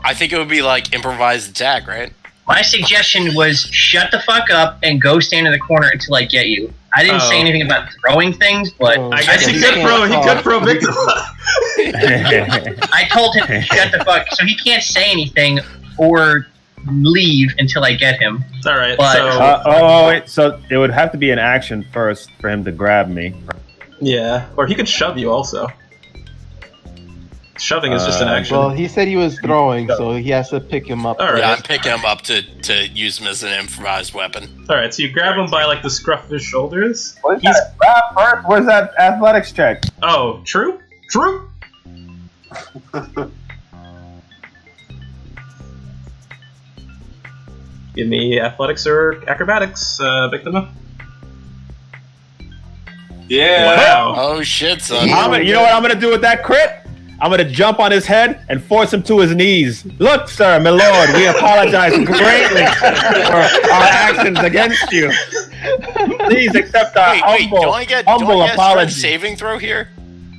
I think it would be like improvised attack, right? My suggestion was shut the fuck up and go stand in the corner until I get you. I didn't say anything about throwing things, but I guess he could throw Victima. I told him to shut the fuck, so he can't say anything or leave until I get him. All right. But, so it would have to be an action first for him to grab me. Yeah, or he could shove you also. Shoving is just an action. Well, he said he was throwing, so he has to pick him up. All right. Yeah, I'm picking him up to use him as an improvised weapon. All right, so you grab him by like the scruff of his shoulders. Where's that grab first? Where's that athletics check? Oh, true. Give me athletics or acrobatics, Victima. Yeah. Wow. Oh shit, son. You know what I'm gonna do with that crit? I'm gonna jump on his head and force him to his knees. Look, sir, my lord, we apologize greatly for our actions against you. Please accept our humble, don't I get apology. strength saving throw here?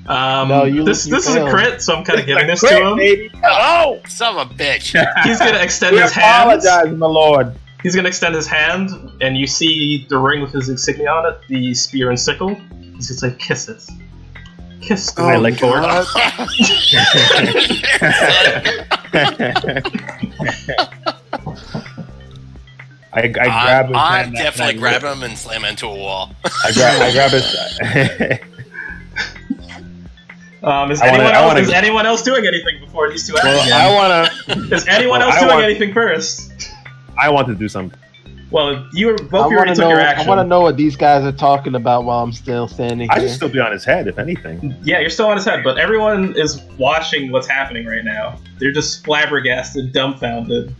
This is a crit, so I'm kind of giving this crit, to him. Baby. Oh, son of a bitch! He's gonna extend We his hand. apologize, my lord. He's gonna extend his hand, and you see the ring with his insignia on it, the spear and sickle. He's gonna say, "Kiss it, kiss the I like Lord." I grab his I hand. definitely grab him and slam him into a wall. I grab his. Is anyone else doing anything before these two act Well, again? I wanna. Is anyone else doing anything first? I want to do something. Well, I already want took to know. your I action. want to know what these guys are talking about while I'm still standing I here. should still be on his head, if anything. Yeah, you're still on his head, but everyone is watching what's happening right now. They're just flabbergasted, dumbfounded.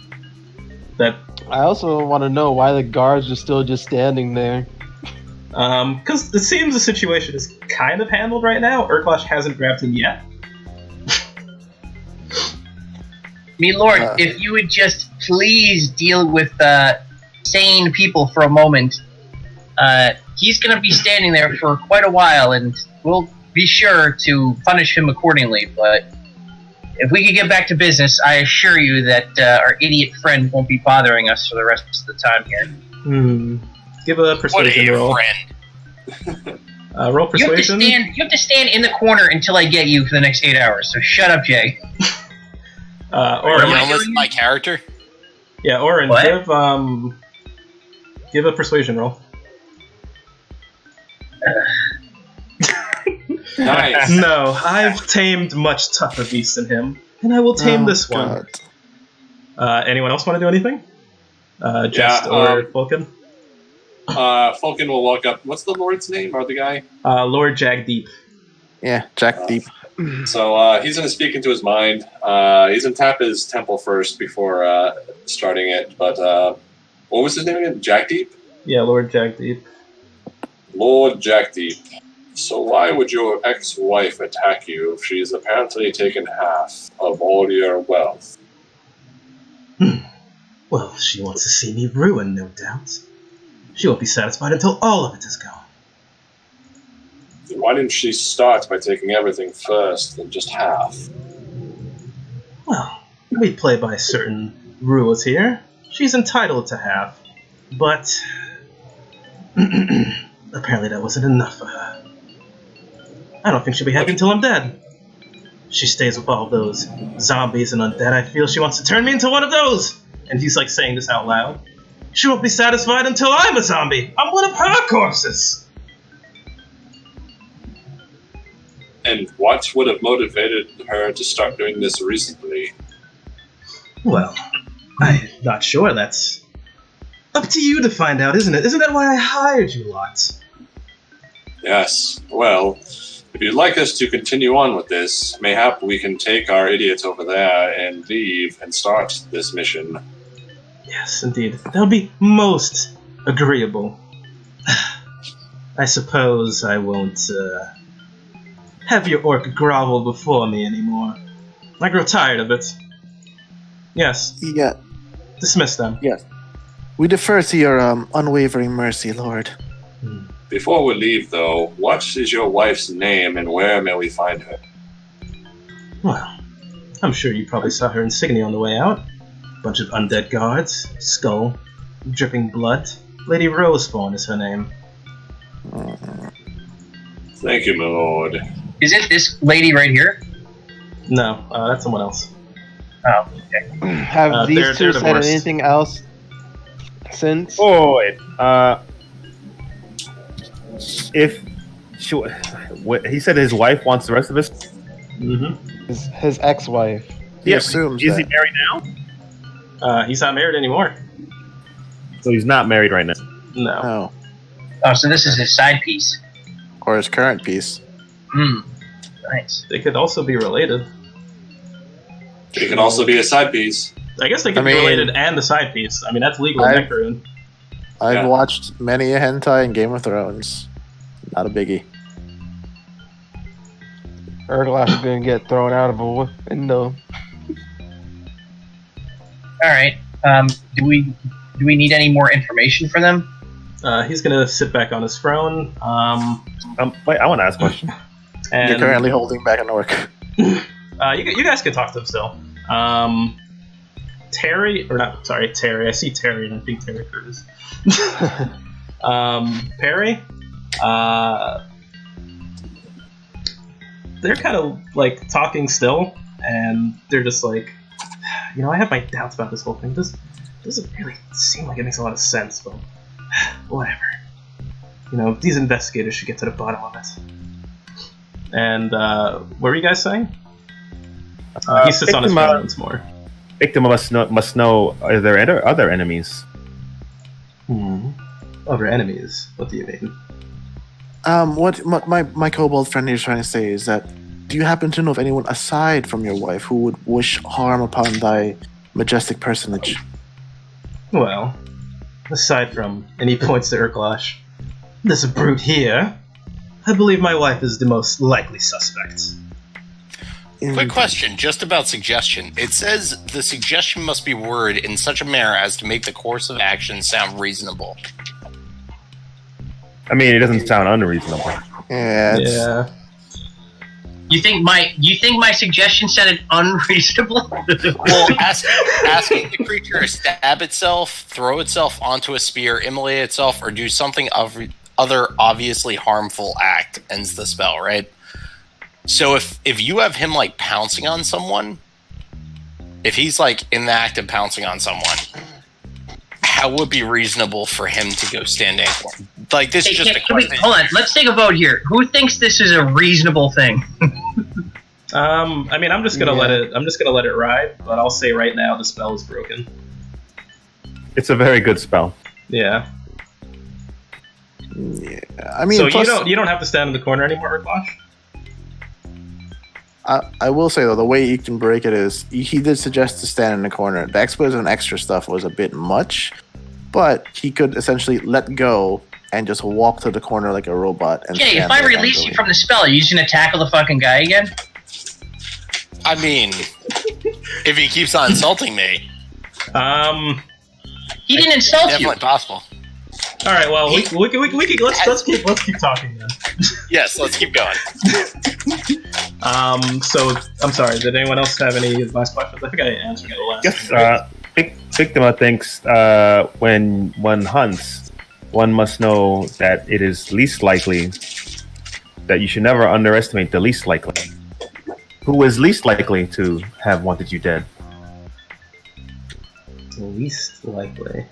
That I also want to know why the guards are still just standing there. because it seems the situation is kind of handled right now. Urklash hasn't grabbed him yet. Me lord, if you would just please deal with sane people for a moment. He's going to be standing there for quite a while, and we'll be sure to punish him accordingly. But if we could get back to business, I assure you that our idiot friend won't be bothering us for the rest of the time here. Give a persuasion roll. Friend. Roll persuasion. You have to stand in the corner until I get you for the next 8 hours. So shut up, Jay. Orin, Listen to my character. yeah, Orin, What? give a persuasion roll. Nice. No, I've tamed much tougher beasts than him, and I will tame this one. Anyone else want to do anything? Jest or Vulcan? Falcon will walk up. What's the Lord's name or the guy? Lord Jagdeep. Yeah, Jack Deep. So he's going to speak into his mind. He's going to tap his temple first before starting it. But what was his name again? Jackdeep? Yeah, Lord Jagdeep. Lord Jackdeep. So why would your ex-wife attack you if she's apparently taken half of all your wealth? Well, she wants to see me ruined, no doubt. She won't be satisfied until all of it is gone. Why didn't she start by taking everything first than just half? Well, we play by certain rules here. She's entitled to half, but apparently that wasn't enough for her. I don't think she'll be happy until I'm dead. She stays with all those zombies and undead. I feel she wants to turn me into one of those. And he's like saying this out loud. She won't be satisfied until I'm a zombie. I'm one of her corpses. And what would have motivated her to start doing this recently? Well, I'm not sure. That's up to you to find out, isn't it? Isn't that why I hired you lot? Yes. Well, if you'd like us to continue on with this, mayhap we can take our idiots over there and leave and start this mission. Yes, indeed. That would be most agreeable. I suppose I won't have your orc grovel before me anymore. I grow tired of it. Yes. Yeah, Dismiss them. yes. We defer to your unwavering mercy, Lord. Before we leave, though, what is your wife's name and where may we find her? Well, I'm sure you probably saw her insignia on the way out. Bunch of undead guards, skull, dripping blood. Lady Rosefawn is her name. Thank you, my lord. Is it this lady right here? No, that's someone else. Oh, okay. Have they're these two said divorced. anything else since? Oh, wait. If she, he said his wife wants the rest of us. Mm-hmm. His ex-wife. He assumes Is he that. married now? He's not married anymore. So he's not married right now. No. No. Oh, so this is his side piece. Or his current piece. Nice. They could also be related. It can also be a side piece. I guess they could I be mean- related and the side piece. I mean, that's legal in I- Necroon. I've Yeah. watched many a hentai in Game of Thrones. Not a biggie. Urglash is gonna get thrown out of a window. All right. Do we need any more information for them? He's gonna sit back on his throne. Wait, I want to ask a question. And You're currently holding back an orc. you guys can talk to him still. Terry, or not? Sorry, Terry. I see Terry, and I think Terry Curtis. Perry. They're kind of like talking still, and they're just like, I have my doubts about this whole thing. This doesn't really seem like it makes a lot of sense, but whatever. These investigators should get to the bottom of it. And what were you guys saying? He sits on his phone once more. Victim must know. Are there other enemies? Other enemies? What do you mean? What my kobold friend here is trying to say is that, do you happen to know of anyone aside from your wife who would wish harm upon thy majestic personage? Well, aside from, and he points to Urklash, this brute here, I believe my wife is the most likely suspect. Quick question, just about suggestion. It says the suggestion must be worded in such a manner as to make the course of action sound reasonable. I mean, it doesn't sound unreasonable. Yeah. You think my suggestion sounded unreasonable? Well, asking the creature to stab itself, throw itself onto a spear, immolate itself, or do something other obviously harmful act ends the spell, right? So if you have him like pouncing on someone, if he's like in the act of pouncing on someone, how would it be reasonable for him to go stand in? Like this is just a question. Hold on, let's take a vote here. Who thinks this is a reasonable thing? I mean, I'm just gonna let it ride, but I'll say right now the spell is broken. It's a very good spell. Yeah. Yeah. I mean, so plus, you don't have to stand in the corner anymore, Urklash? I will say though, the way you can break it is he did suggest to stand in the corner. The explosive and extra stuff was a bit much, but he could essentially let go and just walk to the corner like a robot. And if I release you from the spell, are you just gonna tackle the fucking guy again? I mean, if he keeps on insulting me, he didn't insult you. Definitely possible. All right, well, let's keep talking then. Yes, let's keep going. So I'm sorry. Did anyone else have any last questions? I think I answered the last. Yes. Victima thinks when one hunts, one must know that it is least likely that you should never underestimate the least likely. Who is least likely to have wanted you dead? The least likely.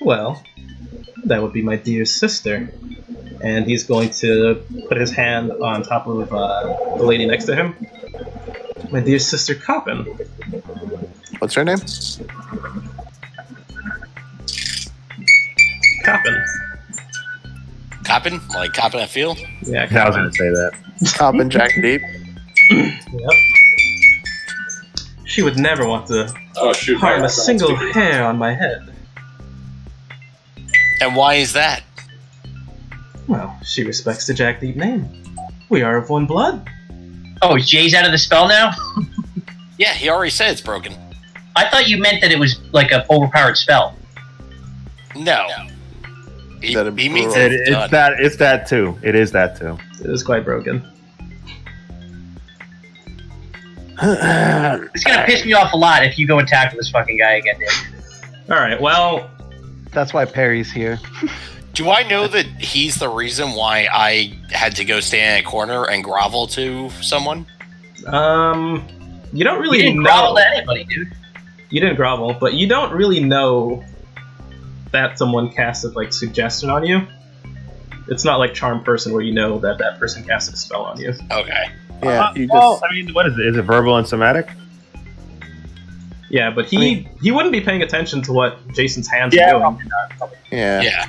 Well, that would be my dear sister. And he's going to put his hand on top of the lady next to him. My dear sister Coppin. What's her name? Coppin. Coppin? Like Coppin, I feel? Yeah, I was going to say that. Coppin Jack Deep. Yep. She would never want to shoot, harm a single hair on my head. And why is that? Well, she respects the Jack Deep name. We are of one blood. Oh, Jay's out of the spell now? Yeah, he already said it's broken. I thought you meant that it was like an overpowered spell. No. He means it's that too. It is that too. It is quite broken. It's gonna piss me off a lot if you go and tackle this fucking guy again, dude. Alright, well... That's why Perry's here. Do I know that he's the reason why I had to go stand in a corner and grovel to someone? You don't really You didn't know. grovel to anybody, dude. You didn't grovel, but you don't really know that someone casted, like, suggestion on you. It's not like Charm Person where you know that that person casted a spell on you. Okay. Yeah, you well, I mean, what is it? Is it verbal and somatic? Yeah, but he wouldn't be paying attention to what Jason's hands are doing. Yeah. Yeah.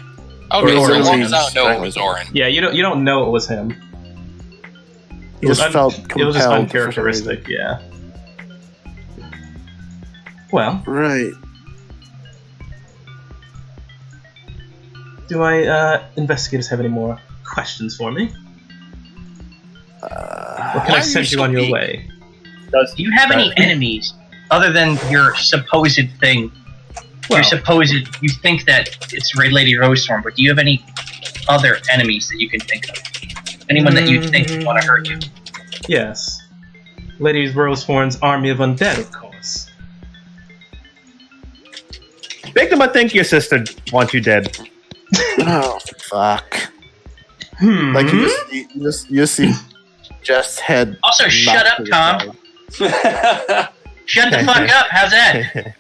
Okay, Or so as long as I Orin's don't know it was Orin. Yeah, you don't know it was him. He just felt it was just compelled for some uncharacteristic, yeah. Well, Right. do my investigators have any more questions for me? Or can Why I are send you you on so your mean? way? Do you have any enemies other than your supposed thing? you think that it's Lady Rosethorn, but do you have any other enemies that you can think of? Anyone that you think would want to hurt you? Yes. Lady Rosethorn's army of undead, of course. Victim, I think your sister wants you dead. Oh, fuck. Like, you see just head. Also, shut up, Tom. Shut the fuck up. How's that?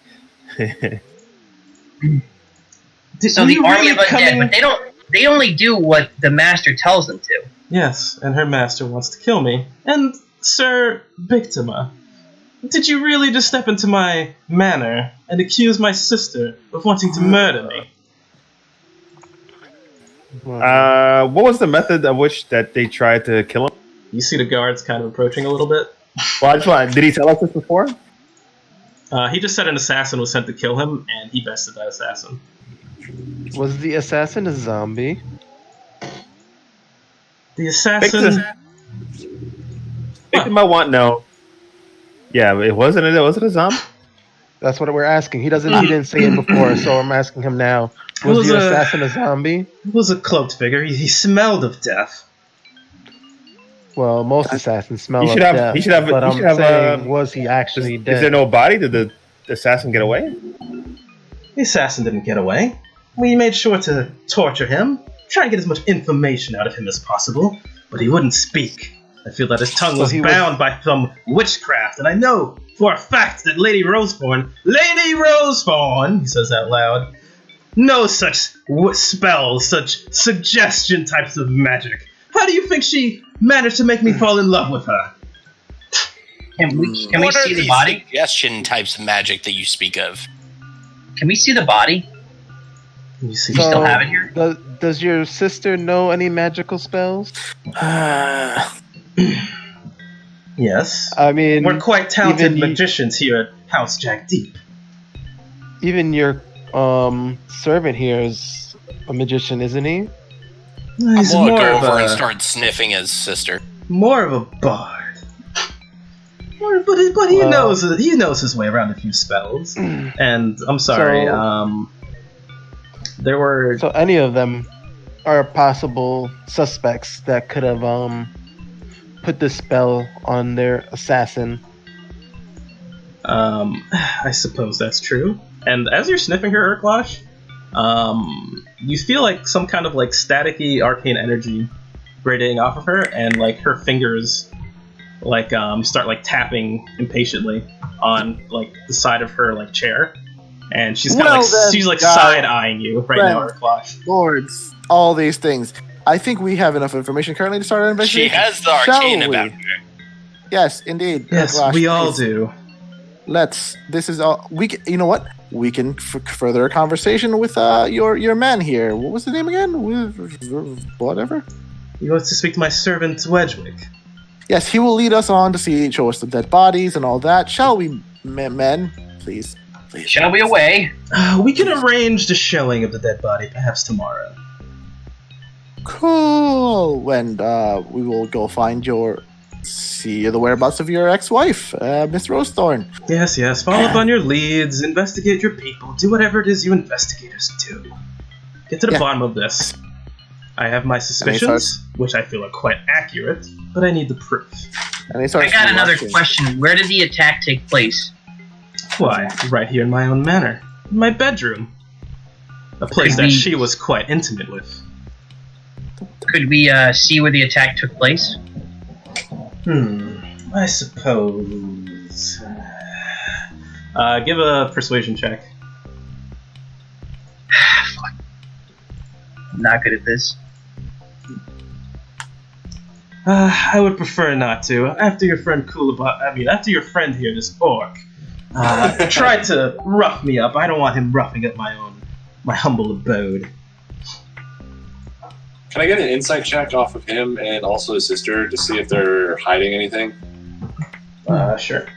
So the army of undead, but they only do what the master tells them to. Yes, and her master wants to kill me. And, Sir Victima, did you really just step into my manor and accuse my sister of wanting to murder me? What was the method of which that they tried to kill him? You see the guards kind of approaching a little bit. Well, I just want. Did he tell us this before? He just said an assassin was sent to kill him, and he bested that assassin. Was the assassin a zombie? The assassin... Victim, I want no. Yeah, it wasn't a zombie? That's what we're asking. He didn't say it before, so I'm asking him now. Was the assassin a zombie? It was a cloaked figure. He smelled of death. Well, most assassins smell of death. But I'm saying, was he actually dead? Is there no body? Did the assassin get away? The assassin didn't get away. We made sure to torture him, try and get as much information out of him as possible, but he wouldn't speak. I feel that his tongue was bound by some witchcraft, and I know for a fact that Lady Rosethorn, he says out loud, no such spells, such suggestion types of magic. How do you think she managed to make me fall in love with her? Can we see the body? Suggestion types of magic that you speak of. Can we see the body? You see, you still have it here? Does your sister know any magical spells? Yes. I mean, we're quite talented magicians here at House Jack Deep. Even your servant here is a magician, isn't he? He's I'm gonna more go of over a, and start sniffing his sister. More of a bard. But he knows his way around a few spells. And I'm sorry, there were... So any of them are possible suspects that could have put this spell on their assassin. I suppose that's true. And as you're sniffing her, Urklash, you feel like some kind of like staticky arcane energy radiating off of her, and like her fingers like start like tapping impatiently on like the side of her like chair, and she's kind of side eyeing you right now, Urklash. Lords, all these things. I think we have enough information currently to start our investigation. She has the arcane about her. Yes, indeed. Yes, Urklash, we all do. This is all we can. You know what? We can further a conversation with your man here. What was the name again? Whatever. He wants to speak to my servant Wedgwick. Yes, he will lead us on to show us the dead bodies and all that. Shall we, men? Please. Shall we away? We can arrange the showing of the dead body perhaps tomorrow. Cool. And we will go find see the whereabouts of your ex-wife, Miss Rosethorn. Yes. Follow up on your leads, investigate your people, do whatever it is you investigators do. Get to the bottom of this. I have my suspicions, which I feel are quite accurate, but I need the proof. I got another question. Where did the attack take place? Why, right here in my own manor. In my bedroom. A place that she was quite intimate with. Could we see where the attack took place? I suppose. Give a persuasion check. Fuck. I'm not good at this. I would prefer not to. After your friend after your friend here, this orc, tried to rough me up. I don't want him roughing up my humble abode. Can I get an insight check off of him and also his sister to see if they're hiding anything? Sure.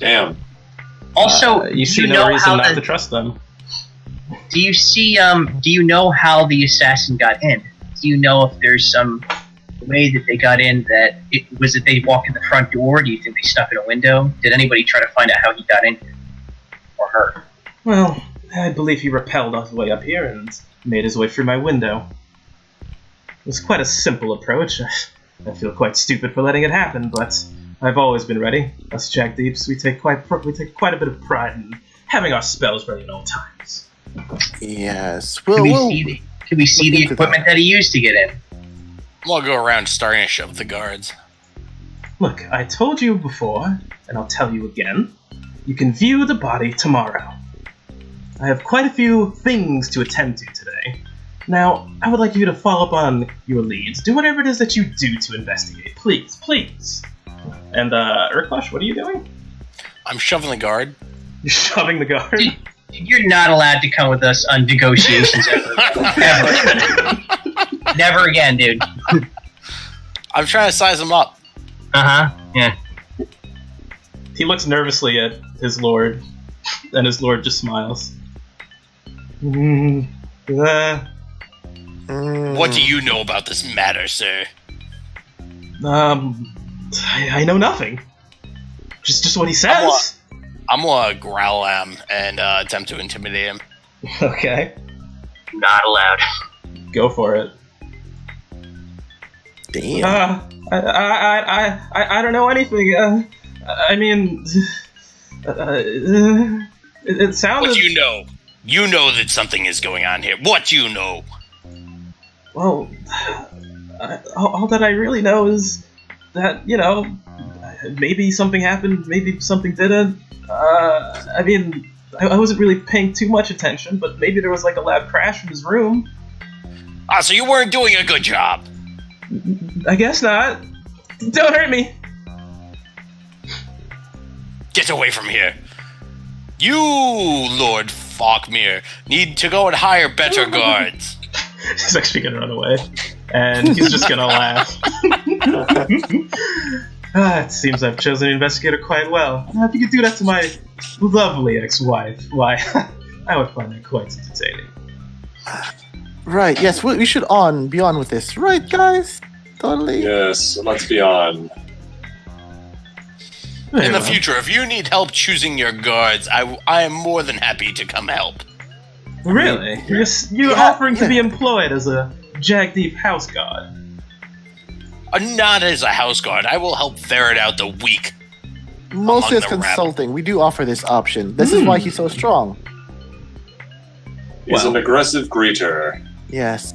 Damn. Also, you see no reason not to trust them. Do you see? Do you know how the assassin got in? Do you know if there's some the way that they got in, that they walked in the front door? Do you think they snuck in a window? Did anybody try to find out how he got in? Or her? Well, I believe he rappelled all the way up here and made his way through my window. It was quite a simple approach. I feel quite stupid for letting it happen, but I've always been ready. Us Jack Deeps, we take quite a bit of pride in having our spells ready at all times. Yes. Can we see the equipment that he used to get in? We'll go around starting to shove the guards. Look, I told you before, and I'll tell you again. You can view the body tomorrow. I have quite a few things to attend to today. Now, I would like you to follow up on your leads. Do whatever it is that you do to investigate. Please, please. And, Urklash, what are you doing? I'm shoving the guard. You're shoving the guard? You're not allowed to come with us on negotiations ever. Ever. Never again, dude. I'm trying to size him up. Uh-huh, yeah. He looks nervously at his lord, and his lord just smiles. What do you know about this matter, sir? I know nothing. Just what he says. I'm gonna growl at him and attempt to intimidate him. Okay. Not allowed. Go for it. Damn. I don't know anything. I mean, it sounded. What do you know? You know that something is going on here. What do you know? Well, all that I really know is that, maybe something happened, maybe something didn't. I mean, I wasn't really paying too much attention, but maybe there was like a loud crash in his room. Ah, so you weren't doing a good job. I guess not. Don't hurt me. Get away from here. You, Lord Falkmere, need to go and hire better guards. He's actually gonna run away. And he's just gonna laugh. It seems I've chosen an investigator quite well. If you could do that to my lovely ex-wife, why, I would find that quite entertaining. Right, yes, we should be on with this. Right, guys? Totally. Yes, let's be on. In the future, if you need help choosing your guards, I am more than happy to come help. Really? You're offering to be employed as a Jack Deep house guard? Not as a house guard. I will help ferret out the weak. Mostly as consulting. We do offer this option. This is why he's so strong. He's an aggressive greeter. Yes.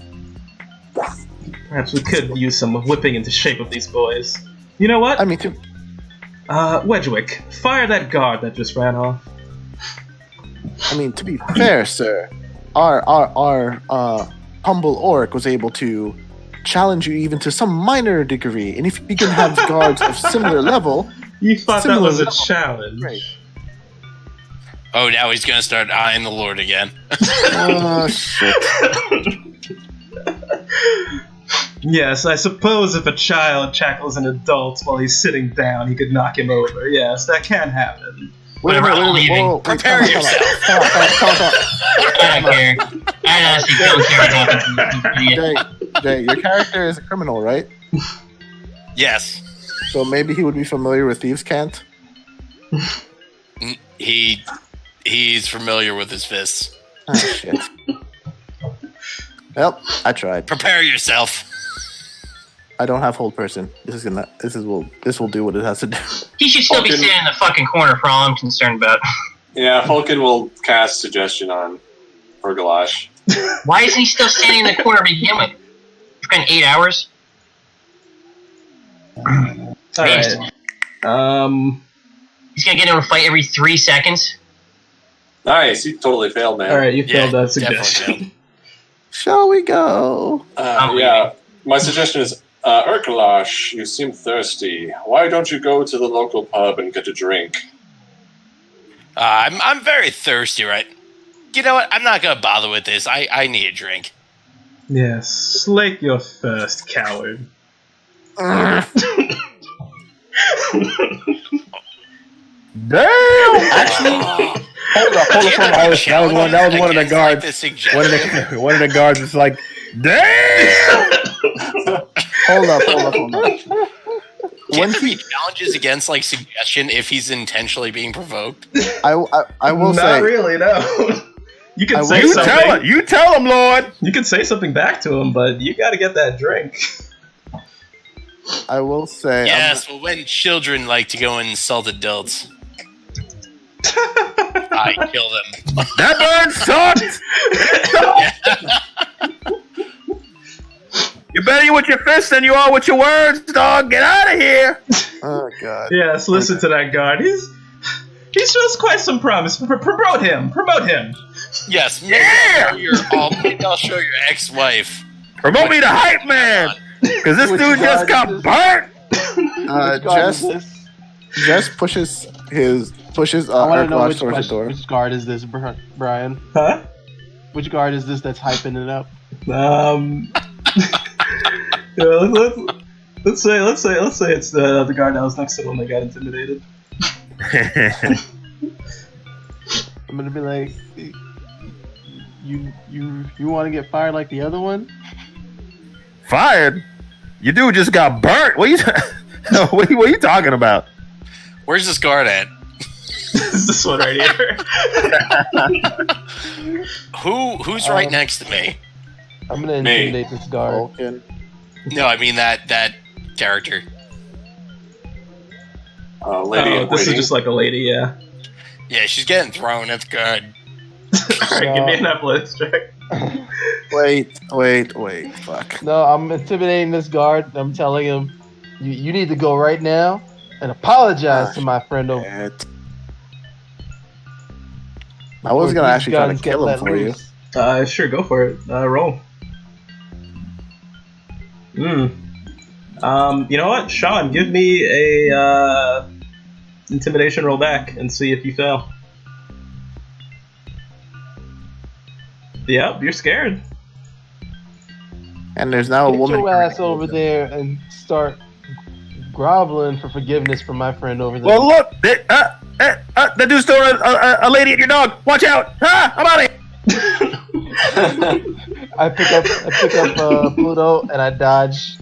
Perhaps we could use some whipping into shape of these boys. You know what? I mean, Wedgwick, fire that guard that just ran off. to be fair, sir, our humble orc was able to challenge you even to some minor degree, and if you can have guards of similar level, you thought that was a challenge. Great. Oh, now he's gonna start eyeing the Lord again. Oh shit. Yes, I suppose if a child tackles an adult while he's sitting down, he could knock him over. Yes, that can happen. Whatever, I'm leaving. Prepare yourself. I don't care. I honestly don't care about this. Jay, your character is a criminal, right? Yes. So maybe he would be familiar with Thieves' Cant? He's familiar with his fists. Oh, shit. Well, I tried. Prepare yourself. I don't have hold person. This will do what it has to do. He should still be sitting in the fucking corner for all I'm concerned about. Yeah, Hulkin will cast suggestion on Urgalash. Why isn't he still standing in the corner to begin with? It's been 8 hours. Alright. He's gonna get into a fight every 3 seconds. Nice, you totally failed, man. Alright, you failed that definitely suggestion. failed. Shall we go? Yeah, my suggestion is, Urgalash, you seem thirsty. Why don't you go to the local pub and get a drink? I'm very thirsty, right? You know what? I'm not gonna bother with this. I need a drink. Yes, slake your thirst, coward. Damn! Actually, hold up. That was one of the guards. Like One of the guards was like, damn! Hold up. Can there be challenges against like suggestion if he's intentionally being provoked? I will say. Not really, no. You can say something. You tell him, Lord. You can say something back to him, but you got to get that drink. I will say. Yes, well, when children like to go and insult adults, I kill them. That bird sucked. You're better with your fists than you are with your words, dog. Get out of here. Oh God. Yes, listen to that guard. He shows quite some promise. Promote him. Yes, maybe I'll show your ex-wife. Promote me to hype man, because this dude just got burnt. Jess pushes I want to know towards the door. which guard is this, Brian? Huh? Which guard is this that's hyping it up? Let's say it's the guard that was next to him that got intimidated. I'm gonna be like, you want to get fired like the other one? Fired? Your dude just got burnt. What are you talking about? Where's this guard at? It's this one right here. Who's right next to me? I'm gonna intimidate this guard. Vulcan. No, I mean that character. Lady. This is just like a lady, yeah. Yeah, she's getting thrown. That's good. Alright, give me an athletics check. Wait. Fuck. No, I'm intimidating this guard. I'm telling him, you need to go right now and apologize to my friend over. Shit. I was gonna actually try to kill him for you. Sure, go for it. Roll. You know what? Sean, give me a intimidation roll back and see if you fail. Yep, you're scared. And there's now a Get woman. your ass over there and start groveling for forgiveness from my friend over there. Well, look, that dude's throwing a lady at your dog. Watch out! I'm out of here. I pick up Pluto and I dodge.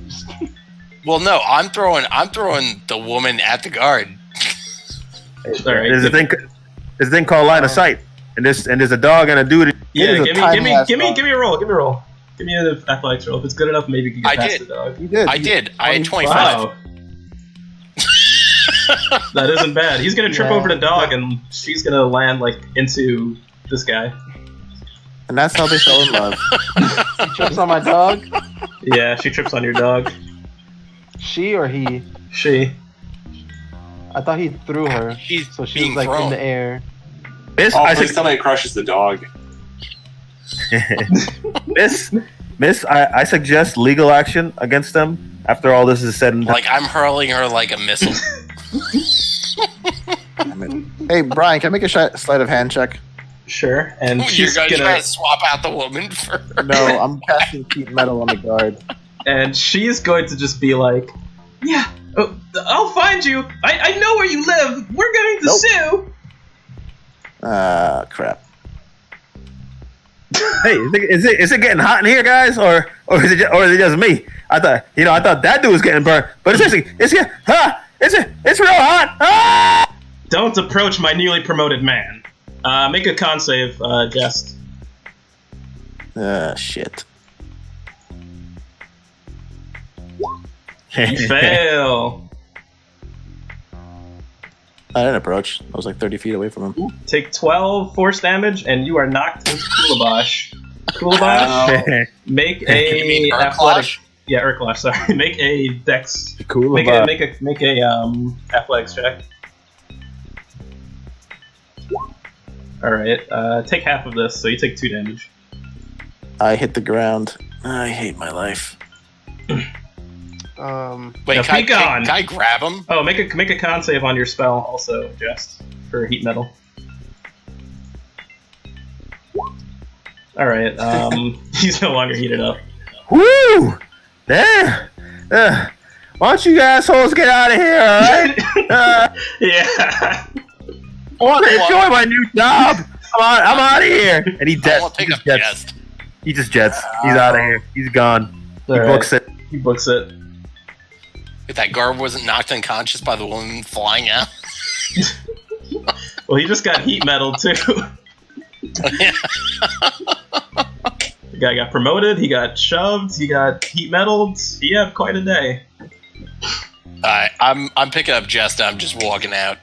Well, no, I'm throwing the woman at the guard. Alright. There's a thing called line of sight, and there's a dog and a dude. Yeah, give me a roll. Give me an athletics roll. If it's good enough, maybe you can get past the dog. You did. I did. I had 25. Wow. That isn't bad. He's gonna trip over the dog, and she's gonna land like into this guy. And that's how they fell in love. He trips on my dog. Yeah, she trips on your dog. She or he? She. I thought he threw her. So she was like in the air. Miss, please tell me it crushes the dog. Miss, I suggest legal action against them after all this is said and done. Like I'm hurling her like a missile. Hey, Brian, can I make a sleight of hand check? Sure. And You're she's gonna gonna try to swap out the woman for her. No, I'm casting heat metal on the guard. And she's going to just be like, yeah, I'll find you. I know where you live. We're going to sue. Crap. Hey, is it getting hot in here, guys, or is it just me? I thought that dude was getting burnt, but it's real hot. Ah! Don't approach my newly promoted man. Make a con save, Jest. Shit. You fail. I didn't approach. I was like 30 feet away from him. Take 12 force damage, and you are knocked into Kulabash. Kulabash, make a athletic. Yeah, Urklash. Sorry, make a dex. Kulabash. Make a athletics check. All right. Take half of this, so you take 2 damage. I hit the ground. I hate my life. Wait, can I grab him? Oh, make a con save on your spell also, Jest, for heat metal. All right. He's no longer heated up. Woo! Damn! Why don't you assholes get out of here? All right? Yeah. I want to enjoy my new job. I'm out of here. And he jets. He just jets. He's out of here. He's gone. He books it. He books it. If that guard wasn't knocked unconscious by the woman flying out. Well, he just got heat metal too. The guy got promoted, he got shoved, he got heat metaled. He had quite a day. Alright, I'm picking up Jesta. I'm just walking out.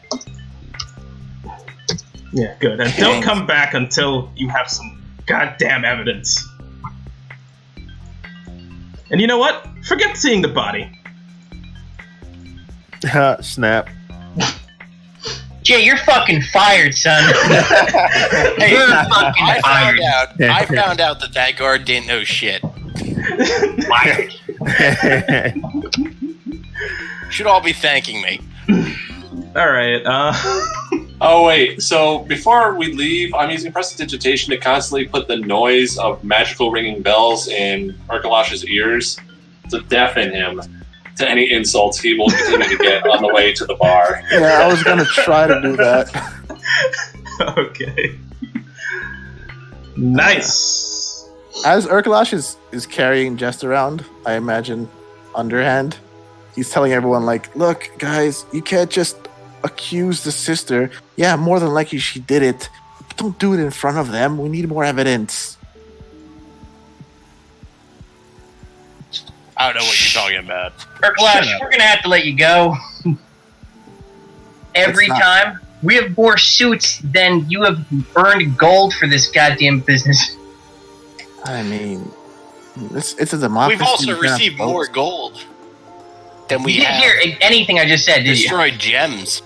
Yeah, good. And don't come back until you have some goddamn evidence. And you know what? Forget seeing the body. Snap. Jay, you're fucking fired, son. Hey, You're fucking fired. I found out that guard didn't know shit. Fired. Should all be thanking me. Alright, Oh wait, so before we leave, I'm using prestidigitation to constantly put the noise of magical ringing bells in Urkalash's ears to deafen him to any insults he will continue to get on the way to the bar. Yeah, I was gonna try to do that. okay. Nice. As Urkalash is carrying Jest around, I imagine, underhand, he's telling everyone, like, look, guys, you can't just accuse the sister. Yeah, more than likely she did it. But don't do it in front of them. We need more evidence. I don't know what you're talking about. Urkalash, we're gonna have to let you go. Every time we have more suits than you have earned gold for this goddamn business. I mean, it's a democracy. We've also received more gold than we You didn't have. hear anything I just said, did you? Destroyed gems.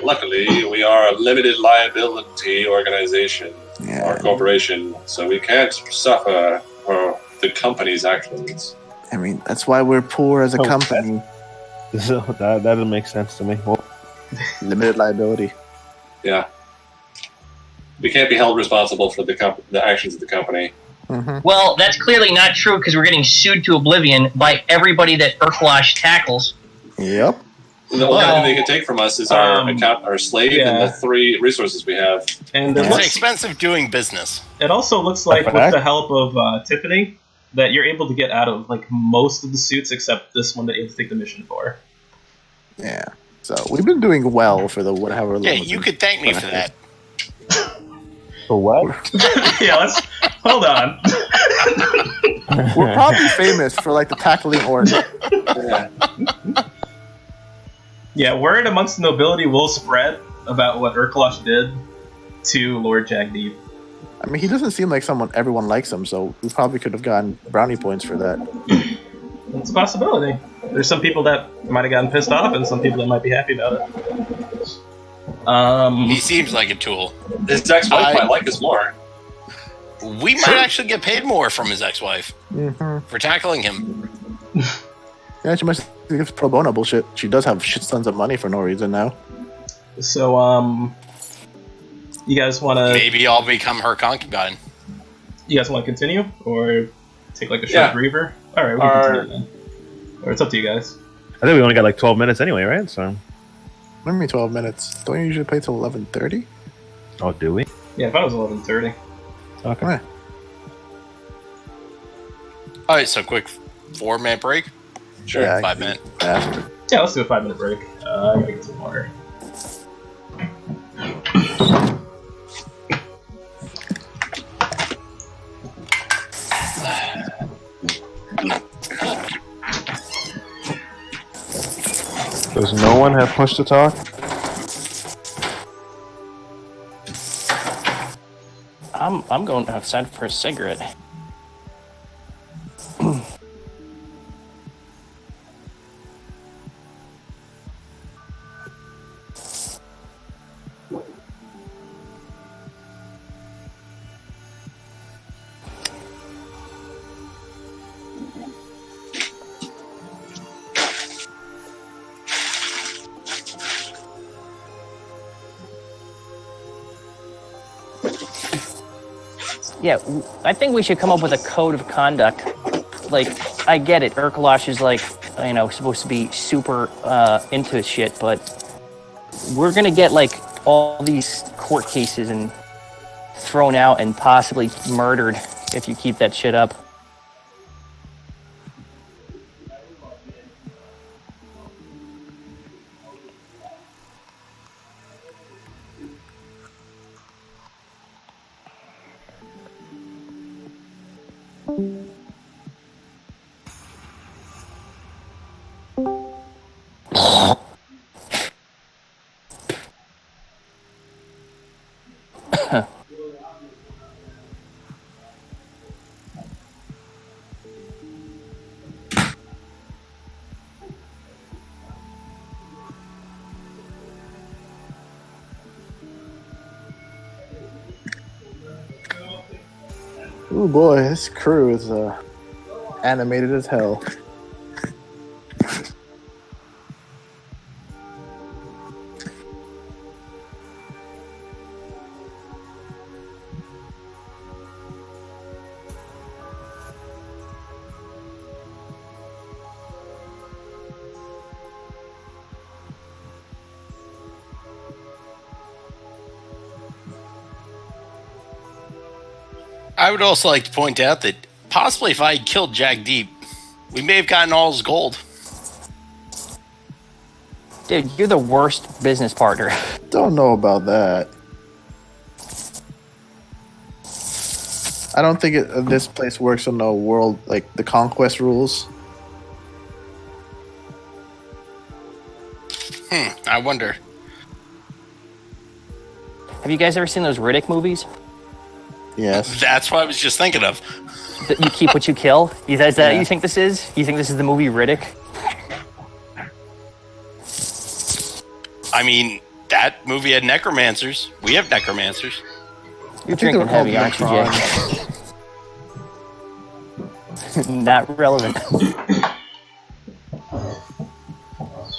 Luckily, we are a limited liability organization or Yeah, corporation, so we can't suffer for the company's actions. I mean, that's why we're poor as a company. So that doesn't make sense to me. Well, Limited liability. Yeah. We can't be held responsible for the actions of the company. Mm-hmm. Well, that's clearly not true because we're getting sued to oblivion by everybody that Urkalash tackles. Yep. The only thing they can take from us is our account, our slave, yeah. and the 3 resources we have. And It's expensive doing business. it also looks like with the help of Tiffany that you're able to get out of like most of the suits except this one that you have to take the mission for. Yeah. So we've been doing well for the whatever. Yeah, you could thank me for that. for what? Yeah, let's hold on. We're probably famous for like the tackling order. Yeah. Yeah, word amongst the nobility will spread about what Urkalash did to Lord Jagdeep. I mean, he doesn't seem like everyone likes him, so we probably could have gotten brownie points for that. It's a possibility. There's some people that might have gotten pissed off and some people that might be happy about it. He seems like a tool. His ex-wife might like us more. We might actually get paid more from his ex-wife Mm-hmm. for tackling him. Yeah, she must give pro bono bullshit. She does have shit tons of money for no reason now. So, you guys want to... Maybe I'll become her concubine. You guys want to continue? Or take like a short griever? Alright, we can continue then. Or it's up to you guys. I think we only got like 12 minutes anyway, right? So. What do you mean 12 minutes? Don't you usually play till 11:30? Oh, do we? Yeah, if I was 11:30. Okay. Right. Alright, so quick 4-minute break? Sure. Yeah, 5 minute. After. Yeah, let's do a 5-minute break. I gotta get some water. Does no one have push to talk? I'm going outside for a cigarette. Yeah, I think we should come up with a code of conduct. Like, I get it, Urkalash is like, supposed to be super into his shit, but we're gonna get like all these court cases and thrown out and possibly murdered if you keep that shit up. Oh boy, this crew is animated as hell. I would also like to point out that possibly if I had killed Jack Deep, we may have gotten all his gold. Dude, you're the worst business partner. Don't know about that. I don't think this place works on the world, like the conquest rules. I wonder. Have you guys ever seen those Riddick movies? Yes. That's what I was just thinking of. That you keep what you kill? Is that Yeah. you think this is? You think this is the movie Riddick? I mean, that movie had necromancers. We have necromancers. You're I think drinking they're heavy, aren't you, Jay? Not relevant.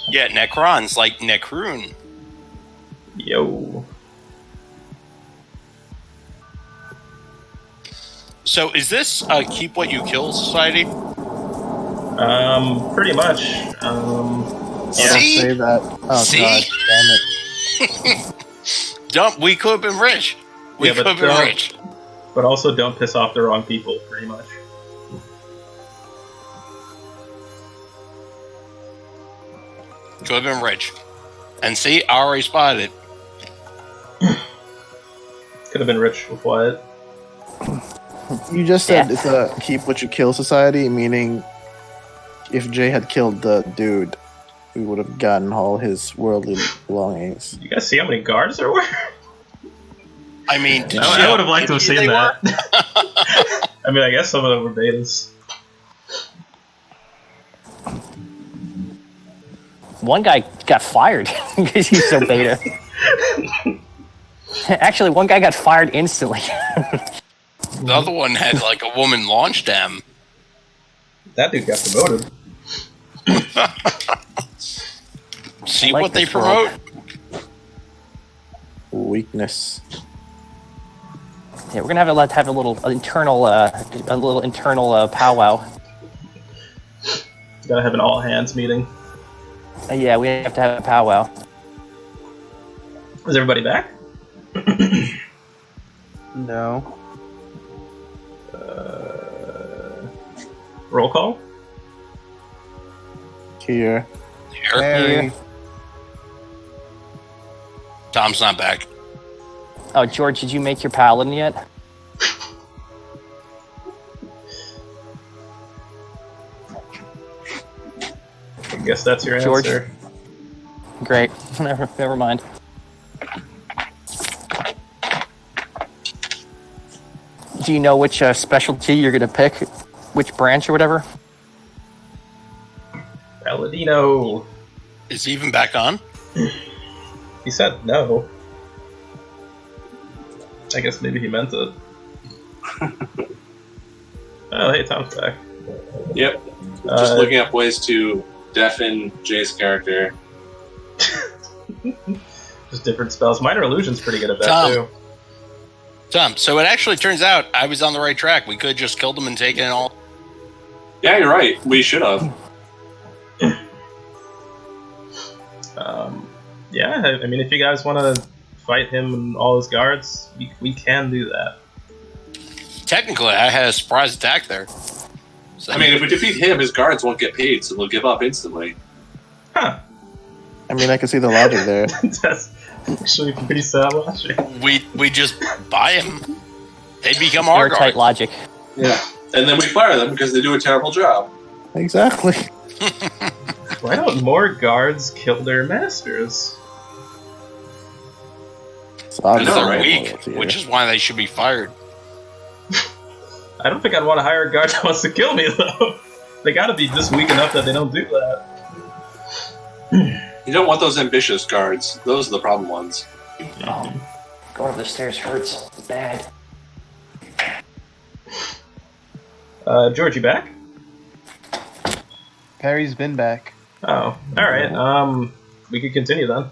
Yeah, Necrons, like Necroon. Yo. So is this a keep what you kill society? Pretty much. Don't See? say that. Oh See? god, damn it. Dump. We could have been rich. We Yeah, could but have been don't- rich. But also don't piss off the wrong people, pretty much. Could have been rich. And see, I already spotted it. Could have been rich with Wyatt. You just said Yeah. it's a keep what you kill society, meaning if Jay had killed the dude, we would have gotten all his worldly belongings. You guys see how many guards there were? I mean, I would have liked to have maybe seen they that. were. I mean, I guess some of them were betas. One guy got fired because he's so beta. Actually, one guy got fired instantly. The other one had like a woman launch them. That dude got promoted. See like what they this world. promote? Weakness. Yeah, we're gonna have a little internal powwow. Gotta have an all hands meeting. Yeah, we have to have a powwow. Is everybody back? No. Roll call? Here. Here. Harry. Tom's not back. Oh, George, did you make your paladin yet? I guess that's your George? answer. Great. Never mind. Do you know which specialty you're gonna pick? Which branch or whatever? Paladino. Is he even back on? He said no. I guess maybe he meant it. Oh, hey, Tom's back. Yep. Just looking up ways to deafen Jay's character. Just different spells. Minor Illusion's pretty good at that, Tom. too. Tom, so it actually turns out I was on the right track. We could have just killed him and taken it all. Yeah, you're right. We should have. Yeah, I mean, if you guys want to fight him and all his guards, we can do that. Technically, I had a surprise attack there. So, I mean, if we defeat him, his guards won't get paid, so they'll give up instantly. Huh. I mean, I can see the logic there. That's actually pretty sad logic. we just buy him. They become our Airtight guards. logic. Yeah. And then we fire them because they do a terrible job. Exactly. Why don't more guards kill their masters? So I Because know, they're right? weak, which is why they should be fired. I don't think I'd want to hire a guard that wants to kill me, though. They gotta be just weak enough that they don't do that. You don't want those ambitious guards. Those are the problem ones. Oh, going up the stairs hurts bad. George, you back? Perry's been back. Oh, alright. We could continue then.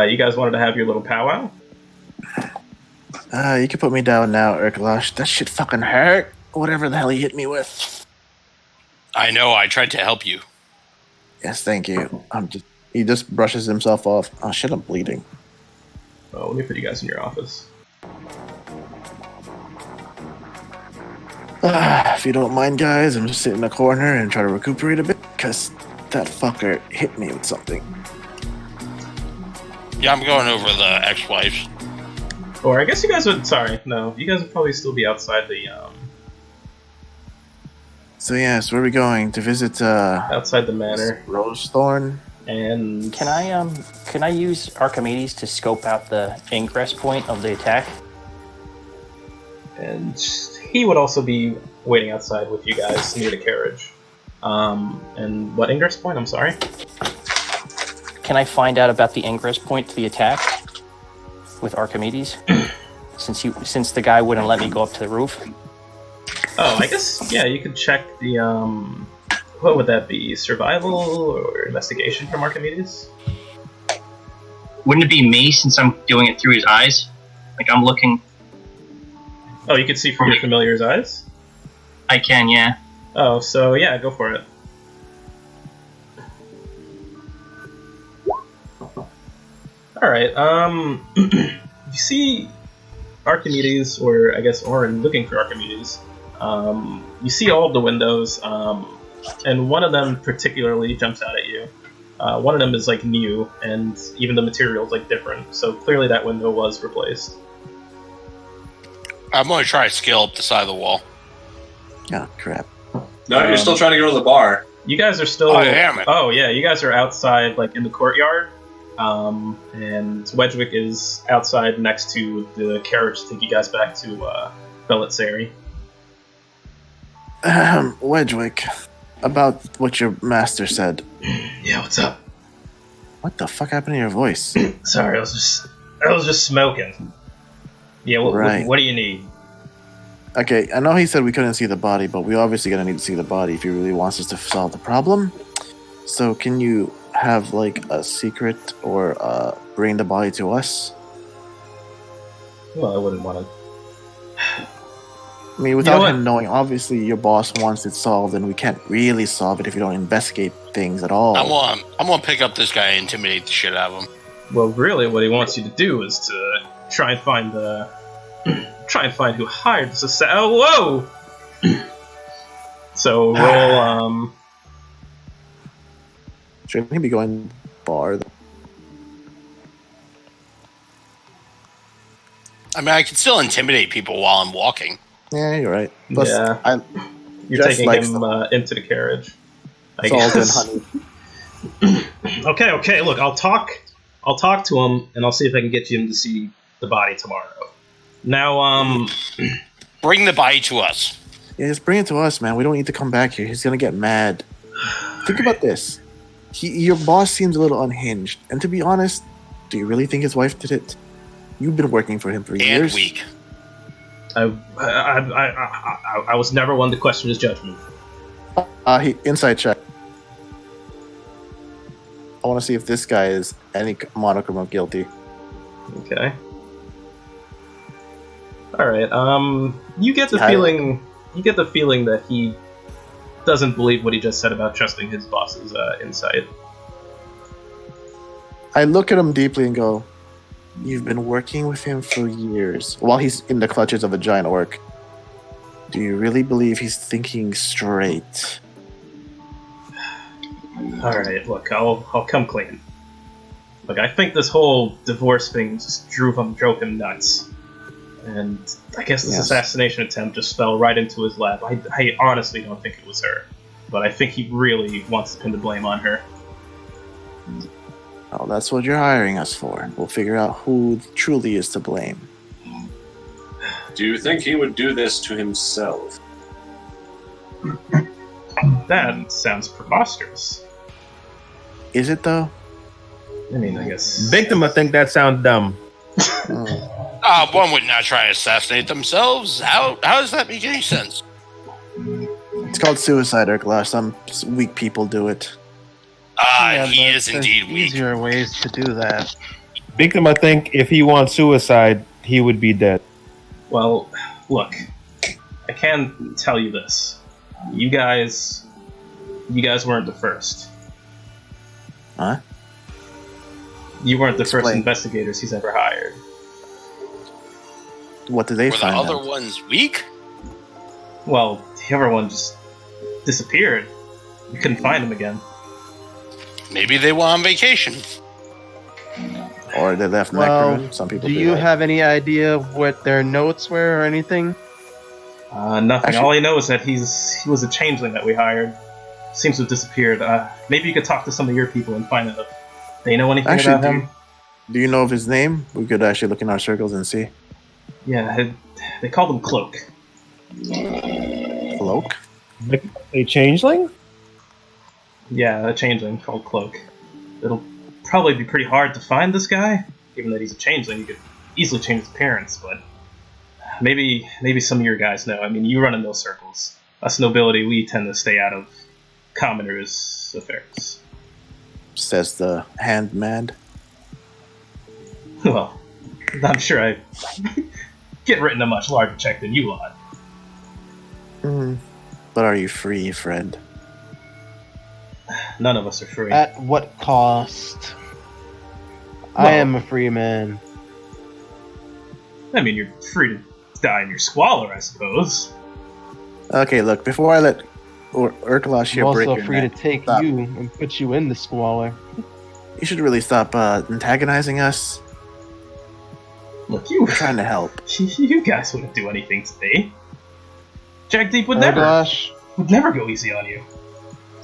You guys wanted to have your little powwow? You can put me down now, Urkalosh. That shit fucking hurt. Whatever the hell he hit me with. I know, I tried to help you. Yes, thank you. He just brushes himself off. Oh shit, I'm bleeding. Oh, let me put you guys in your office. If you don't mind, guys, I'm just sit in a corner and try to recuperate a bit, because that fucker hit me with something. Yeah, I'm going over the ex-wives. Or I guess you guys would... Sorry, no. You guys would probably still be outside the, So yes, where are we going? To visit, outside the manor. Rosethorn? And... Can I use Archimedes to scope out the ingress point of the attack? And he would also be waiting outside with you guys near the carriage. And what ingress point? I'm sorry? Can I find out about the ingress point to the attack with Archimedes? since the guy wouldn't let me go up to the roof. Oh, I guess, yeah, you could check the, what would that be? Survival or investigation from Archimedes? Wouldn't it be me since I'm doing it through his eyes? Like I'm looking. Oh, you could see from your familiar's eyes? I can, yeah. Oh, so yeah, go for it. Alright, you see Archimedes, or I guess Orin looking for Archimedes. You see all of the windows, and one of them particularly jumps out at you. One of them is like new, and even the material is like different, so clearly that window was replaced. I'm going to try to scale up the side of the wall. Oh, crap. No, you're still trying to go to the bar. You guys are still... Oh, damn it. Oh, yeah, you guys are outside, like, in the courtyard. And Wedgwick is outside next to the carriage to take you guys back to, Belitsari. Wedgwick, about what your master said. Yeah, what's up? What the fuck happened to your voice? Sorry, I was just smoking. Yeah, what do you need? Okay, I know he said we couldn't see the body, but we obviously gonna need to see the body if he really wants us to solve the problem. So can you have, like, a secret or bring the body to us? Well, I wouldn't want to... I mean, without him knowing, obviously your boss wants it solved, and we can't really solve it if you don't investigate things at all. I'm gonna pick up this guy and intimidate the shit out of him. Well, really, what he wants you to do is to try and find who hired this assassin. Oh, whoa! So roll. Shouldn't he be going bar? I mean, I can still intimidate people while I'm walking. Yeah, you're right. Plus, yeah, you're taking him into the carriage. I guess. Salt and honey. Okay. Look, I'll talk to him, and I'll see if I can get him to see the body tomorrow. Now, bring the body to us. Yeah, just bring it to us, man. We don't need to come back here. He's gonna get mad. Think about this. Your boss seems a little unhinged, and to be honest, do you really think his wife did it? You've been working for him for years. And weak. I was never one to question his judgment. Inside check. I want to see if this guy is any modicum of guilty. Okay. All right. You get the feeling. You get the feeling that he doesn't believe what he just said about trusting his boss's insight. I look at him deeply and go, "You've been working with him for years, while he's in the clutches of a giant orc. Do you really believe he's thinking straight?" All right, look, I'll come clean. Look, I think this whole divorce thing just drove him nuts. And I guess this Yes. assassination attempt just fell right into his lap. I honestly don't think it was her. But I think he really wants to pin the blame on her. Oh, that's what you're hiring us for. We'll figure out who truly is to blame. Do you think he would do this to himself? That sounds preposterous. Is it though? I mean, I guess... Victim, I think that sounds dumb. One would not try to assassinate themselves. How does that make any sense? It's called suicide, Urkla. Some weak people do it. He but is there's indeed weak. easier ways to do that. Victim, I think if he wants suicide, he would be dead. Well, look. I can tell you this. You guys weren't the first. Huh? You weren't the first Explain. investigators he's ever hired. What did they Were the find other out? ones weak? Well, the other one just disappeared. We couldn't find him again. Maybe they went on vacation. Or they left Well, Necroon? Some people Do do you that. have any idea what their notes were or anything? Nothing. Actually- All I know is that he was a changeling that we hired. Seems to have disappeared. Maybe you could talk to some of your people and find out if they know anything Actually, about him. Do you know of his name? We could actually look in our circles and see. Yeah, they called him Cloak. Cloak? A changeling? Yeah, a changeling called Cloak. It'll probably be pretty hard to find this guy, given that he's a changeling. You could easily change his appearance, but maybe some of your guys know. I mean, you run in those circles. Us nobility, we tend to stay out of commoners' affairs. Says the handman. Well, I'm sure I get written a much larger check than you lot. But are you free, friend? None of us are free. At what cost? I Well- am a free man. I mean, you're free to die in your squalor, I suppose. Okay, look, before I let Urkalash I'm here break also your free neck, to take stop. you and put you in the squalor. You should really stop antagonizing us. Look, you We're trying to help. you guys wouldn't do anything to me. Jack Deep would Oh never gosh. go easy on you.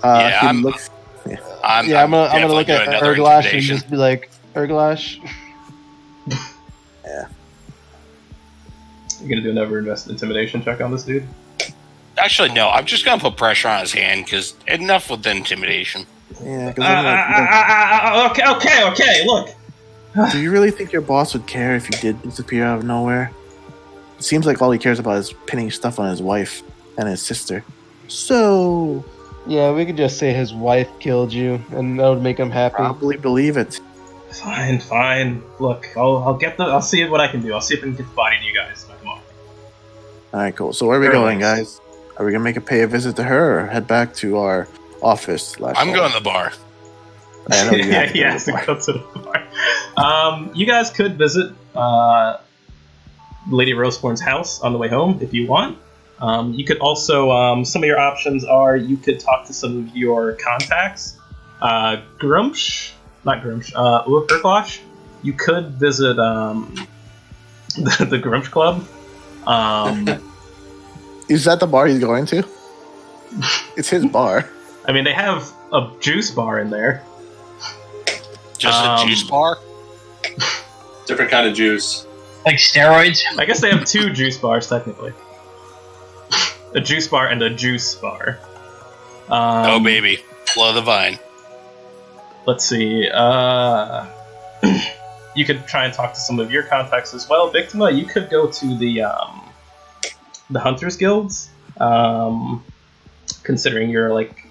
Yeah, he I'm- looks- I'm I'm gonna definitely look at doing another Urglash and intimidation. just be like, Urglash. You're gonna do another intimidation check on this dude? Actually, no. I'm just gonna put pressure on his hand because enough with the intimidation. Yeah, 'cause I'm like, Okay, look. do you really think your boss would care if you did disappear out of nowhere? It seems like all he cares about is pinning stuff on his wife and his sister. So, Yeah, we could just say his wife killed you, and that would make him happy. probably believe it. Fine. Look, I'll see what I can do. I'll see if I can get the body to you guys. Come on. Alright, cool. So where are we Very going, nice. guys? Are we gonna pay a visit to her or head back to our office? I'm going to the bar. I know you have to He go has to to the go to the bar. You guys could visit Lady Roseborn's house on the way home if you want. You could also, some of your options are you could talk to some of your contacts. Urklash. You could visit the Grumsh Club. Is that the bar he's going to? It's his bar. I mean, they have a juice bar in there. Just a juice bar? Different kind of juice. Like steroids? I guess they have two juice bars, technically. A juice bar and a juice bar. Oh, baby. Blow the vine. Let's see. You could try and talk to some of your contacts as well. Victima, you could go to the Hunters Guilds. Considering you're like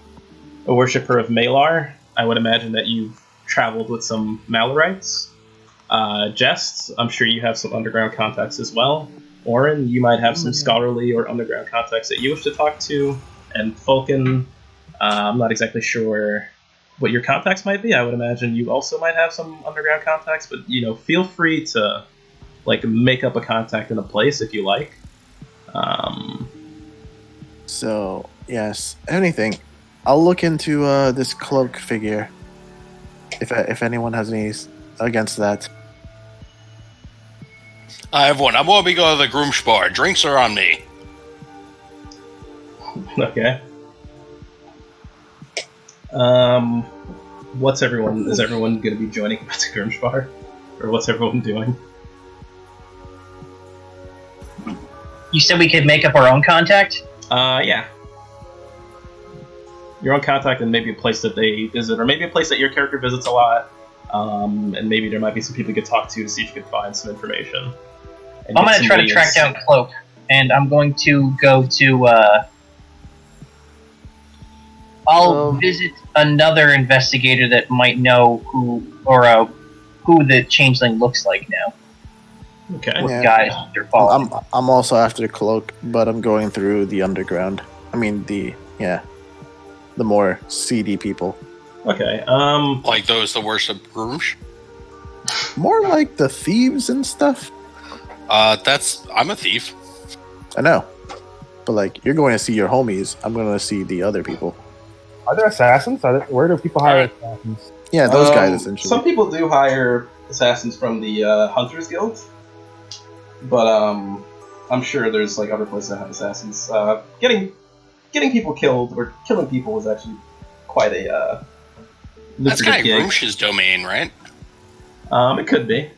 a worshipper of Malar, I would imagine that you've traveled with some Malorites. Jest, I'm sure you have some underground contacts as well. Orin, you might have some scholarly or underground contacts that you wish to talk to. And Falcon, I'm not exactly sure what your contacts might be. I would imagine you also might have some underground contacts, but feel free to make up a contact in a place if you like. So, yes, anything. I'll look into this cloak figure. If anyone has any against that. I have one. I'm going to be going to the Groom's bar. Drinks are on me. Okay. What's everyone? Is everyone going to be joining the Groom's bar, or what's everyone doing? You said we could make up our own contact? Yeah. Your own contact and maybe a place that they visit, or maybe a place that your character visits a lot. And maybe there might be some people you could talk to see if you could find some information. I'm going to try to track down Cloak, and I'm going to go to, I'll visit another investigator that might know who the changeling looks like now. Okay. What guys they're following. I'm also after Cloak, but I'm going through the underground. I mean, the more seedy people. Okay. Like those that worship Grooms? More like the thieves and stuff. I'm a thief. I know. But, like, you're going to see your homies. I'm going to see the other people. Are there assassins? Where do people hire assassins? Yeah, those guys, essentially. Some people do hire assassins from the Hunters Guild. But, I'm sure there's, like, other places that have assassins. Getting people killed, or killing people is actually quite a That's kind of gig. Groom's domain, right? It could be.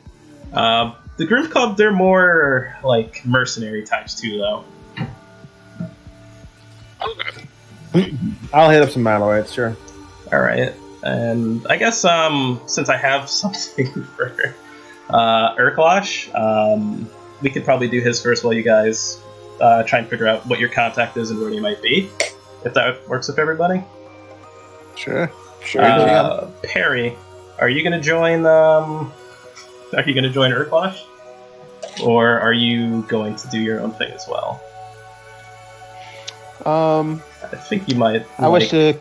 The Groom Club, they're more, like, mercenary types, too, though. Okay. I'll hit up some Malorites, sure. Alright. And I guess, since I have something for Urklosh, we could probably do his first while you guys try and figure out what your contact is and where he might be. If that works with everybody. Sure. Perry, are you gonna join Urklosh? Or are you going to do your own thing as well? I think you might. I wish to.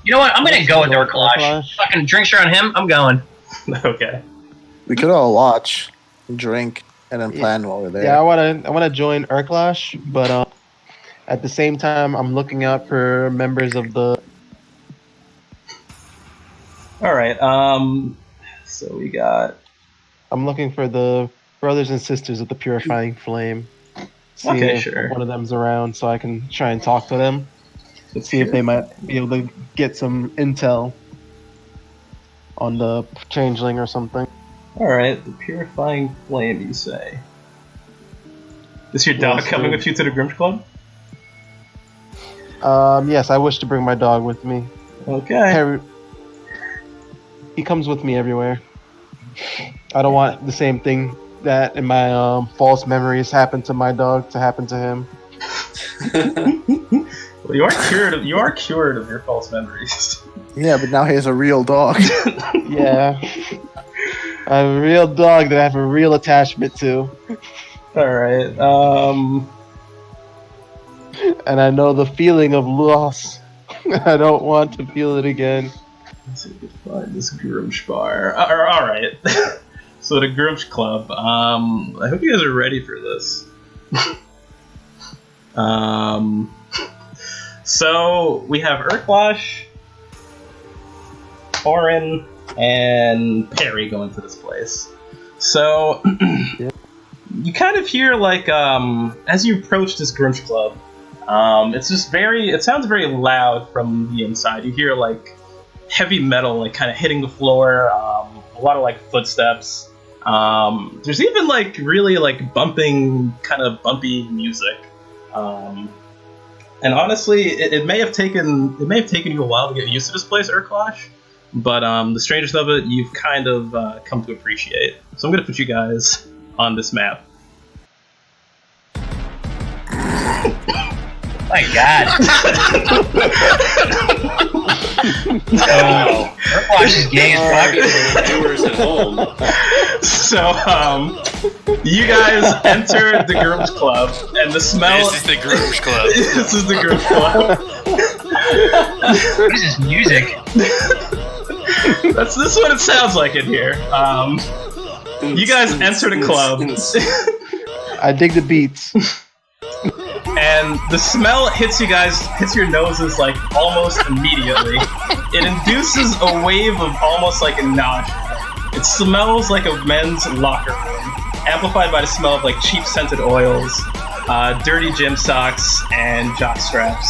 You know what? I'm gonna go with Urklosh. Fucking drinks are on him. I'm going. Okay. We could all watch, drink, and then plan while we're there. Yeah, I wanna join Urklosh, but at the same time, I'm looking out for members of the. All right. So we got. I'm looking for the brothers and sisters of the Purifying Flame. See if one of them's around, so I can try and talk to them. See if they might be able to get some intel on the changeling or something. Alright, the Purifying Flame, you say. Is your dog coming with you to the Grimsh Club? Yes, I wish to bring my dog with me. Okay. He comes with me everywhere. I don't want the same thing that in my false memories happened to my dog to happen to him. Well, you are cured of your false memories. Yeah, but now he has a real dog. Yeah. I have a real dog that I have a real attachment to. Alright, and I know the feeling of loss. I don't want to feel it again. Let's see if we can find this Grumsh bar. Alright. So the Grumsh Club, I hope you guys are ready for this. So we have Urklosh, Orin, and Perry going to this place. So you kind of hear like as you approach this Grumsh Club, it sounds very loud from the inside. You hear like heavy metal like kind of hitting the floor, a lot of like footsteps. There's even like really like bumpy music. And honestly, it may have taken you a while to get used to this place, Urklosh, but the strangeness of it you've kind of come to appreciate. So I'm gonna put you guys on this map. My God. So, Urklosh is gay as fuck. Viewers at home. So, you guys enter the Grooms Club, and the smell. This is the Grooms Club. This is the Grooms Club. What is this music? This is what it sounds like in here. You guys enter the club. I dig the beats. And the smell hits your noses like almost immediately. It induces a wave of almost like a nausea. It smells like a men's locker room. amplified by the smell of like cheap scented oils, dirty gym socks, and jock straps.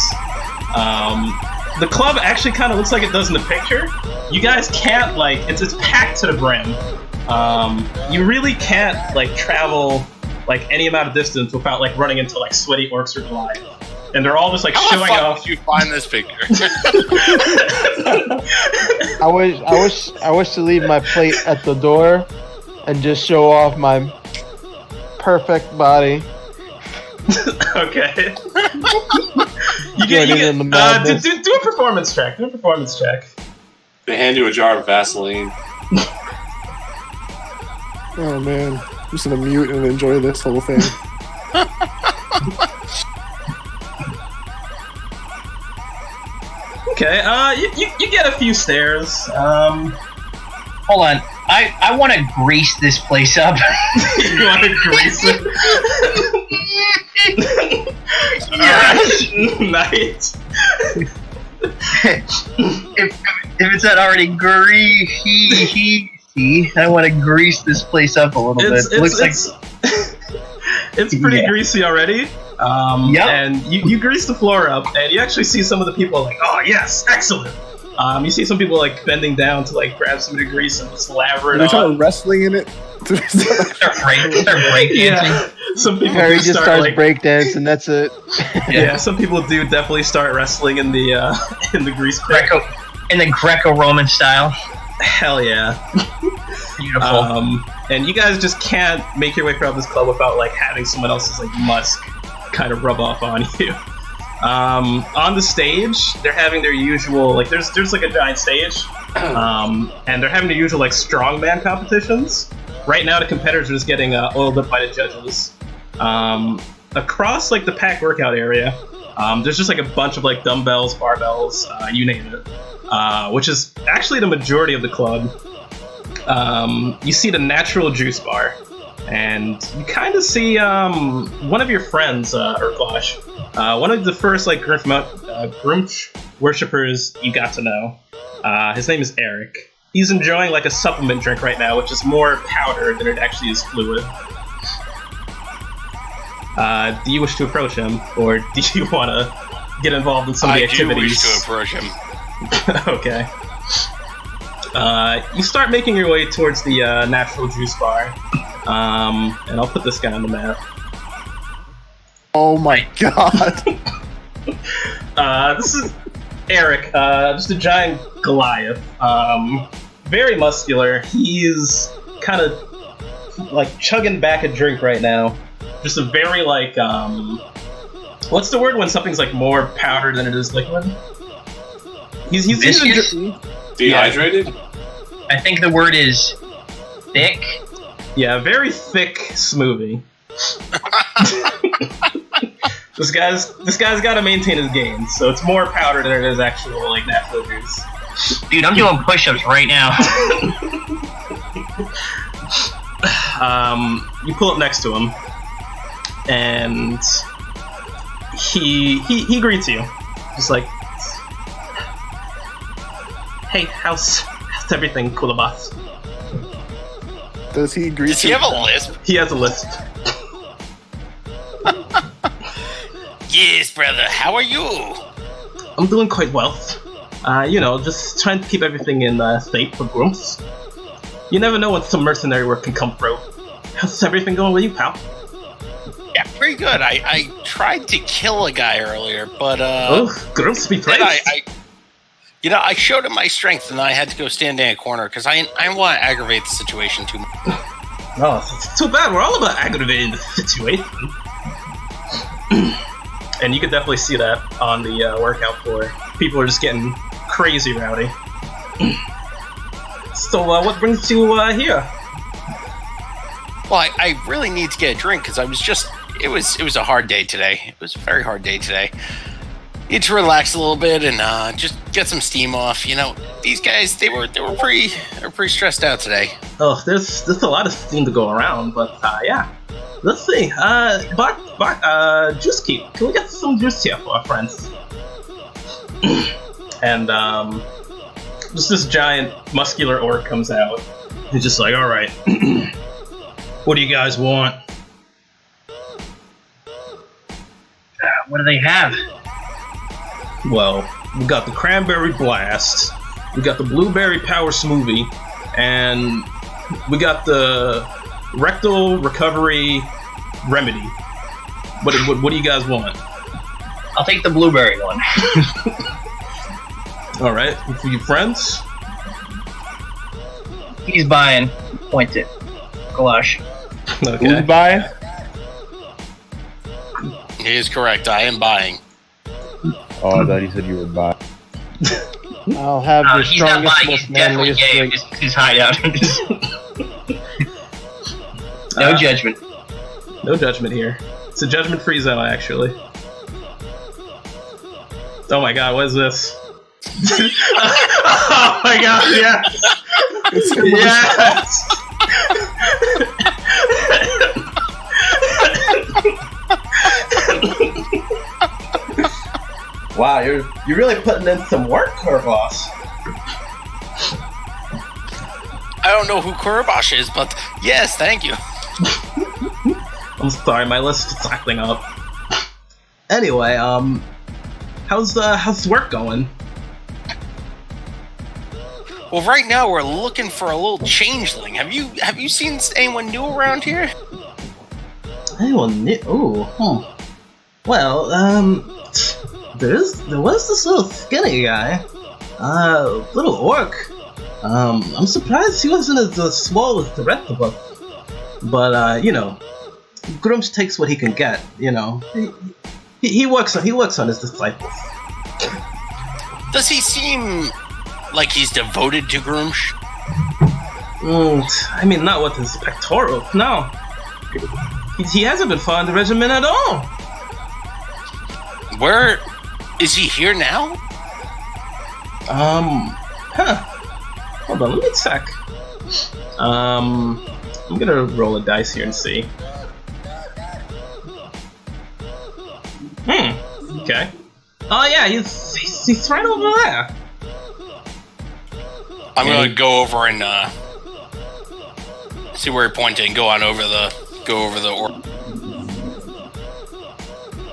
The club actually kind of looks like it does in the picture. You guys can't like it's packed to the brim. You really can't like travel like any amount of distance without like running into like sweaty orcs or Goliath. And they're all just like showing off. Did you find this picture? I wish to leave my plate at the door and just show off my perfect body. Okay. you get do a performance check. Do a performance check. They hand you a jar of Vaseline. Oh man, I'm just gonna mute and enjoy this whole thing. Okay, you get a few stares. Hold on. I want to grease this place up. You want to grease it? Yes! Nice. if it's not already greasy, I want to grease this place up a little bit. It's pretty greasy already. Yep. And you grease the floor up, and you actually see some of the people like, oh yes, excellent. You see some people like bending down to like grab some of the grease and just lather it They on. start wrestling in it. Start breakdancing. Yeah. Some people Harry do just start starts like breakdancing, and that's it. yeah. Some people do definitely start wrestling in the grease pit. In the Greco-Roman style. Hell yeah. Beautiful. And you guys just can't make your way throughout this club without like having someone else's like musk kind of rub off on you. On the stage, they're having their usual like there's like a giant stage, and they're having their usual like strongman competitions. Right now, the competitors are just getting oiled up by the judges. Across like the packed workout area, there's just like a bunch of like dumbbells, barbells, you name it, which is actually the majority of the club. You see the natural juice bar, and you kind of see one of your friends, Urklash, one of the first like Grumsh worshippers you got to know. His name is Eric. He's enjoying like a supplement drink right now, which is more powder than it actually is fluid. Do you wish to approach him, or do you want to get involved in some of the activities? I do wish to approach him. Okay. You start making your way towards the natural juice bar, and I'll put this guy on the map. Oh my god! This is Eric, just a giant Goliath. Very muscular. He's kind of like chugging back a drink right now. Just a very like what's the word when something's like more powder than it is liquid? He's dehydrated? Yeah. I think the word is thick. Yeah, very thick smoothie. This guy's got to maintain his gains, so it's more powder than it is actual like natural juice. Dude, I'm doing push-ups right now. You pull up next to him, and he greets you, just like, "Hey, how's everything, Kulabas?" Does he greet? Does he have a lisp? He has a lisp. Yes, brother. How are you? I'm doing quite well. Just trying to keep everything in state for Grumps. You never know when some mercenary work can come through. How's everything going with you, pal? Yeah, pretty good. I tried to kill a guy earlier, but Grumps be praised. I showed him my strength, and I had to go stand in a corner because I want to aggravate the situation too much. Oh, it's too bad. We're all about aggravating the situation. And you can definitely see that on the workout floor. People are just getting crazy rowdy. So, what brings you here? Well, I really need to get a drink because it was a hard day today. It was a very hard day today. Need to relax a little bit and just get some steam off. You know, these guys they were pretty stressed out today. Oh, there's a lot of steam to go around, but yeah. Let's see. Juice Keep. Can we get some juice here for our friends? And just this giant muscular orc comes out. He's just like, all right. What do you guys want? What do they have? Well, we got the Cranberry Blast, we got the Blueberry Power Smoothie, and we got the Rectal Recovery Remedy. What do you guys want? I'll take the blueberry one. Alright, for you friends? He's buying. Point it. Galosh. Okay. Who's buying? He is correct. I am buying. Oh, I thought you said you were buying. I'll have the He's not strongest, buying. most He's definitely manliest gay. drink. His hideout. No judgment. No judgment here. It's a judgment-free zone, actually. Oh my god, what is this? Oh my god, yes! Yes! Wow, you're really putting in some work, Korvosh. I don't know who Kuribosh is, but yes, thank you. I'm sorry, my list is cycling up. Anyway, how's work going? Well, right now we're looking for a little changeling. Have you seen anyone new around here? Anyone new? Ooh, Well, there was this little skinny guy, little orc. I'm surprised he wasn't as swole as the rest of us. But you know, Grumsh takes what he can get. You know, he works on his disciples. Does he seem like he's devoted to Groomsh? I mean, not with his pectoral. No, he hasn't been following the regiment at all. Where is he here now? Hold on, let me check. I'm gonna roll a dice here and see. Okay. Oh yeah, he's right over there. I'm gonna go over and see where he pointed and go over the orc.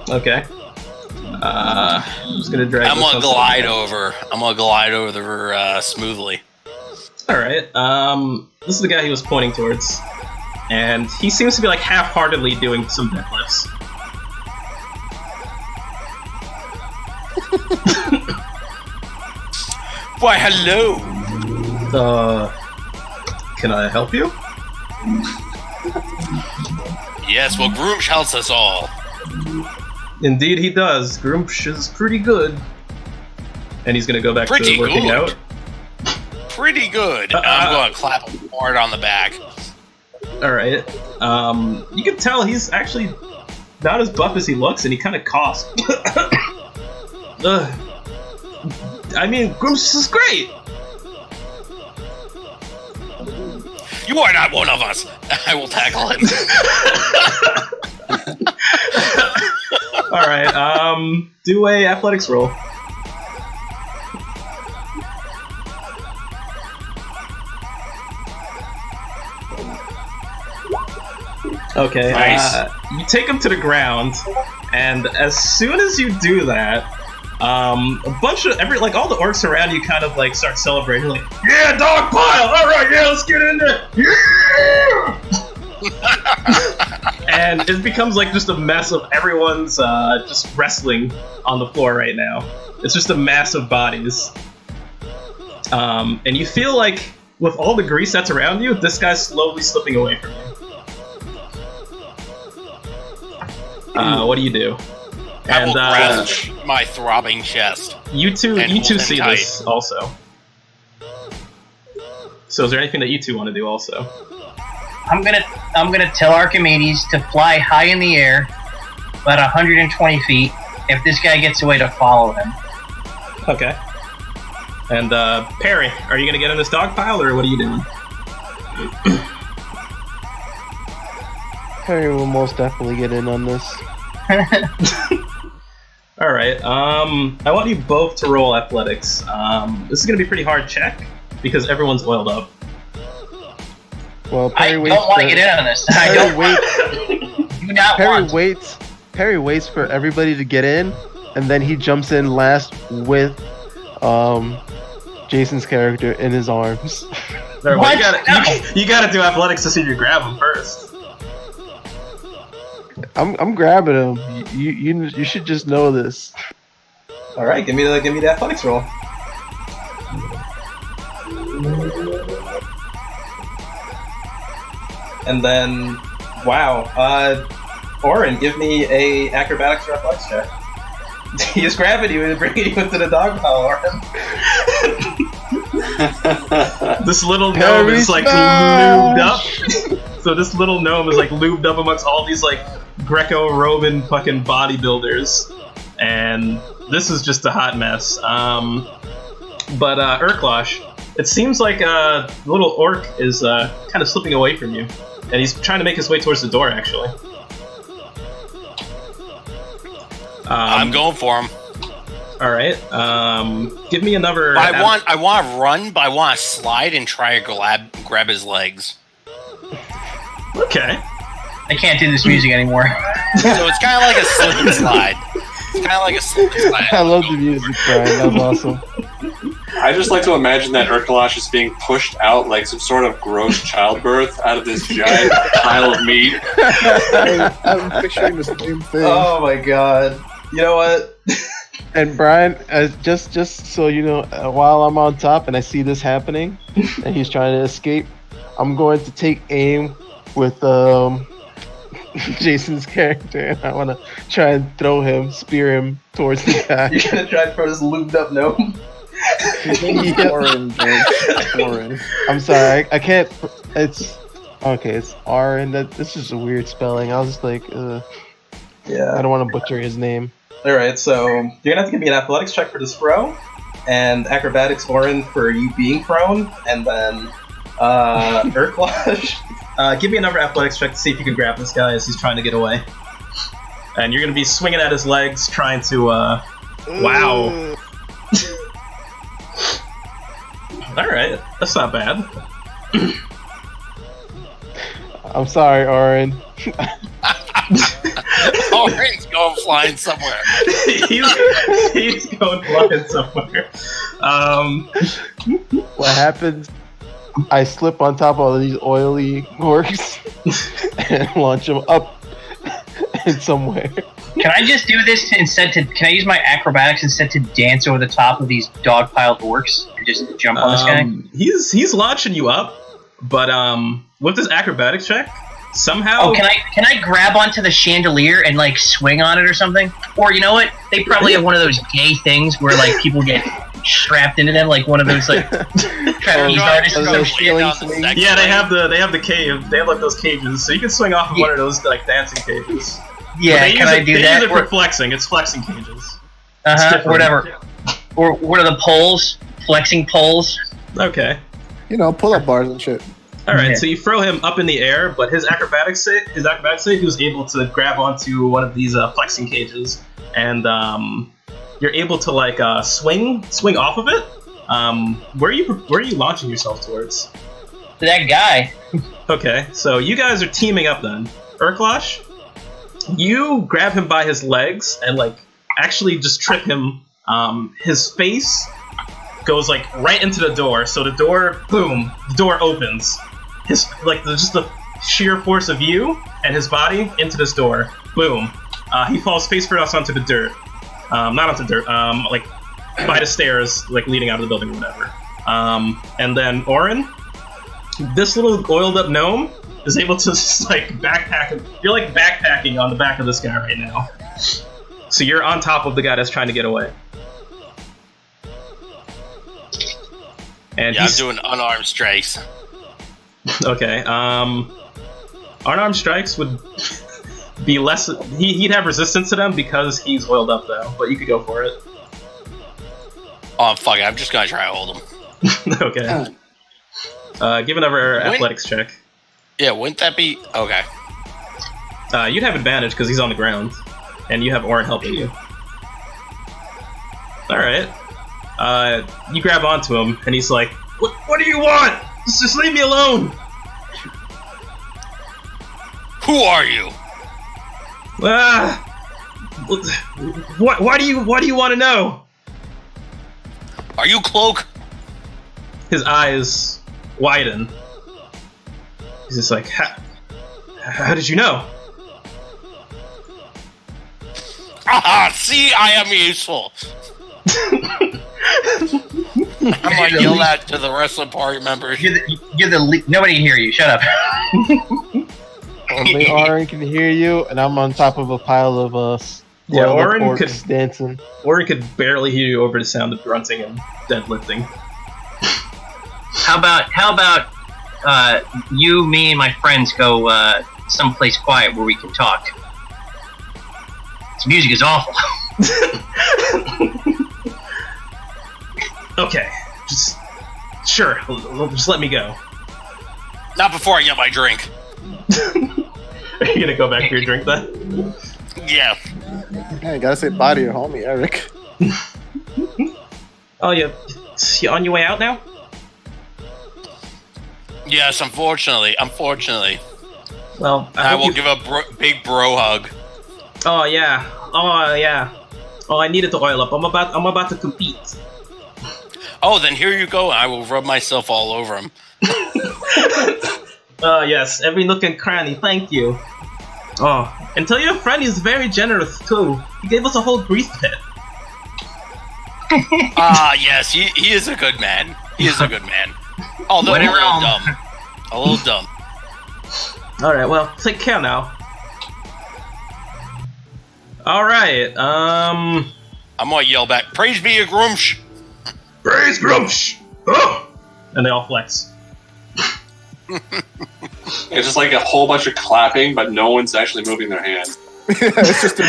Okay. I'm just gonna drag. I'm gonna glide over smoothly. All right. This is the guy he was pointing towards, and he seems to be like half-heartedly doing some deadlifts. Why, hello. Can I help you? Yes, well, Groomsh helps us all. Indeed, he does. Groomsh is pretty good, and he's gonna go back to working out. Pretty good. I'm gonna clap him hard on the back. All right. You can tell he's actually not as buff as he looks, and he kind of coughs. I mean, Groomsh is great. You are not one of us. I will tackle him. All right. Do a athletics roll. Okay. Nice. You take him to the ground, and as soon as you do that, a bunch of all the orcs around you kind of like start celebrating, like, yeah, dog pile! All right, yeah, let's get in there, yeah! And it becomes like just a mess of everyone's just wrestling on the floor right now. It's just a mass of bodies, and you feel like with all the grease that's around you, this guy's slowly slipping away from you. What do you do? I will grasp my throbbing chest. You two see tight. this also. So is there anything that you two want to do also? I'm gonna tell Archimedes to fly high in the air, about 120 feet. If this guy gets away, to follow him. Okay. And Perry, are you gonna get in this dog pile, or what are you doing? Perry will most definitely get in on this. All right. I want you both to roll athletics. This is gonna be a pretty hard check because everyone's oiled up. Well, I don't want to get in on this. I don't do not want. Perry waits for everybody to get in, and then he jumps in last with Jason's character in his arms. Right, well, you gotta do athletics to see if you grab him first. I'm grabbing him. You should just know this. All right, give me the athletics roll. And then, wow, Oren, give me a acrobatics or athletics check. He's grabbing you and bringing you into the dog pile, Oren. This little gnome is like lubed up. So this little gnome is like lubed up amongst all these like Greco-Roman fucking bodybuilders, and this is just a hot mess. But Urklash, it seems like the little orc is kind of slipping away from you, and he's trying to make his way towards the door. Actually, I'm going for him. All right. Give me another. I want to run, but I want to slide and try to grab his legs. Okay. I can't do this music anymore. So it's kind of like a slip and slide. It's kind of like a slip and slide. I love the music, Brian. That was awesome. I just like to imagine that Urkalash is being pushed out like some sort of gross childbirth out of this giant pile of meat. I'm picturing the same thing. Oh my god. You know what? And Brian, just so you know, while I'm on top and I see this happening, and he's trying to escape, I'm going to take aim with Jason's character, and I want to try and throw him, spear him towards the guy. You're gonna try to throw this lubed up gnome? Oren. I'm sorry, I can't. It's okay. It's Oren. This is a weird spelling. I was just like, yeah. I don't want to butcher his name. All right, so you're gonna have to give me an athletics check for this throw, and acrobatics Oren for you being prone, and then Urklash. Give me another athletics check to see if you can grab this guy as he's trying to get away. And you're gonna be swinging at his legs, trying to. Wow. All right, that's not bad. I'm sorry, Oren. Oren's going flying somewhere. he's going flying somewhere. What happens? I slip on top of all these oily orcs and launch them up in somewhere. Can I just do this can I use my acrobatics instead to dance over the top of these dog-piled orcs and just jump on this guy? He's launching you up, but with this acrobatics check, somehow. Oh, can I grab onto the chandelier and like swing on it or something? Or you know what? They probably have one of those gay things where like people get strapped into them, like one of those like trapeze artists or some shit. Yeah, they have the cave. They have like those cages, so you can swing off of one of those like dancing cages. Yeah, can I do that? They use it for flexing. It's flexing cages. Whatever. Or what are the poles? Flexing poles. Okay. You know, pull-up bars and shit. All right, so you throw him up in the air, but his acrobatics save, he was able to grab onto one of these flexing cages, and you're able to like swing off of it. Where are you launching yourself towards? That guy. Okay, so you guys are teaming up then. Urklash, you grab him by his legs and like actually just trip him. His face goes like right into the door, so the door, boom, the door opens. His just the sheer force of you and his body into this door, boom. He falls face first onto the dirt, not onto dirt, like by the stairs, like leading out of the building or whatever. And then Oren, this little oiled up gnome is able to just like backpack. You're like backpacking on the back of this guy right now. So you're on top of the guy that's trying to get away. And yeah, I'm doing unarmed strikes. Okay. Unarmed strikes would be less. He'd have resistance to them because he's oiled up, though. But you could go for it. Oh fuck it! I'm just gonna try to hold him. Okay. Give another athletics check. Yeah, wouldn't that be okay? You'd have advantage because he's on the ground, and you have Oren helping you. All right. You grab onto him, and he's like, "What do you want? Just leave me alone." Who are you? Why do you want to know? Are you Cloak? His eyes widen. He's just like, how did you know? Aha! See, I am useful. I'm gonna yell that to the rest of the party members. Nobody can hear you. Shut up. Only Orin can hear you, and I'm on top of a pile of Orin could dancing. Orin could barely hear you over the sound of grunting and deadlifting. How about you, me, and my friends go someplace quiet where we can talk? This music is awful. Okay, sure, just let me go. Not before I get my drink. Are you gonna go back for your drink then? Yeah. Yeah, you gotta say bye to your homie, Eric. Oh, you on your way out now? Yes, unfortunately. Well, I will give a big bro hug. Oh yeah. Oh, I needed to oil up. I'm about to compete. Oh, then here you go. I will rub myself all over him. Yes, every nook and cranny. Thank you. Oh, and tell your friend he's very generous too. He gave us a whole grease pit. Yes, he is a good man. He is a good man. Although a little dumb. A little dumb. Alright, well, take care now. Alright, I'm gonna yell back, praise be a Grumsh! Praise Grumsh! Oh! And they all flex. It's just like a whole bunch of clapping, but no one's actually moving their hand. It's just they're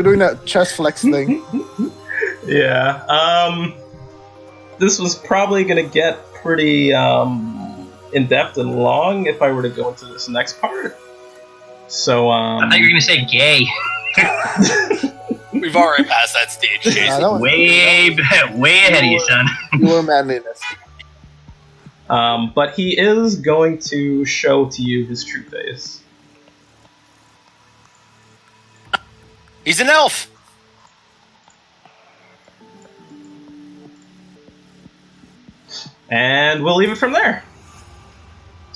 doing that chest flex thing. Yeah, this was probably gonna get pretty, in-depth and long if I were to go into this next part. So, I thought you were gonna say gay. We've already passed that stage, Jason. Way ahead of you, son. Your manliness. But he is going to show to you his true face. He's an elf! And we'll leave it from there.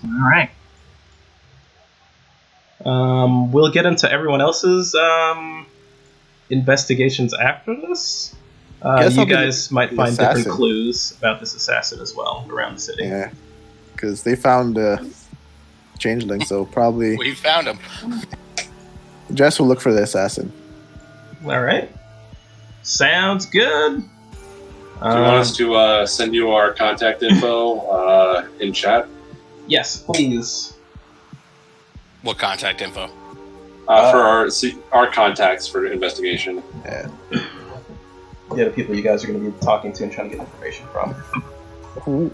Alright. We'll get into everyone else's investigations after this. You guys might find different clues about this assassin as well around the city. Yeah, because they found changeling, so probably We found him. Jess will look for the assassin. Alright. Sounds good. Do you want us to send you our contact info in chat? Yes, please. What contact info? For our contacts for investigation. Yeah. Yeah, the people you guys are going to be talking to and trying to get information from.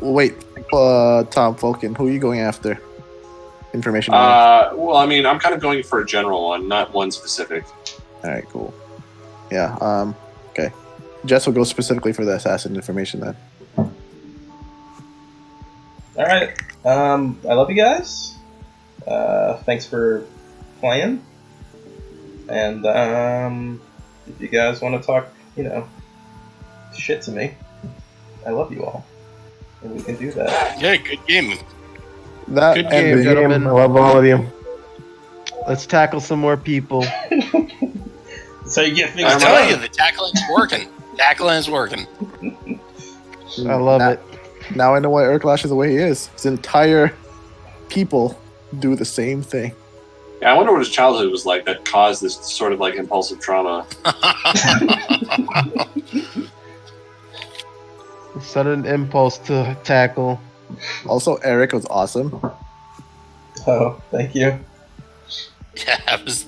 Wait, Tom Falcon, who are you going after? Information. Well, I mean, I'm kind of going for a general one, not one specific. All right, cool. Yeah. Okay. Jess will go specifically for the assassin information then. All right. I love you guys. Thanks for playing. And if you guys want to talk, shit to me, I love you all, and we can do that. Yeah, good game. Good game, gentlemen. I love all of you. Let's tackle some more people. So you get things I'm done. telling you, the tackling's working. Tackling is working. I love it. Now I know why Urklash is the way he is. His entire people do the same thing. Yeah, I wonder what his childhood was like that caused this sort of like impulsive trauma. Sudden impulse to tackle. Also, Eric was awesome. Oh, thank you. Yeah, that was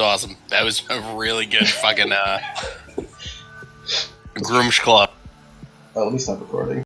awesome. That was a really good fucking Groom's Club. Oh, let me stop recording.